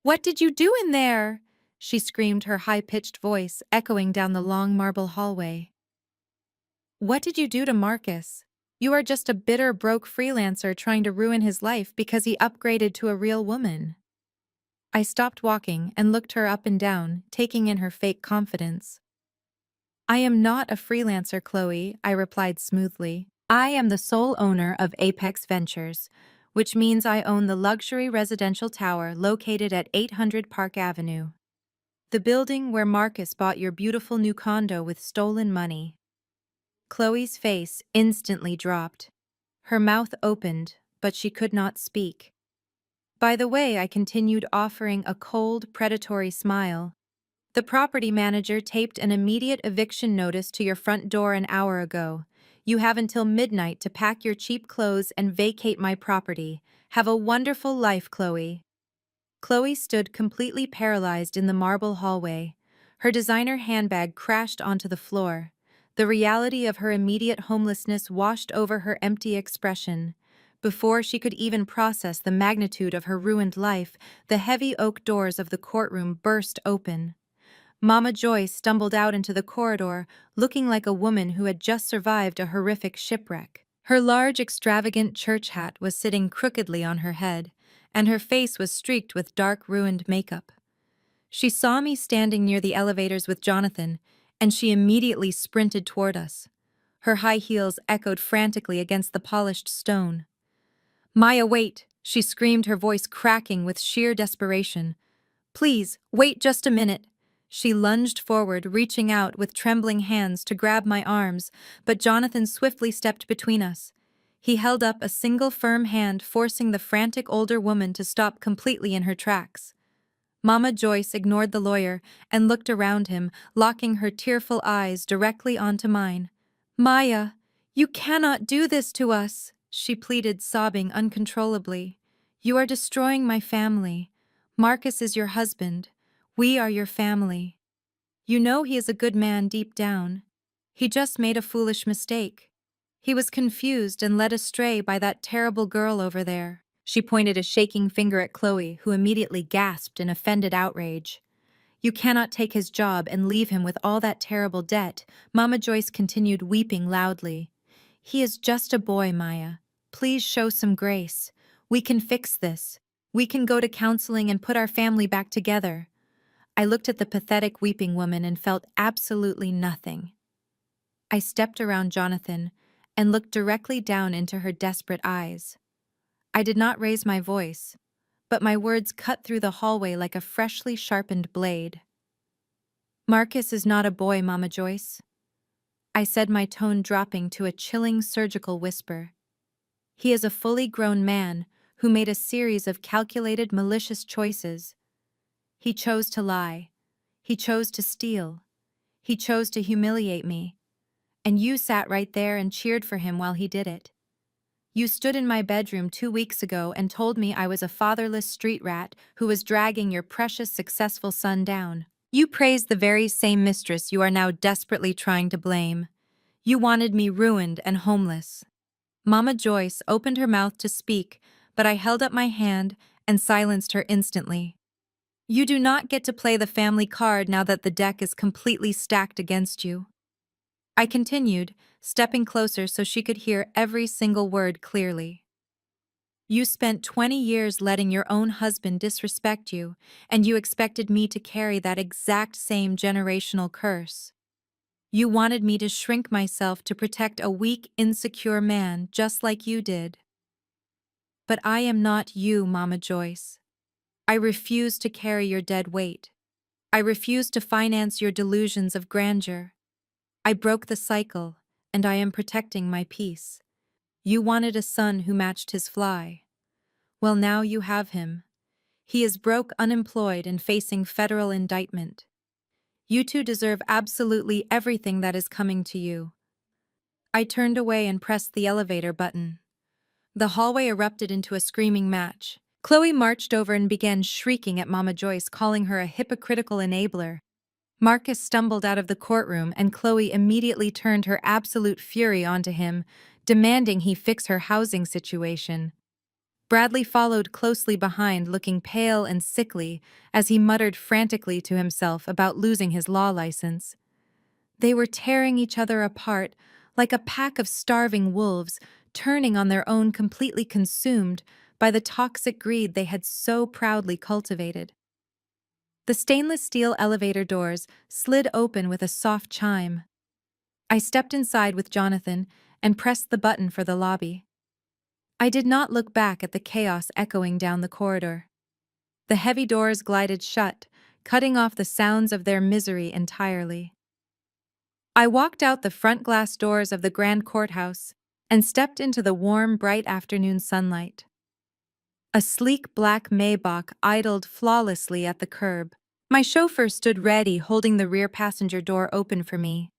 "What did you do in there?" she screamed, her high-pitched voice echoing down the long marble hallway. "What did you do to Marcus? You are just a bitter, broke freelancer trying to ruin his life because he upgraded to a real woman." I stopped walking and looked her up and down, taking in her fake confidence. "I am not a freelancer, Chloe," I replied smoothly. "I am the sole owner of Apex Ventures, which means I own the luxury residential tower located at 800 Park Avenue. The building where Marcus bought your beautiful new condo with stolen money." Chloe's face instantly dropped. Her mouth opened, but she could not speak. "By the way," I continued, offering a cold, predatory smile, "the property manager taped an immediate eviction notice to your front door an hour ago. You have until midnight to pack your cheap clothes and vacate my property. Have a wonderful life, Chloe." Chloe stood completely paralyzed in the marble hallway. Her designer handbag crashed onto the floor. The reality of her immediate homelessness washed over her empty expression. Before she could even process the magnitude of her ruined life, the heavy oak doors of the courtroom burst open. Mama Joyce stumbled out into the corridor, looking like a woman who had just survived a horrific shipwreck. Her large, extravagant church hat was sitting crookedly on her head, and her face was streaked with dark, ruined makeup. She saw me standing near the elevators with Jonathan, and she immediately sprinted toward us. Her high heels echoed frantically against the polished stone. "Maya, wait!" she screamed, her voice cracking with sheer desperation. "Please, wait just a minute." She lunged forward, reaching out with trembling hands to grab my arms, but Jonathan swiftly stepped between us. He held up a single firm hand, forcing the frantic older woman to stop completely in her tracks. Mama Joyce ignored the lawyer and looked around him, locking her tearful eyes directly onto mine. "Maya, you cannot do this to us," she pleaded, sobbing uncontrollably. "You are destroying my family. Marcus is your husband. We are your family. You know he is a good man deep down. He just made a foolish mistake. He was confused and led astray by that terrible girl over there." She pointed a shaking finger at Chloe, who immediately gasped in offended outrage. "You cannot take his job and leave him with all that terrible debt," Mama Joyce continued, weeping loudly. "He is just a boy, Maya. Please show some grace. We can fix this. We can go to counseling and put our family back together." I looked at the pathetic weeping woman and felt absolutely nothing. I stepped around Jonathan and looked directly down into her desperate eyes. I did not raise my voice, but my words cut through the hallway like a freshly sharpened blade. "Marcus is not a boy, Mama Joyce," I said, my tone dropping to a chilling surgical whisper. "He is a fully grown man who made a series of calculated, malicious choices. He chose to lie. He chose to steal. He chose to humiliate me, and you sat right there and cheered for him while he did it. You stood in my bedroom 2 weeks ago and told me I was a fatherless street rat who was dragging your precious successful son down. You praised the very same mistress you are now desperately trying to blame. You wanted me ruined and homeless. Mama Joyce opened her mouth to speak, but I held up my hand and silenced her instantly. You do not get to play the family card now that the deck is completely stacked against you. I continued, stepping closer so she could hear every single word clearly. You spent 20 years letting your own husband disrespect you, and you expected me to carry that exact same generational curse. You wanted me to shrink myself to protect a weak, insecure man just like you did. But I am not you, Mama Joyce. I refuse to carry your dead weight. I refuse to finance your delusions of grandeur. I broke the cycle, and I am protecting my peace. You wanted a son who matched his fly. Well, now you have him. He is broke, unemployed, and facing federal indictment. You two deserve absolutely everything that is coming to you. I turned away and pressed the elevator button. The hallway erupted into a screaming match. Chloe marched over and began shrieking at Mama Joyce, calling her a hypocritical enabler. Marcus stumbled out of the courtroom, and Chloe immediately turned her absolute fury onto him, demanding he fix her housing situation. Bradley followed closely behind, looking pale and sickly, as he muttered frantically to himself about losing his law license. They were tearing each other apart, like a pack of starving wolves, turning on their own, completely consumed by the toxic greed they had so proudly cultivated. The stainless steel elevator doors slid open with a soft chime. I stepped inside with Jonathan and pressed the button for the lobby. I did not look back at the chaos echoing down the corridor. The heavy doors glided shut, cutting off the sounds of their misery entirely. I walked out the front glass doors of the grand courthouse and stepped into the warm, bright afternoon sunlight. A sleek black Maybach idled flawlessly at the curb. My chauffeur stood ready, holding the rear passenger door open for me.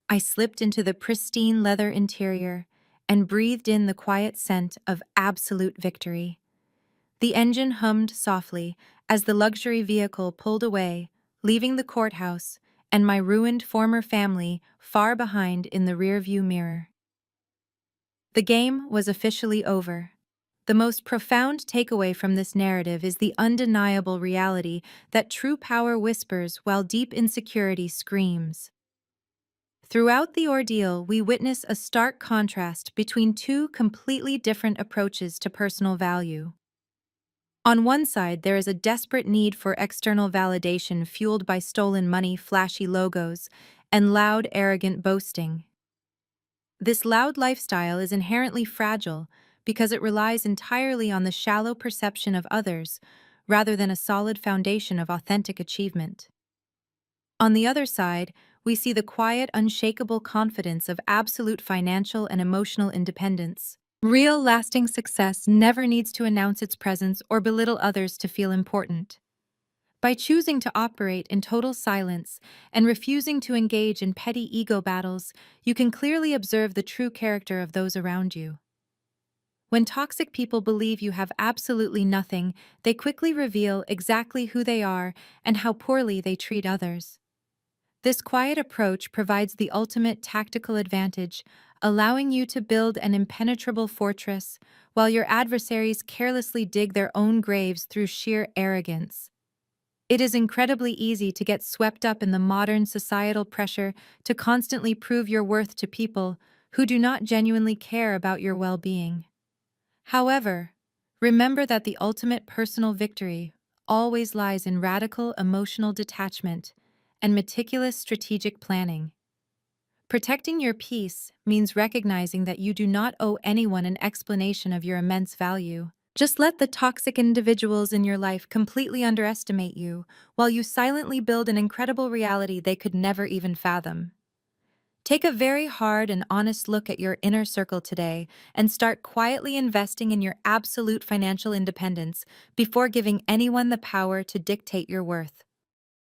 I slipped into the pristine leather interior and breathed in the quiet scent of absolute victory. The engine hummed softly as the luxury vehicle pulled away, leaving the courthouse and my ruined former family far behind in the rearview mirror. The game was officially over. The most profound takeaway from this narrative is the undeniable reality that true power whispers while deep insecurity screams. Throughout the ordeal, we witness a stark contrast between two completely different approaches to personal value. On one side, there is a desperate need for external validation fueled by stolen money, flashy logos, and loud, arrogant boasting. This loud lifestyle is inherently fragile because it relies entirely on the shallow perception of others rather than a solid foundation of authentic achievement. On the other side, we see the quiet, unshakable confidence of absolute financial and emotional independence. Real, lasting success never needs to announce its presence or belittle others to feel important. By choosing to operate in total silence and refusing to engage in petty ego battles, you can clearly observe the true character of those around you. When toxic people believe you have absolutely nothing, they quickly reveal exactly who they are and how poorly they treat others. This quiet approach provides the ultimate tactical advantage, allowing you to build an impenetrable fortress while your adversaries carelessly dig their own graves through sheer arrogance. It is incredibly easy to get swept up in the modern societal pressure to constantly prove your worth to people who do not genuinely care about your well-being. However, remember that the ultimate personal victory always lies in radical emotional detachment and meticulous strategic planning. Protecting your peace means recognizing that you do not owe anyone an explanation of your immense value. Just let the toxic individuals in your life completely underestimate you, while you silently build an incredible reality they could never even fathom. Take a very hard and honest look at your inner circle today and start quietly investing in your absolute financial independence before giving anyone the power to dictate your worth.